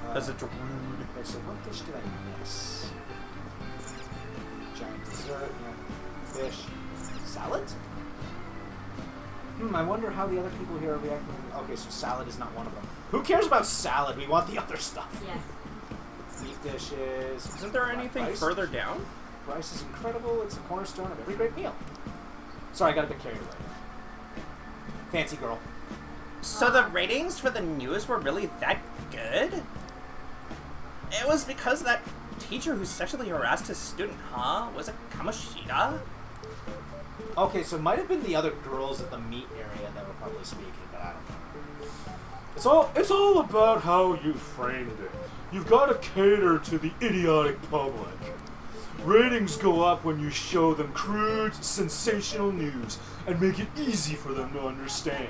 Because it's rude. Okay, so what dish did I miss? Giant dessert, yeah. Fish. Salad? I wonder how the other people here are reacting. Okay, so salad is not one of them. Who cares about salad? We want the other stuff. Yes. Meat dishes. Isn't there anything rice? further down? Rice is incredible. It's the cornerstone of every great meal. Sorry, I got a bit carried away. Fancy girl. So the ratings for the news were really that good? It was because that teacher who sexually harassed his student, huh? Was it Kamoshida? Okay, so it might have been the other girls at the meat area that were probably speaking, but I don't know. It's all about how you framed it. You've got to cater to the idiotic public. Ratings go up when you show them crude, sensational news and make it easy for them to understand.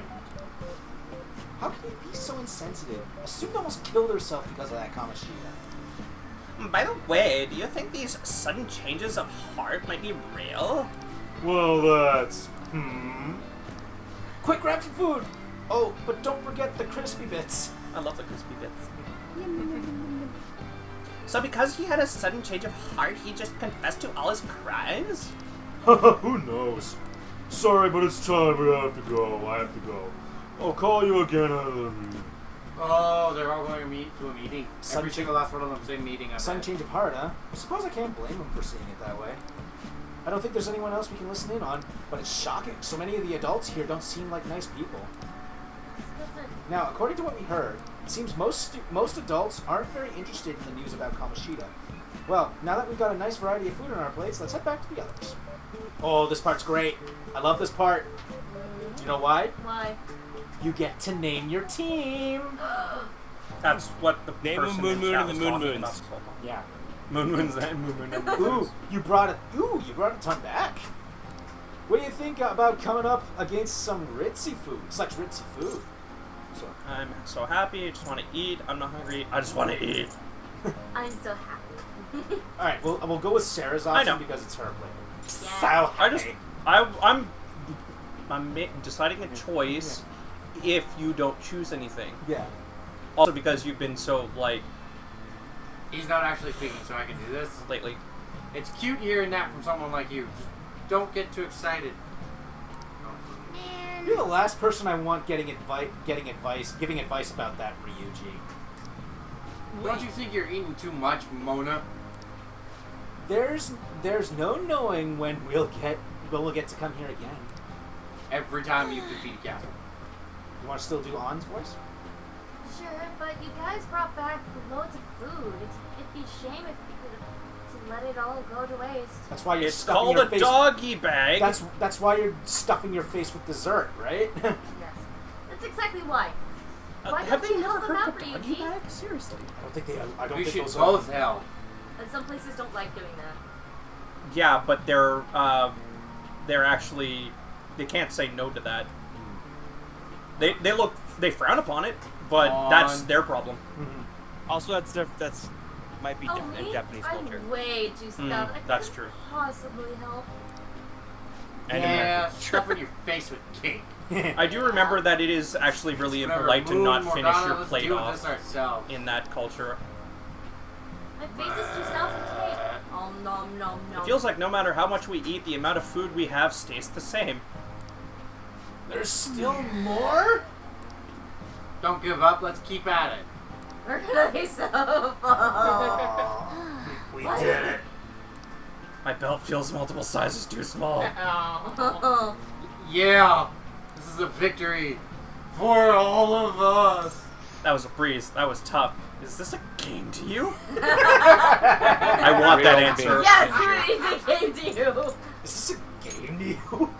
How can you be so insensitive? A student almost killed herself because of that Kamoshida. By the way, do you think these sudden changes of heart might be real? Well, that's... Quick, grab some food! Oh, but don't forget the crispy bits. I love the crispy bits. So because he had a sudden change of heart, he just confessed to all his crimes? Who knows? Sorry, but it's time. We have to go. I have to go. I'll call you again out of the meeting. Oh, they're all going to a meeting. Every single last one of them say meeting. Sudden change of heart, huh? I suppose I can't blame him for seeing it that way. I don't think there's anyone else we can listen in on, but it's shocking. So many of the adults here don't seem like nice people. Now, according to what we heard, it seems most adults aren't very interested in the news about Kamoshida. Well, now that we've got a nice variety of food on our plates, let's head back to the others. Oh, this part's great. I love this part. Do you know why? Why? You get to name your team. That's what the name person of Moon in Moon chat and the was Moon talking Moons. about this whole time. Yeah. Moon Moons and Moon Moon and Moon Moons. You brought a ton back. What do you think about coming up against some ritzy food? Such ritzy food. So, I'm so happy. I just want to eat. I'm not hungry. I just want to eat. I'm so happy. all right, we'll go with Sarah's I know. option because it's her plate. Yeah. I'm deciding a choice if you don't choose anything. Yeah. Also because you've been so like. He's not actually speaking, so I can do this lately. It's cute hearing that from someone like you. Just don't get too excited. You're the last person I want giving advice about that, Ryuji. Don't you think you're eating too much, Mona? There's no knowing when we'll get to come here again. Every time you defeat a castle. You want to still do Ann's voice? Sure, but you guys brought back loads of food. It'd be a shame if you could to let it all go to waste. That's why you're It's stuffing called your a face. doggy bag. That's why you're stuffing your face with dessert, right? Yes, that's exactly why. Why have don't they you never help them heard out, of a doggy Ryuji? bag? Seriously. I don't We think should those both are. help. And some places don't like doing that. Yeah, but they're actually they can't say no to that. They frown upon it, but that's their problem. Mm-hmm. Also, that's might be different in me? Japanese culture. I'm way too stuffed. I that's couldn't true. possibly help. Yeah, stuffing your face with cake. I do remember that it is actually really impolite to not finish your plate off in that culture. My face is too stuffed with cake. Oh, nom nom nom. It feels like no matter how much we eat, the amount of food we have stays the same. There's still more? Don't give up. Let's keep at it. We're gonna be so full. We did it. My belt feels multiple sizes too small. Oh. Yeah, this is a victory for all of us. That was a breeze. That was tough. Is this a game to you? I want that answer. Yes, it's a game to you. Is this a game to you?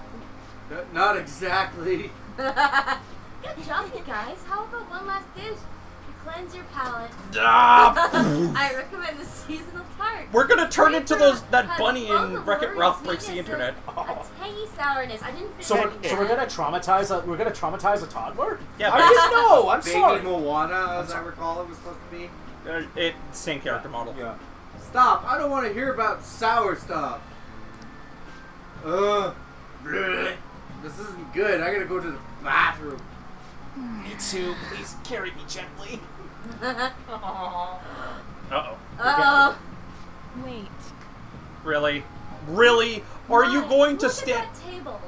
Not exactly. Good job, you guys. How about one last dish? You cleanse your palate. I recommend the seasonal tart. We're gonna turn into Reaper that has bunny both in a Wreck-It worry Ralph Breaks the sweetness Internet. and a tangy sourness. I didn't So finish we're that. gonna traumatize a toddler? Yeah, I didn't know. I'm Baby sorry. Moana, as I recall, it was supposed to be. It's same character model. Yeah. Stop! I don't want to hear about sour stuff. Bleh. This isn't good. I gotta go to the bathroom. Me too. Please carry me gently. Uh-oh. Uh-oh. Wait. Really? Really? Are you going to Look stand... at that table.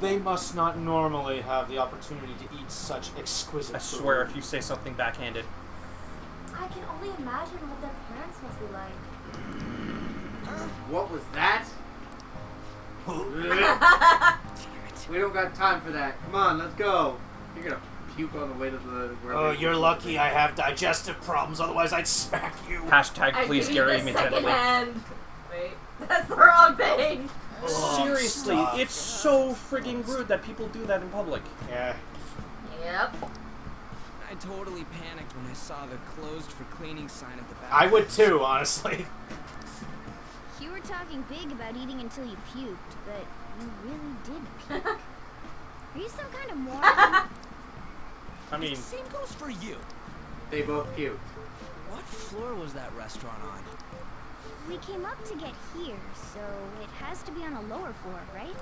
They must not normally have the opportunity to eat such exquisite I food. swear if you say something backhanded. I can only imagine what their parents must be like. What was that? We don't got time for that. Come on, let's go. You're gonna puke on the way to the... Oh, you're lucky I have digestive problems, otherwise I'd smack you. Hashtag I please give you carry the me second gently. hand. Wait, that's the wrong thing. Seriously, stop. it's so frigging rude that people do that in public. Yeah. Yep. I totally panicked when I saw the closed for cleaning sign at the back. I would too, honestly. You were talking big about eating until you puked, but you really did puke. Are you some kind of moron? I mean... Same goes for you. They both puked. What floor was that restaurant on? We came up to get here, so it has to be on a lower floor, right?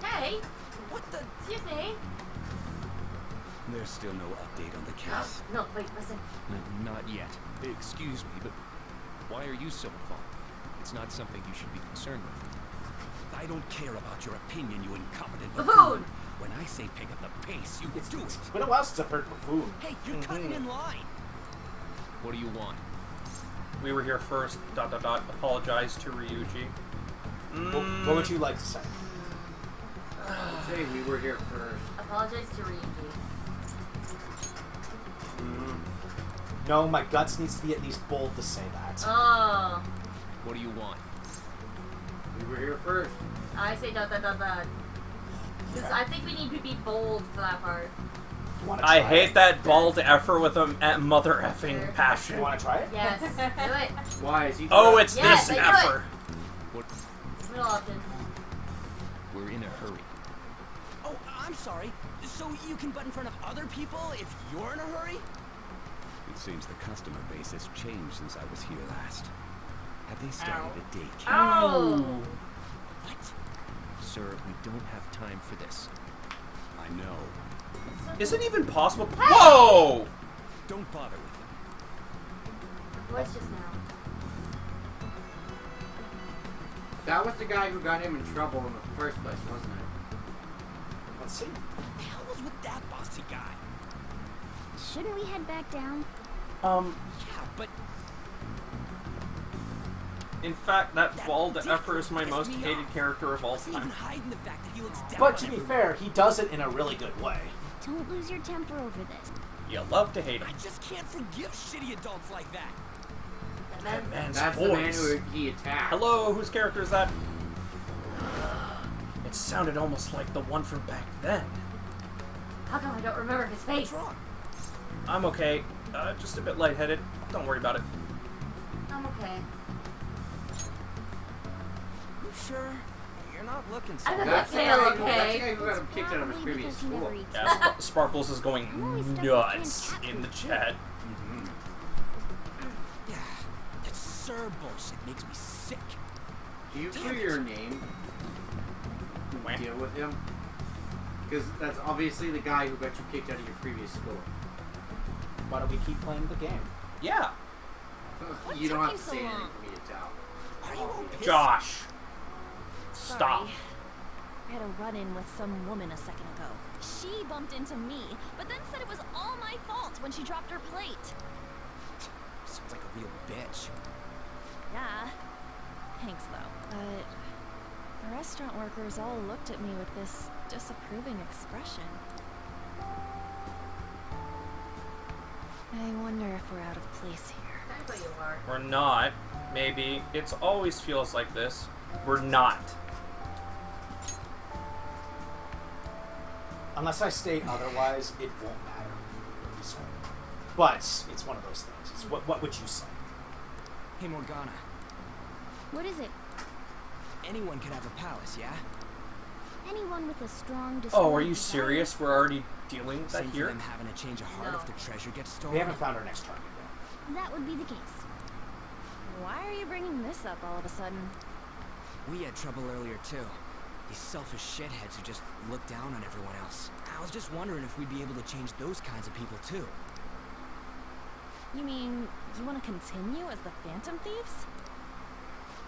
Hey, What the? excuse me. There's still no update on the case. No, wait, listen. Not yet. Excuse me, but why are you so involved? It's not something you should be concerned with. I don't care about your opinion, you incompetent Buffoon! When I say pick up the pace, you do it. It's been a while since I've heard buffoon. Hey, you're cutting in line. What do you want? We were here first, ... apologize to Ryuji. What would you like to say? I'd say we were here first. Apologize to Ryuji. No, my guts needs to be at least bold to say that. Oh. What do you want? We were here first. I say ... Because I think we need to be bold for that part. I hate that bald effer with a mother effing passion. You want to try it? Yes, do it. Why is he... Oh, it's Yes, this I do effer. What? Real often. We're in a hurry. Oh, I'm sorry. So you can butt in front of other people if you're in a hurry? It seems the customer base has changed since I was here last. Have they started a daycare? Oh. What? Sir, we don't have time for this. I know. Is it even possible? Whoa! Don't bother with him. What's just now? That was the guy who got him in trouble in the first place, wasn't it? Let's see. What the hell was with that bossy guy? Shouldn't we head back down? Yeah, but In fact, that bald effer is my pissed most me hated off. character of all What's even time. hiding the fact that he looks down But on to be everyone? fair, he does it in a really good way. Don't lose your temper over this. You love to hate him. I just can't forgive shitty adults like that. That man's That's voice. the man who he attacked. Hello, whose character is that? It sounded almost like the one from back then. How come I don't remember his face? What's wrong? I'm okay. Just a bit lightheaded. Don't worry about it. I'm okay. You sure? You're not looking so I got That's the the tail, guy who- okay? that's the guy who got him kicked out of his Probably previous because he never school. eats Yeah, Sparkles is going always stuck with nuts canned cat in the food. chat. Yeah, that sir bullshit makes me sick. Do you clear your name? Wah. Deal with him? Because that's obviously the guy who got you kicked out of your previous school. Why don't we keep playing the game? Yeah. You don't took have you to so say anything long? for me to tell. Are you all pissed? Josh. Stop. Sorry. I had a run-in with some woman a second ago. She bumped into me, but then said it was all my fault when she dropped her plate. Sounds like a real bitch. Yeah. Thanks, though. But the restaurant workers all looked at me with this disapproving expression. I wonder if we're out of place here. what you are. We're not. Maybe. It always feels like this. We're not. Unless I state otherwise, it won't matter. But it's one of those things. It's what would you say? Hey, Morgana. What is it? Anyone could have a palace, yeah? Anyone with a strong Oh, are you desire. serious? We're already dealing with that Same for here? them having a change of heart if their treasure gets stolen. We haven't found our next target yet. That would be the case. Why are you bringing this up all of a sudden? We had trouble earlier, too. These selfish shitheads who just look down on everyone else. I was just wondering if we'd be able to change those kinds of people, too. You mean, you want to continue as the Phantom Thieves?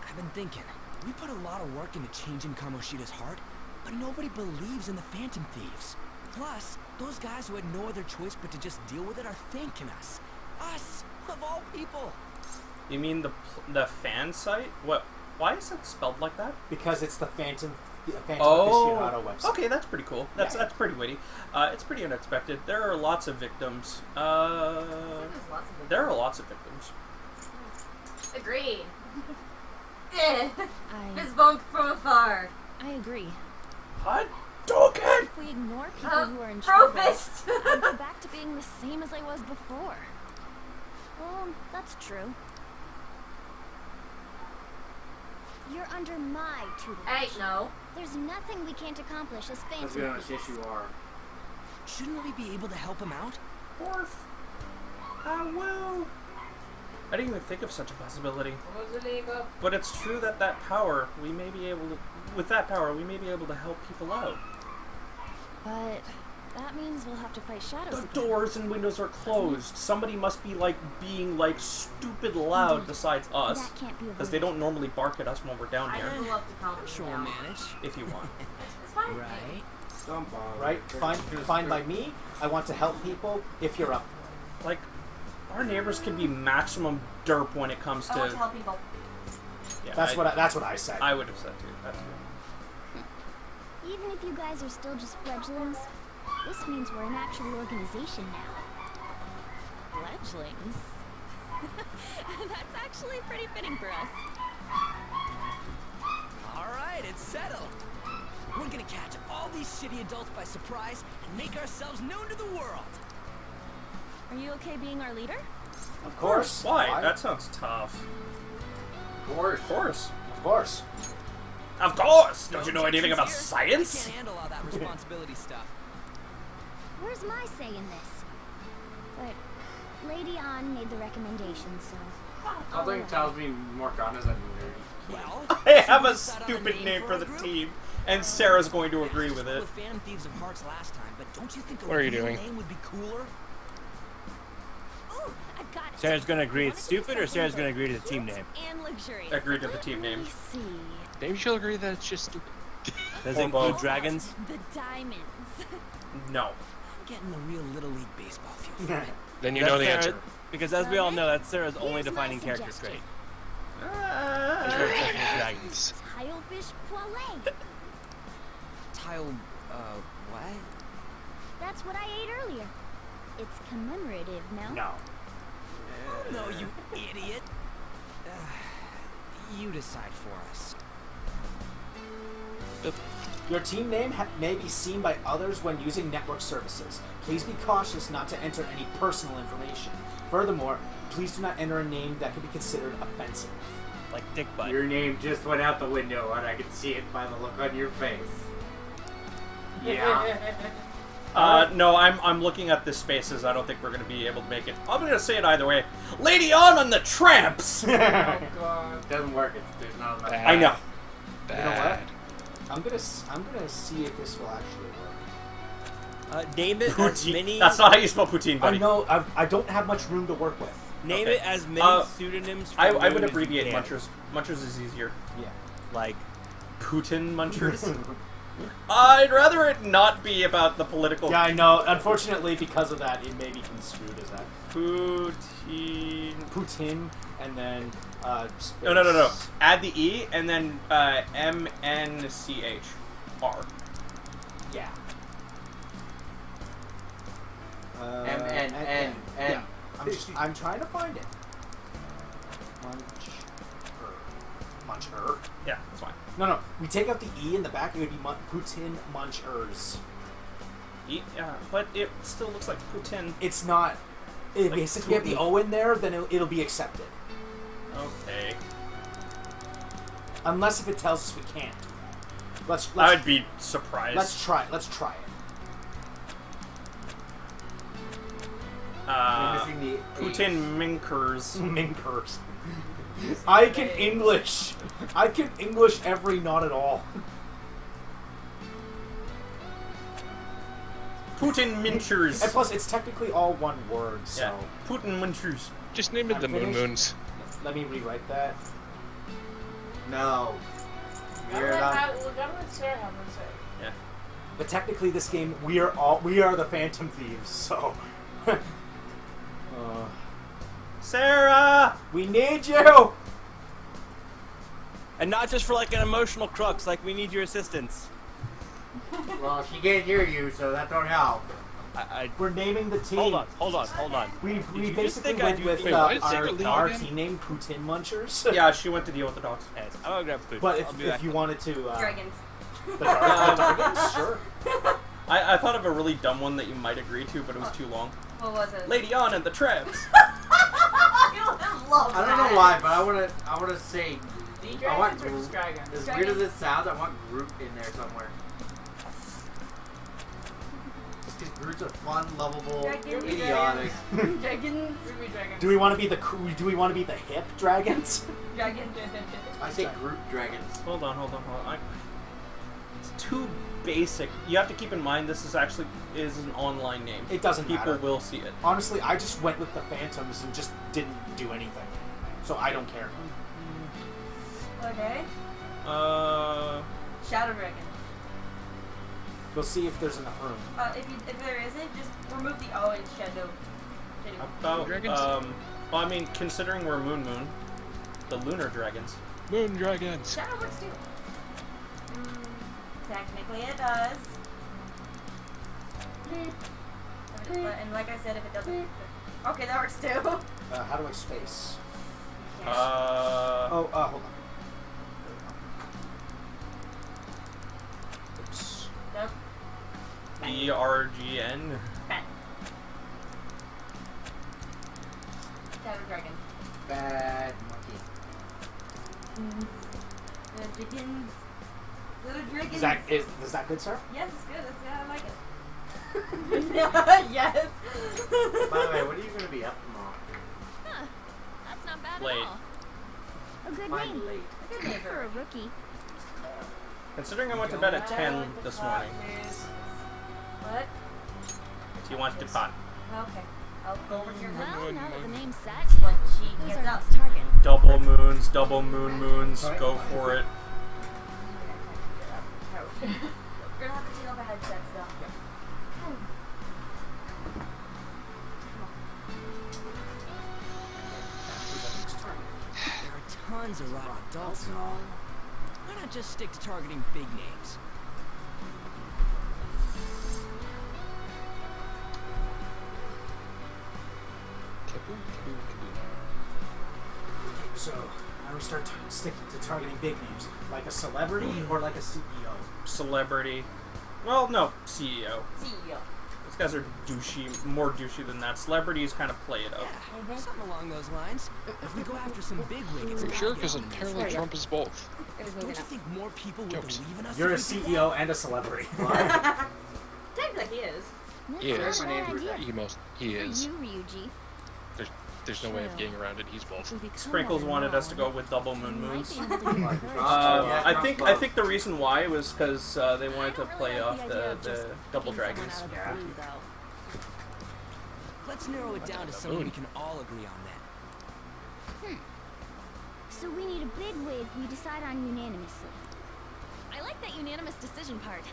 I've been thinking. We put a lot of work into changing Kamoshida's heart, but nobody believes in the Phantom Thieves. Plus, those guys who had no other choice but to just deal with it are thanking us. Us, of all people. You mean the fan site? What? Why is it spelled like that? Because it's the Phantom Aficionado website. Okay, that's pretty cool. That's pretty witty. It's pretty unexpected. There are lots of victims. There are lots of victims. Agreed. Fist bump from afar. I agree. Hot dog. If we ignore people who are in trouble, Profist. I'd go back to being the same as I was before. Well, that's true. You're under my tutelage. Hey, no. There's nothing we can't accomplish as Phantom Let's be honest, Thieves. yes you are. Shouldn't we be able to help him out? Of course. I will. I didn't even think of such a possibility. But it's true that we may be able to help people out. But that means we'll have to fight shadows The again. doors and windows are closed. Somebody must be being stupid loud besides us. That can't be Because they don't normally bark at us when we're down here. I would love to calm I'm them sure we'll down. manage. If you want. It's fine. Right? Right? Fine by me. I want to help people if you're up. Like, our neighbors can be maximum derp when it comes to. I want to help people. Yeah, That's what I said. I would have said too. That's true. Even if you guys are still just fledglings, this means we're an actual organization now. Fledglings. That's actually pretty fitting for us. Alright, it's settled. We're gonna catch all these shitty adults by surprise and make ourselves known to the world. Are you okay being our leader? Of course. Why? That sounds tough. Of course. Of course. Of course. Of course! Don't you know take anything this about here. science? I can't handle all that responsibility stuff. Where's my say in this? But Lady An made the recommendation, so... Something tells me Morgana's a nerdy. Well, I have a decide on stupid a name for the our group? team, and Sarah's going to agree with it. With Phantom Thieves of Hearts last time, but don't you think a What are you real doing? name would be cooler? Oh, I've got it. Sarah's gonna agree it's stupid, or Sarah's gonna agree to the team name? And luxurious. Agree to the team name. Let me see. Maybe she'll agree that it's just stupid. Does it include dragons? The diamonds. No. I'm getting a real Little League baseball feel for it. Then you know the Sarah- answer. Because as we all know, that's Sarah's only Here's my defining character suggestion. trait. Is her obsession with dragons. Tilefish poêlée. Tile, what? That's what I ate earlier. It's commemorative, no? No. No, you idiot. You decide for us. Your team name may be seen by others when using network services. Please be cautious not to enter any personal information. Furthermore, please do not enter a name that could be considered offensive. Like Dick Butt. Your name just went out the window, and I can see it by the look on your face. Yeah. No, I'm looking at the spaces. I don't think we're going to be able to make it. I'm going to say it either way. Lady on the Tramps! Oh god. Doesn't work. There's not enough. I know. You know what? I'm gonna see if this will actually work. Name it as Poutine. many. That's not how you spell poutine, buddy. I know I don't have much room to work with. Name Okay. it as many pseudonyms. For I would moon as you abbreviate can. Munchers. Munchers is easier. Yeah. Like Putin Munchers. I'd rather it not be about the political. Yeah, I know. Unfortunately, because of that, it may be construed as that. Putin, and then space. No. Add the E and then MNCH R. Yeah. MNN. Yeah. I'm trying to find it. Muncher. Yeah, that's fine. No. We take out the E in the back, it would be Putin Munchers. Yeah, but it still looks like Putin. It's not. Since we have the O in there, then it'll be accepted. Okay. Unless if it tells us we can't. Let's I'd be surprised. Let's try it. Putin Minkers. Minkers. I can English. I can English every not at all. Putin Minchers. And plus, it's technically all one word, so... Yeah. Putin Minchers. Just name it the Moon Moons. Let me rewrite that. No. We gotta let Sarah have her say. Yeah. But technically, this game, we are the Phantom Thieves, so... Sarah! We need you! And not just for like an emotional crux, like we need your assistance. Well, she can't hear you, so that don't help. We're naming the team. Hold on. We you basically think went I'd with wait, our team name, Putin Munchers. Yeah, she went to deal with the dogs. Yes, I'm gonna grab food. But if you wanted to... Dragons. The dragons? Sure. I thought of a really dumb one that you might agree to, but it was too long. What was it? Lady On and the Trebs. I don't know why, but I wanna say. The I want dragons or just dragons? As weird as it sounds, I want Groot in there somewhere. Just because Groot's a fun, lovable, idiotic. Dragons. Do we want to be the hip dragons? Dragons. I say Groot dragons. Hold on. It's too basic. You have to keep in mind this is an online name. It doesn't matter. People will see it. Honestly, I just went with the Phantoms and just didn't do anything. So I don't care. Okay. Shadow Dragon. We'll see if there's enough room. If there isn't, just remove the O in Shadow. About, well, I mean, considering we're Moon, the Lunar Dragons. Moon Dragons. Shadow works too. Technically it does. And like I said, if it doesn't... Okay, that works too. How do I space? Hold on. Oops. Nope. BRGN. Bad. Shadow Dragon. Bad monkey. Dragons. Little dragons. Is that good, sir? Yes, it's good. I like it. Yes. By the way, what are you going to be up tomorrow? Huh. That's not bad Late. at all. A good Fine, name. late. A good name for a rookie. Considering I went to bed at 10 this morning. What? She wants to pot. Okay. I'll go over to your Well, room. now that the name's set, When she who's gets our up. next target? Double moons, double moons. Go for it. We're gonna have to take off the headsets though. There are tons of rotten adults and all. Why not just stick to targeting big names? So, now we start sticking to targeting big names. Like a celebrity or like a CEO? Celebrity. Well, no, CEO. CEO. These guys are more douchey than that. Celebrities kind of play it up. Yeah, something along those lines. If we go after some bigwig, it's Are you gotta sure? get Because on the apparently news. Trump is both. Don't you think more people would believe in us? You're a if we did CEO and a celebrity. Technically he is. He is. Not a bad idea. He is. For you, Ryuji. There's no way of getting around it. He's both. Sprinkles wanted us to go with double moons. Yeah, I think the reason why was because they wanted to play off the double dragons. Yeah. Let's narrow it down to something we can all agree on then. So we need a bigwig we decide on unanimously. I like that unanimous decision part.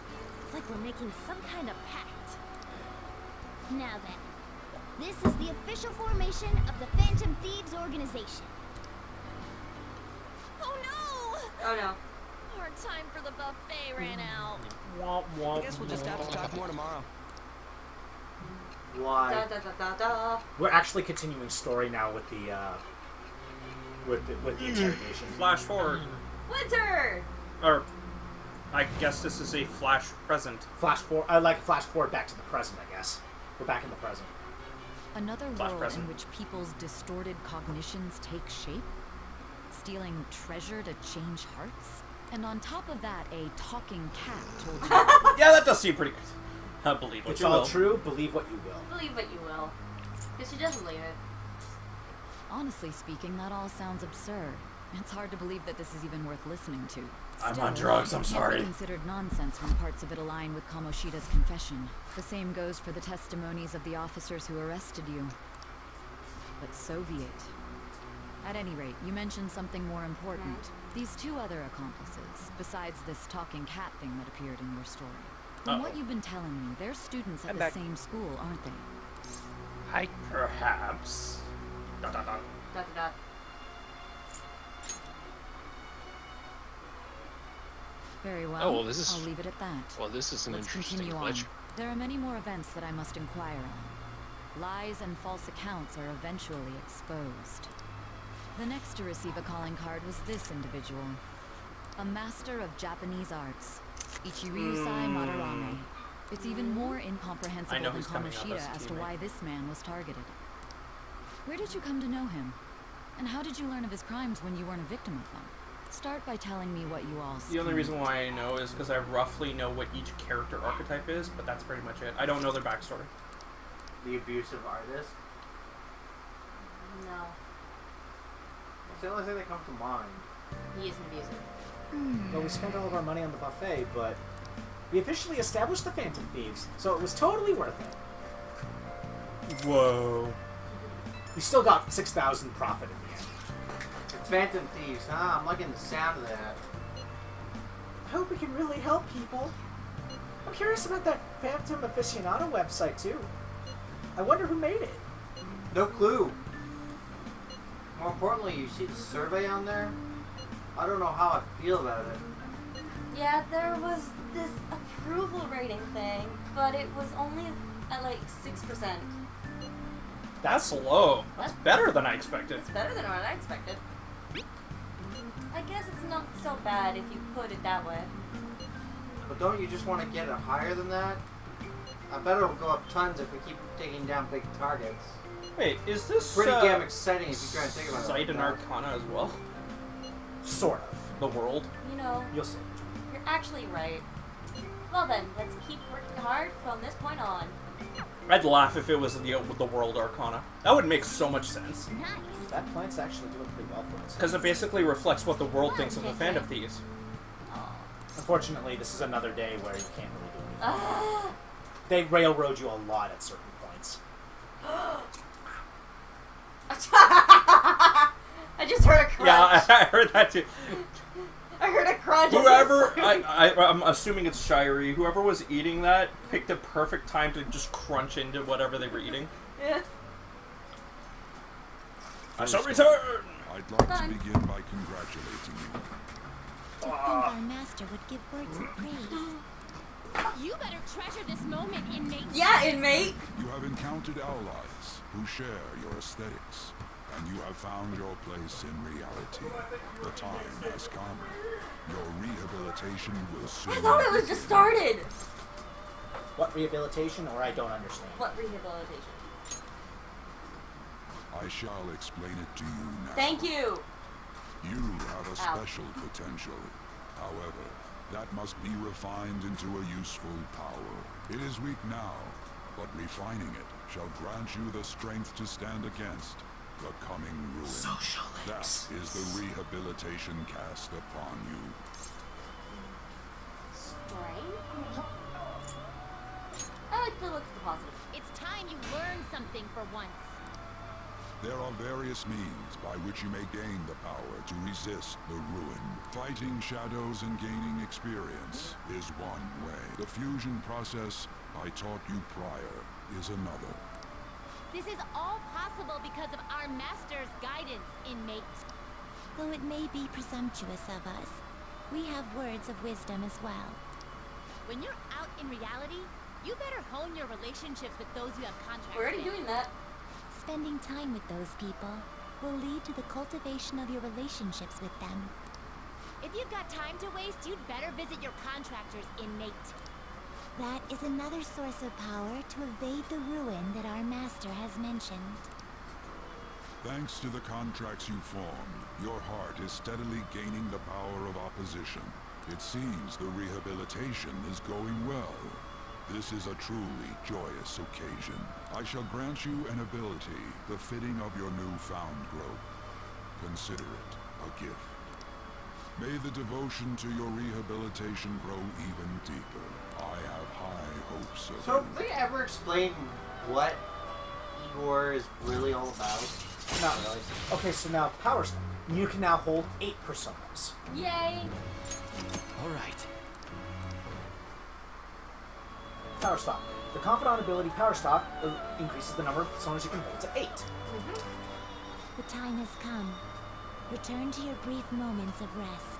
It's like we're making some kind of pact. Now then, this is the official formation of the Phantom Thieves organization. Oh no! Oh no. Our time for the buffet ran out. I guess we'll just have to talk more tomorrow. Why? Da da da da da. We're actually continuing story now with the with the interrogation. Flash forward. Winter! Or, I guess this is a flash present. Flash forward. I like flash forward back to the present. I guess we're back in the present. Another Flash world present. in which people's distorted cognitions take shape, stealing treasure to change hearts, and on top of that, a talking cat told you. Yeah, that does seem pretty good. Believe what It's you all will. true. Believe what you will. Believe what you will. Because she doesn't believe it. Honestly speaking, that all sounds absurd. It's hard to believe that this is even worth listening to. I'm on drugs, I'm it can't sorry. be considered nonsense when parts of it align with Kamoshida's confession. The same goes for the testimonies of the officers who arrested you. But so be it. At any rate, you mentioned something more important. These two other accomplices, besides this talking cat thing that appeared in your story. From what you've been telling me, they're students at the same school, aren't they? Perhaps. Dot, dot, dot. Dot, dot, dot. Very well. Oh, well, this is- I'll leave it at that. Well, this is an Let's interesting continue glitch. on. There are many more events that I must inquire on. Lies and false accounts are eventually exposed. The next to receive a calling card was this individual. A master of Japanese arts, Ichiryusai Madarame. It's even more I incomprehensible know than who's coming up Kamoshida as a as to teammate. why this man was targeted. Where did you come to know him? And how did you learn of his crimes when you weren't a victim of them? Start by telling me what you all The only schemed. reason why I know is because I roughly know what each character archetype is, but that's pretty much it. I don't know their backstory. The abusive artist. No. It's the only thing that comes to mind. He isn't abusive. Well, we spent all of our money on the buffet, but we officially established the Phantom Thieves, so it was totally worth it. Whoa. We still got 6,000 profit in the end. It's Phantom Thieves, huh? I'm liking the sound of that. I hope we can really help people. I'm curious about that Phantom Aficionado website, too. I wonder who made it. No clue. More importantly, you see the survey on there? I don't know how I feel about it. Yeah, there was this approval rating thing, but it was only at like 6%. That's low. That's better than I expected. It's better than what I expected. I guess it's not so bad if you put it that way. But don't you just want to get it higher than that? I bet it'll go up tons if we keep taking down big targets. Wait, is this pretty damn exciting if you try and think about it? Sight like and that. Arcana as well? Sort of. The world? You know, You'll see. you're actually right. Well then, let's keep working hard from this point on. I'd laugh if it was the world Arcana. That would make so much sense. Nice. That plant's actually doing pretty well for us. Because it basically reflects what the world thinks of the Phantom Thieves. Unfortunately, this is another day where you can't really do anything. Ah. They railroad you a lot at certain points. I just heard a crunch. Yeah, I heard that too. I heard a crunch. Whoever, I'm assuming it's Shirey, whoever was eating that picked a perfect time to just crunch into whatever they were eating. Yeah. I shall return! I'd like to begin by congratulating you. To think our master would give words of praise. You better treasure this moment, inmate. Yeah, inmate. You have encountered allies who share your aesthetics, and you have found your place in reality. The time has come. Your rehabilitation will soon. I thought it was just started. What rehabilitation, or I don't understand? What rehabilitation? I shall explain it to you now. Thank you. You have a Ow. special potential. However, that must be refined into a useful power. It is weak now, but refining it shall grant you the strength to stand against the coming ruin. Social That is the rehabilitation cast upon you. I like the look of the positive. It's time you learn something for once. There are various means by which you may gain the power to resist the ruin. Fighting shadows and gaining experience is one way. The fusion process I taught you prior is another. This is all possible because of our master's guidance, inmate. Though it may be presumptuous of us, we have words of wisdom as well. When you're out in reality, you better hone your relationships with those you have contracts We're already with. doing that. Spending time with those people, will lead to the cultivation of your relationships with them. If you've got time to waste, you'd better visit your contractor's inmate. That is another source of power to evade the ruin that our master has mentioned. Thanks to the contracts you formed, your heart is steadily gaining the power of opposition. It seems the rehabilitation is going well. This is a truly joyous occasion. I shall grant you an ability befitting of your newfound growth. Consider it a gift. May the devotion to your rehabilitation grow even deeper. I have high hopes of So, you. have they ever explained what Igor is really all about? Not really. Okay, so now Power Stop. You can now hold 8 personas. Yay! Alright. Power Stop. The Confidant ability Power Stop increases the number of personas you can hold to 8. The time has come. Return to your brief moments of rest.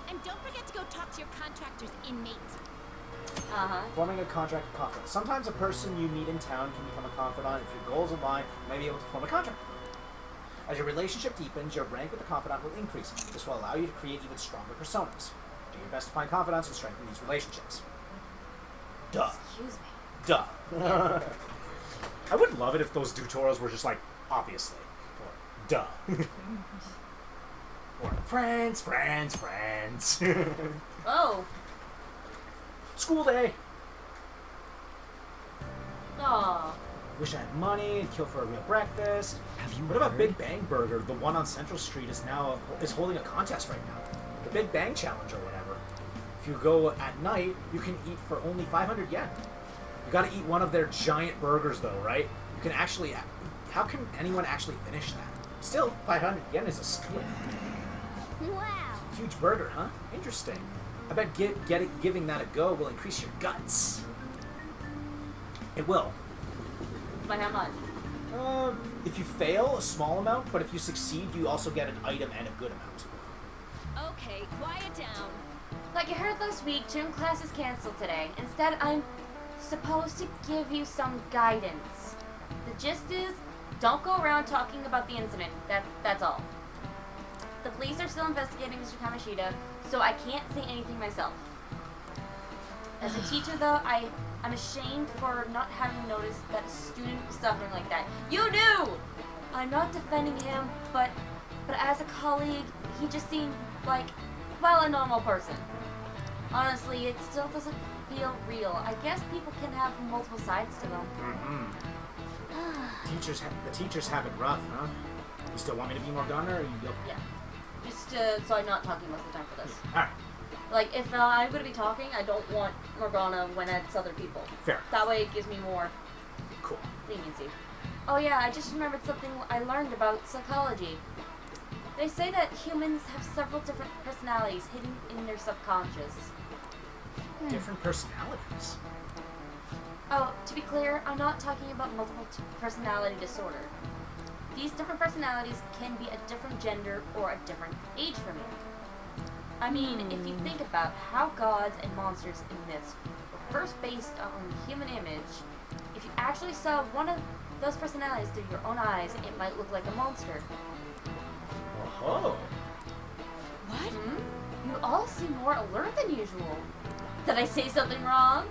And don't forget to go talk to your contractor's inmate. Forming a contract of confidant. Sometimes a person you meet in town can become a confidant. If your goals align, you may be able to form a contract. As your relationship deepens, your rank with the confidant will increase. This will allow you to create even stronger personas. Do your best to find confidants and strengthen these relationships. Duh. Excuse me. Duh. I would love it if those tutorials were just like, obviously. Or, duh. Or, friends. Oh. School day. Aw. Wish I had money and kill for a real breakfast. Have you What about heard? Big Bang Burger? The one on Central Street is holding a contest right now. The Big Bang Challenge or whatever. If you go at night, you can eat for only 500 yen. You gotta eat one of their giant burgers though, right? You can actually... How can anyone actually finish that? Still, 500 yen is a steal. Wow. Huge burger, huh? Interesting. I bet giving that a go will increase your guts. It will. By how much? If you fail, a small amount, but if you succeed, you also get an item and a good amount. Okay, quiet down. Like you heard last week, gym class is canceled today. Instead, I'm supposed to give you some guidance. The gist is, don't go around talking about the incident. That's all. The police are still investigating Mr. Kamishita, so I can't say anything myself. As a teacher, though, I'm ashamed for not having noticed that a student was suffering like that. You knew! I'm not defending him, but as a colleague, he just seemed like, well, a normal person. Honestly, it still doesn't feel real. I guess people can have multiple sides to them. The teachers have it rough, huh? You still want me to be Morgana, or are you okay? Yeah. Just so I'm not talking most of the time for this. Alright. Like, if I'm going to be talking, I don't want Morgana when it's other people. Fair. That way it gives me more Cool. leniency. Oh yeah, I just remembered something I learned about psychology. They say that humans have several different personalities hidden in their subconscious. Different personalities. Oh, to be clear, I'm not talking about multiple personality disorder. These different personalities can be a different gender or a different age from you. I mean, if you think about how gods and monsters in myths were first based on human image, if you actually saw one of those personalities through your own eyes, it might look like a monster. Oh. What? You all seem more alert than usual. Did I say something wrong?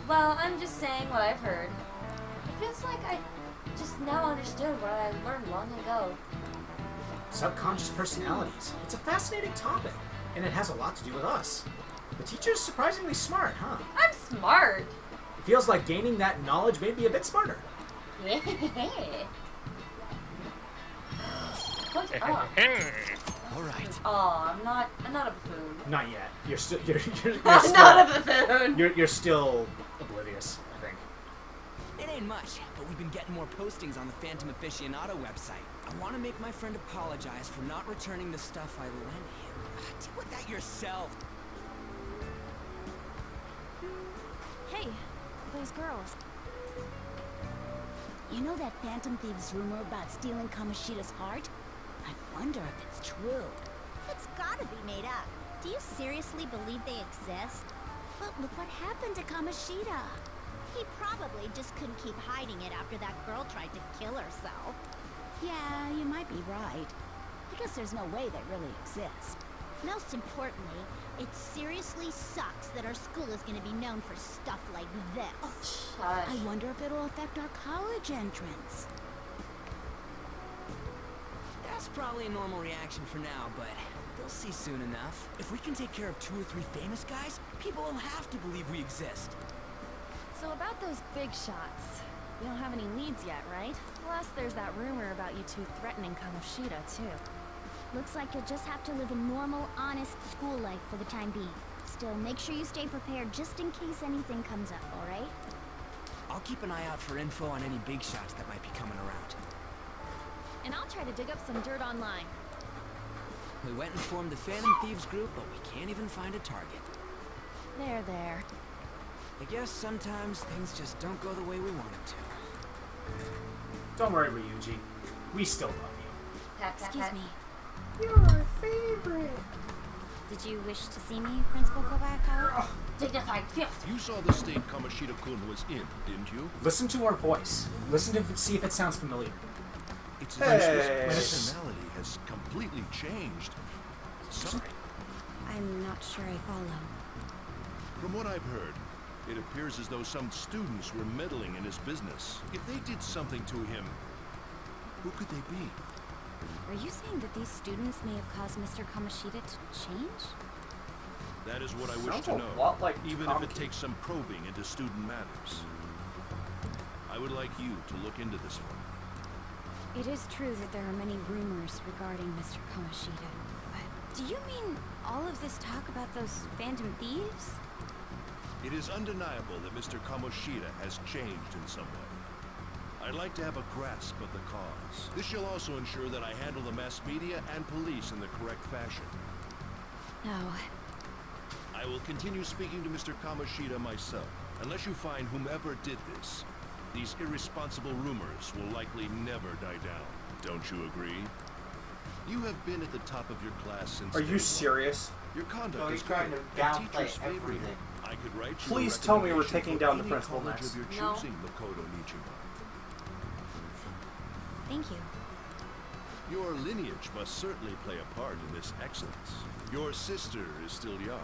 Well, I'm just saying what I've heard. It feels like I just now understood what I learned long ago. Subconscious personalities. It's a fascinating topic, and it has a lot to do with us. The teacher's surprisingly smart, huh? I'm smart! It feels like gaining that knowledge made me a bit smarter. Shut up. Alright. Aw, I'm not a buffoon. Not yet. You're still. You're I'm still, not a buffoon! You're still oblivious, I think. It ain't much, but we've been getting more postings on the Phantom Aficionado website. I want to make my friend apologize for not returning the stuff I lent him. Deal with that yourself. Hey, those girls. You know that Phantom Thieves rumor about stealing Kamoshida's heart? I wonder if it's true. It's gotta be made up. Do you seriously believe they exist? But look what happened to Kamoshida. He probably just couldn't keep hiding it after that girl tried to kill herself. Yeah, you might be right. I guess there's no way they really exist. Most importantly, it seriously sucks that our school is going to be known for stuff like this. I wonder if it'll affect our college entrance. That's probably a normal reaction for now, but they'll see soon enough. If we can take care of 2 or 3 famous guys, people will have to believe we exist. So about those big shots, you don't have any leads yet, right? Plus, there's that rumor about you two threatening Kamoshida, too. Looks like you'll just have to live a normal, honest school life for the time being. Still, make sure you stay prepared just in case anything comes up, alright? I'll keep an eye out for info on any big shots that might be coming around. And I'll try to dig up some dirt online. We went and formed the Phantom Thieves group, but we can't even find a target. There. I guess sometimes things just don't go the way we want them to. Don't worry, Ryuji. We still love you. Excuse me. Your favorite. Did you wish to see me, Principal Kobayakawa? Dignified filth. You saw the state Kamoshida-kun was in, didn't you? Listen to our voice. Listen to see if it sounds familiar. Its Hey. personality has completely changed. Sorry. I'm not sure I follow. From what I've heard, it appears as though some students were meddling in his business. If they did something to him, who could they be? Are you saying that these students may have caused Mr. Kamoshida to change? That is what I wish Sounds to a know, lot like even if it Kamiki. takes some probing into student matters. I would like you to look into this for me. It is true that there are many rumors regarding Mr. Kamoshida. But do you mean all of this talk about those Phantom Thieves? It is undeniable that Mr. Kamoshida has changed in some way. I'd like to have a grasp of the cause. This shall also ensure that I handle the mass media and police in the correct fashion. No. I will continue speaking to Mr. Kamoshida myself. Unless you find whomever did this, these irresponsible rumors will likely never die down. Don't you agree? You have been at the top of your class since Are day you one. serious? Your conduct No, is he's trying good, to and downplay teachers favor you. everything. I could write you Please a tell me we're recommendation taking for down the any principal college next. of your No. choosing, Makoto Nichima. Thank you. Your lineage must certainly play a part in this excellence. Your sister is still young,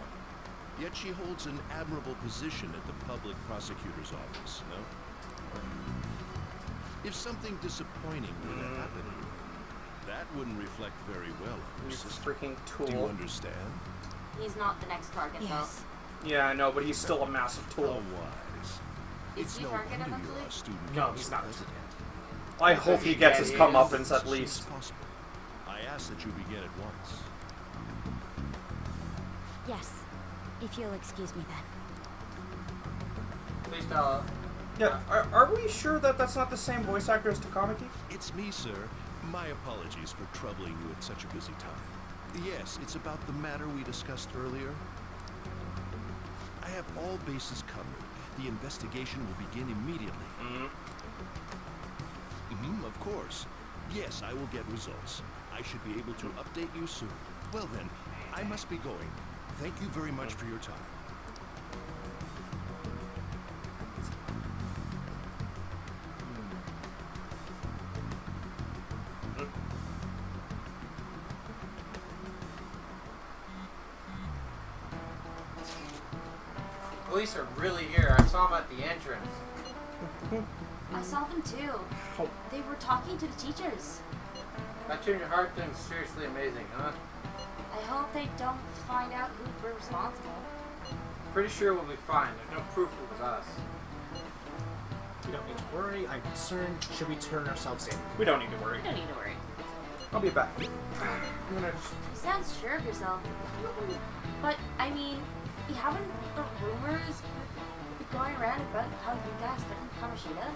yet she holds an admirable position at the public prosecutor's office, no? If something disappointing were to happen to you, that wouldn't reflect very well on your You sister. freaking Do you tool. understand? He's not the next target, Yes. Yeah, I know, but he's still a massive How tool. wise. Is It's he no target wonder eventually? you're a student. No, he's not. president. I hope he gets his comeuppance As at soon least. as possible. I ask that you begin at once. Yes. If you'll excuse me then. Please tell her. Yeah, are we sure that that's not the same voice actor as Takamaki? It's me, sir. My apologies for troubling you at such a busy time. Yes, it's about the matter we discussed earlier. I have all bases covered. The investigation will begin immediately. Of course. Yes, I will get results. I should be able to update you soon. Well then, I must be going. Thank you very much for your time. Police are really here. I saw them at the entrance. I saw them too. They were talking to the teachers. That Junior Heart thing's seriously amazing, huh? I hope they don't find out who were responsible. Pretty sure we'll be fine. There's no proof it was us. You don't need to worry. I'm concerned. Should we turn ourselves in? We don't need to worry. You don't need to worry. I'll be back. I'm gonna just... You sound sure of yourself. But, I mean, haven't the rumors been going around about how you guys threatened Kamoshida?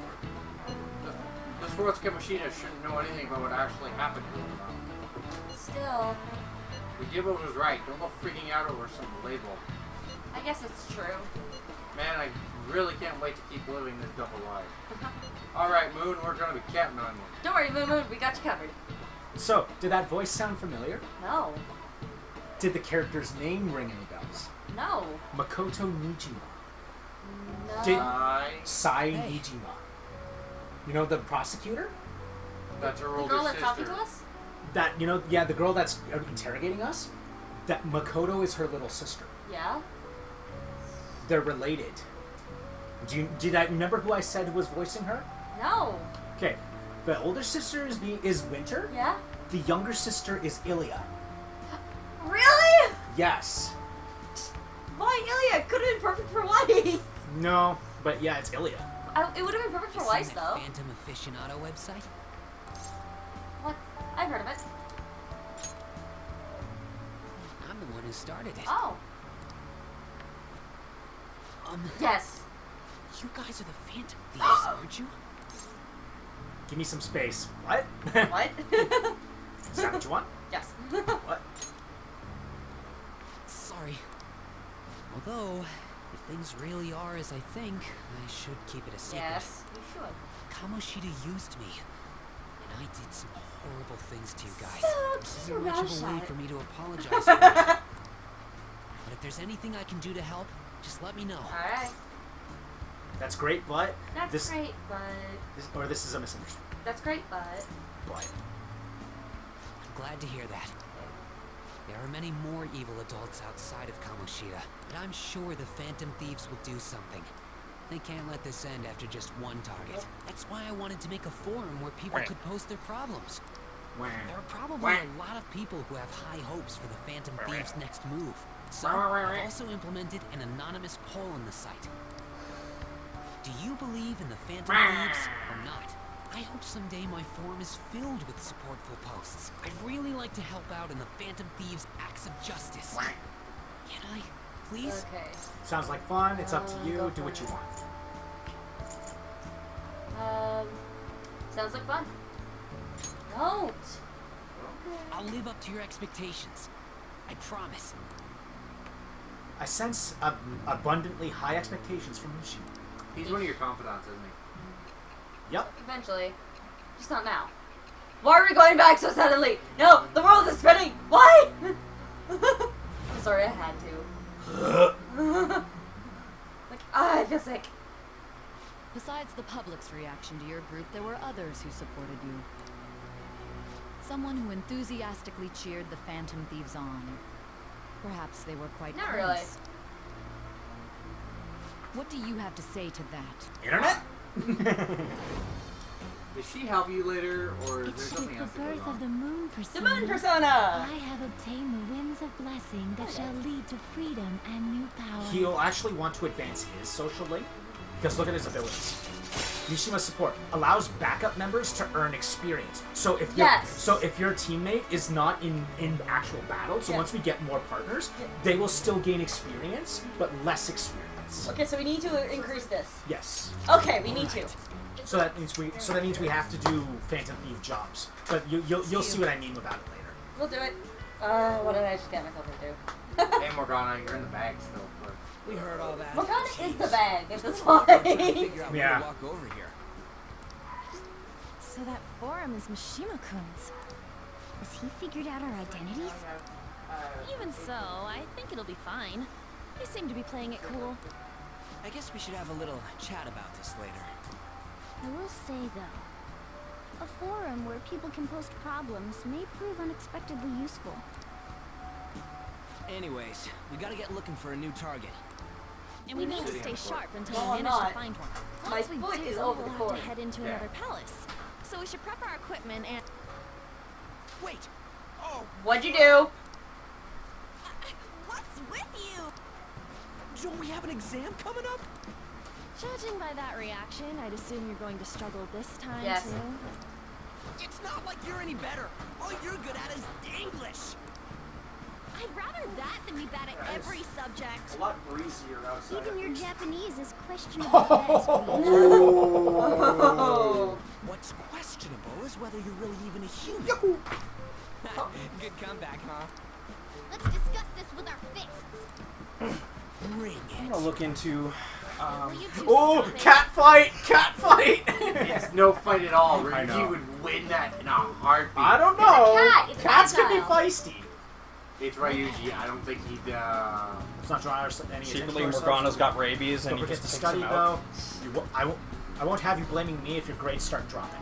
This world's Kamoshida shouldn't know anything about what actually happened to him. Still, We did what was right. Don't go freaking out over some label. I guess it's true. Man, I really can't wait to keep living this double life. Alright, Moon, we're gonna be counting on you. Don't worry, Moon Moon, we got you covered. So, did that voice sound familiar? No. Did the character's name ring any bells? No. Makoto Nijima. No. Sai Nijima. You know the prosecutor? That's her The older girl that's sister. talking to us? That, you know, yeah, the girl that's interrogating us? That Makoto is her little sister. Yeah? They're related. Did I remember who I said who was voicing her? No. Okay, the older sister is Winter. Yeah? The younger sister is Ilya. Really? Yes. Why Ilya? Could have been perfect for Weiss. No, but yeah, it's Ilya. It would have been perfect for Weiss, though. Phantom Aficionado website? What? I've heard of it. I'm the one who started it. Oh. Yes. You guys are the Phantom Thieves, aren't you? Give me some space. What? What? Is that what you want? Yes. What? Sorry. Although, if things really are as I think, I should keep it a secret. Yes, you should. Kamoshida used me, and I did some horrible things to you guys. So This keep your isn't much mouth of a way shut. for me to apologize for it. But if there's anything I can do to help, just let me know. Alright. That's great, but That's great, but... this is a misunderstanding. That's great, but... But I'm glad to hear that. There are many more evil adults outside of Kamoshida, and I'm sure the Phantom Thieves will do something. They can't let this end after just one target. That's why I wanted to make a forum where people could post their problems. There are probably a lot of people who have high hopes for the Phantom Thieves' next move. So, I've also implemented an anonymous poll on the site. Do you believe in the Phantom Thieves or not? I hope someday my forum is filled with supportful posts. I'd really like to help out in the Phantom Thieves' acts of justice. Can I, please? Okay. sounds like fun. It's up to you. Go Do for what you it. want. Sounds like fun. Don't. I'll live up to your expectations. I promise. I sense abundantly high expectations from Mushi. He's one of your confidants, isn't he? Yep. Eventually. Just not now. Why are we going back so suddenly? No, the world is spinning. Why? I'm sorry, I had to. I feel sick. Besides the public's reaction to your group, there were others who supported you. Someone who enthusiastically cheered the Phantom Thieves on. Perhaps they were quite Not close. really. What do you have to say to that? Internet? Does she help you later, or is there It's something with else the that goes birth of on? the moon persona. The moon persona! I have obtained the winds of blessing that shall lead to freedom and new power. He'll actually want to advance his social link because look at his abilities. Mishima's support allows backup members to earn experience. So if your teammate is not in actual battle, so once we get more partners, they will still gain experience, but less experience. Okay, so we need to increase this. Yes. Okay, we need to. So that means we have to do Phantom Thief jobs. But you'll see what I mean about it later. We'll do it. What did I just get myself into? Hey Morgana, you're in the bag still. But... We heard all that. Morgana is the bag at this I'm trying to point. figure out where to walk over here. So that forum is Mishima-kun's. Has he figured out our identities? Even so, I think it'll be fine. They seem to be playing it cool. I guess we should have a little chat about this later. I will say, though, a forum where people can post problems may prove unexpectedly useful. Anyways, we gotta get looking for a new target. And we need to stay sharp until No, we I'm manage not. to find one. My Once we foot do, is over the we'll cord. have to head into another palace. So we should prep our equipment and... Wait! Oh! What'd you do? What's with you? Don't we have an exam coming up? Judging by that reaction, I'd assume you're going to struggle this time, Yes. too. It's not like you're any better. All you're good at is English. I'd rather that than be bad at every subject. A lot breezier outside. Even your Japanese is questionable. What's questionable is whether you're really even a human. Good comeback, huh? Let's discuss this with our fists. Bring I'm it. gonna look into. Will you two Oh, stop it? cat fight! Cat fight! It's no fight at all. I know. He would win that in a heartbeat. I don't know. It's a cat. It's Cats can be agile. feisty. It's Ryuji. I don't think he'd. It's not drawing any Secretly, attention to Morgana's ourselves. got rabies, and Don't he forget just to takes study, him out. though. I won't have you blaming me if your grades start dropping.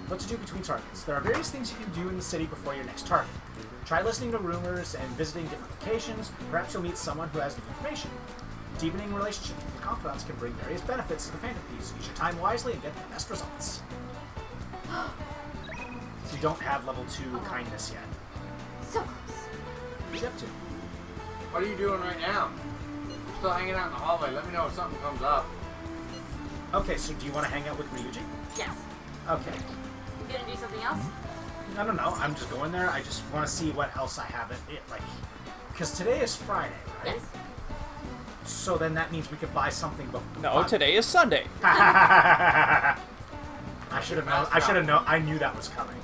What to do between targets? There are various things you can do in the city before your next target. Try listening to rumors and visiting different locations. Perhaps you'll meet someone who has new information. Deepening relationships with your confidants can bring various benefits to the Phantom Thieves. Use your time wisely and get the best results. You don't have level 2 kindness yet. So close. What are you up to? What are you doing right now? I'm still hanging out in the hallway. Let me know if something comes up. Okay, so do you want to hang out with Ryuji? Yes. Okay. You gonna do something else? I don't know. I'm just going there. I just want to see what else I have. Because today is Friday, right? Yes. So then that means we could buy something before. No, today is Sunday. I should have known. I should have known. I knew that was coming.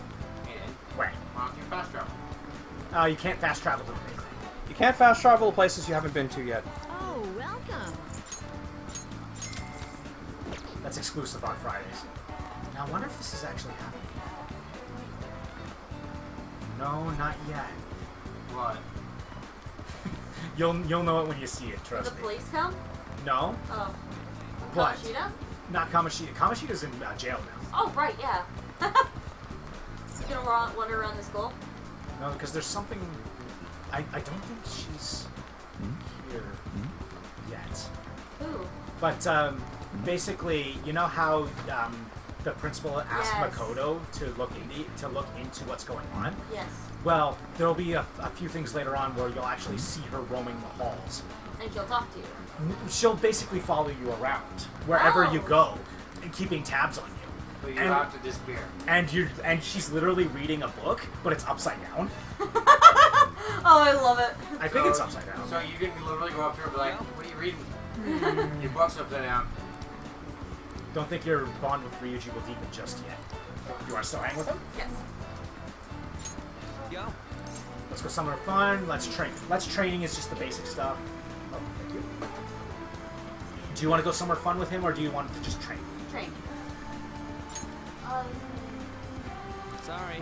And Where? why don't you fast travel? You can't fast travel to the bakery. You can't fast travel to places you haven't been to yet. Oh, welcome. That's exclusive on Fridays. Now, I wonder if this is actually happening. No, not yet. What? You'll know it when you see it. Did the Trust me. police come? No, Oh. What? Kamoshida? not Kamoshida. Kamoshita's in jail now. Oh, right, yeah. You gonna wander around the school? No, because there's something. I don't think she's here yet. Who? But basically, you know how the principal asked Yes. Makoto to look into what's going on? Yes. Well, there'll be a few things later on where you'll actually see her roaming the halls. And she'll talk to you. She'll basically follow you around wherever you Oh. go, and keeping tabs on you. But you And- have to disappear. And she's literally reading a book, but it's upside down. Oh, I love it. I think it's upside down. So you can literally go up to her and be like, what are you reading? Your book's upside down. Don't think your bond with Ryuji will deepen just yet. You want to still hang with him? Yes. Yo. Let's go somewhere fun. Let's train. Training is just the basic stuff. Oh, thank you. Do you want to go somewhere fun with him, or do you want to just train? Train. Sorry.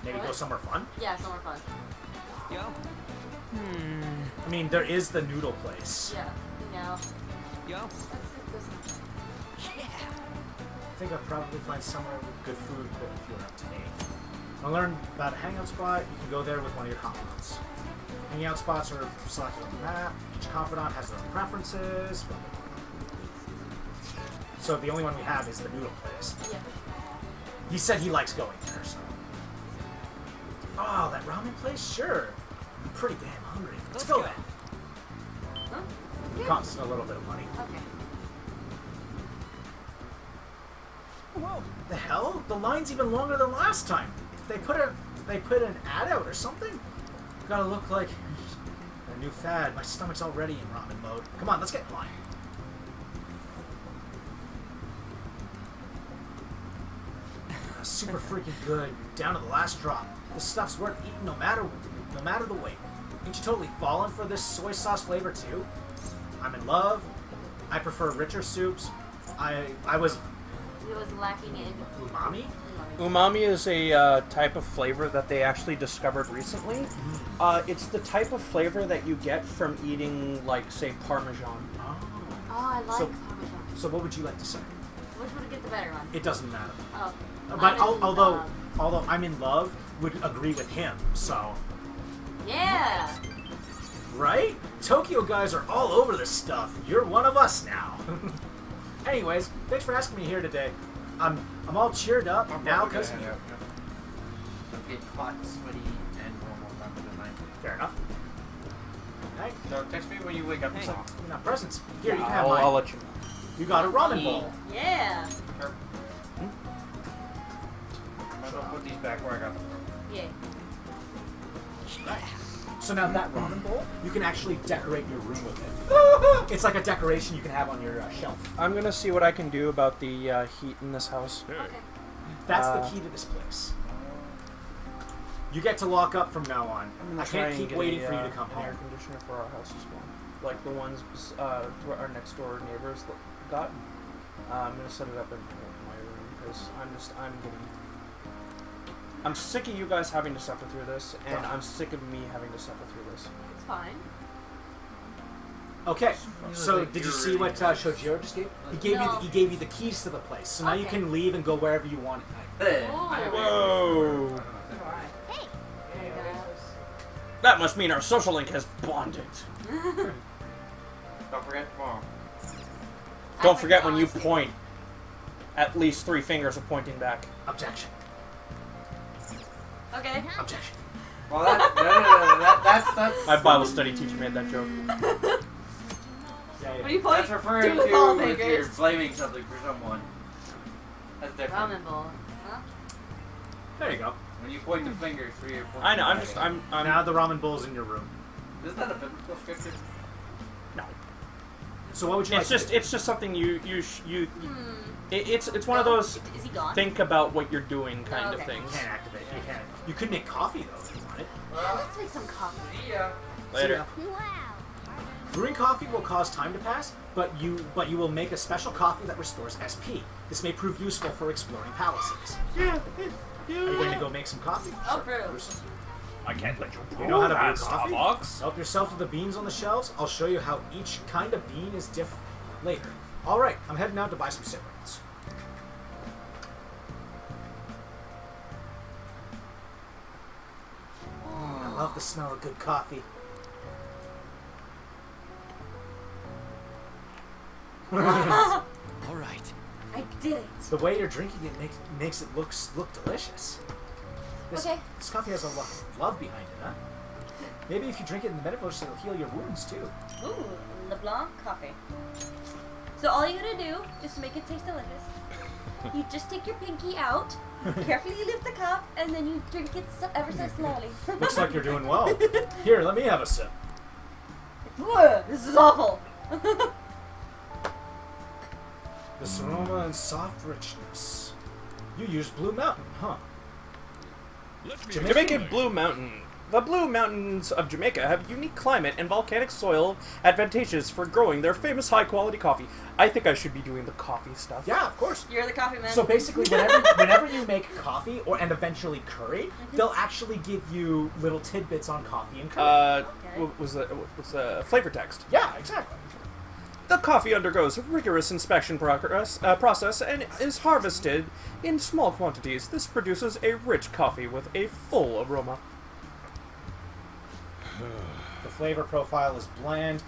Maybe go What? somewhere fun? Yeah, somewhere fun. Yo. I mean, there is the noodle place. Yeah, you know. Yo. I think I'll probably find somewhere with good food that if you're up to date. To learn about a hangout spot, you can go there with one of your confidants. Hangout spots are selected on the map. Each confidant has their own preferences. So the only one we have is the noodle place. Yeah. He said he likes going there, so. Oh, that ramen place? Sure. I'm pretty damn hungry. Let's go then. Huh? It costs a little bit of money. Okay. Whoa! The hell? The line's even longer than last time. They put an ad out or something? Gotta look like a new fad. My stomach's already in ramen mode. Come on, let's get in line. Super freaking good. Down to the last drop. This stuff's worth eating no matter the weight. Ain't you totally fallen for this soy sauce flavor too? I'm in love. I prefer richer soups. I was It was lacking in umami. Umami is a type of flavor that they actually discovered recently. It's the type of flavor that you get from eating, like, say, Parmesan. Oh. Oh, I like So- Parmesan. So what would you like to say? Which one to get the better one? It doesn't matter. Oh. But I'm in although love. I'm in love, would agree with him. So Yeah. right? Tokyo guys are all over this stuff. You're one of us now. Anyways, thanks for asking me here today. I'm all cheered up now because So get hot, sweaty, and normal time of the night. fair enough. Hey, So text me when you wake up. hey, Song. you got presents. Here, you can have I'll, mine. I'll let you know. You got a ramen bowl. Yeah. Sure. I'll put these back where I got them. Yeah. So now that ramen bowl, you can actually decorate your room with it. It's like a decoration you can have on your shelf. I'm gonna see what I can do about the heat in this house. Okay. That's the key to this place. You get to lock up from now on. I'm gonna I try can't and keep get waiting a, for you to come an air home. conditioner for our house as well. Like the ones our next door neighbors got. I'm gonna set it up in my room because I'm getting I'm sick of you guys having to suffer through this, and I'm sick of me having to suffer through this. It's fine. Okay, so did you see what Shojiro just gave? He gave you the keys to the place, so now you can leave and go wherever you want at night. Whoa! That must mean our social link has bonded. Don't forget tomorrow. Don't forget when you point. At least 3 fingers are pointing back. Objection. Okay. Objection. Well, that's My Bible study teacher made that joke. What do you point? That's referring to all to if you're fingers. blaming something for someone. That's different. Ramen bowl. Huh? There you go. When you point the fingers, 3 are pointing. I know. back. I'm Now the ramen bowl's in your room. Isn't that a biblical scripture? No. So what would you? It's just something you. It's one of those Is he gone? think about what you're doing kind of okay. things. You can't activate. You can't. You could make coffee though if you wanted. Let's make some coffee. Yeah. Later. Wow. Brewing coffee will cause time to pass, but you will make a special coffee that restores SP. This may prove useful for exploring palaces. Yeah. Are you going to go make some coffee? I'll brew. I can't let you You know how to brew at coffee? Starbucks. Help yourself to the beans on the shelves. I'll show you how each kind of bean is different later. All right, I'm heading out to buy some cigarettes. I love the smell of good coffee. All right. I did it. The way you're drinking it makes it look delicious. This coffee has a lot of love behind it, huh? Maybe if you drink it in the metaverse, it'll heal your wounds too. Ooh, LeBlanc coffee. So all you gotta do is to make it taste delicious. You just take your pinky out, carefully lift the cup, and then you drink it ever so slowly. Looks like you're doing well. Here, let me have a sip. This is awful. This aroma and soft richness. You used Blue Mountain, huh? Jamaican Blue Mountain. The Blue Mountains of Jamaica have unique climate and volcanic soil advantageous for growing their famous high-quality coffee. I think I should be doing the coffee stuff. Yeah, of course. You're the coffee man. So basically, whenever you make coffee and eventually curry, they'll actually give you little tidbits on coffee and curry. What was the flavor text? Yeah, exactly. The coffee undergoes a rigorous inspection process and is harvested in small quantities. This produces a rich coffee with a full aroma. The flavor profile is bland.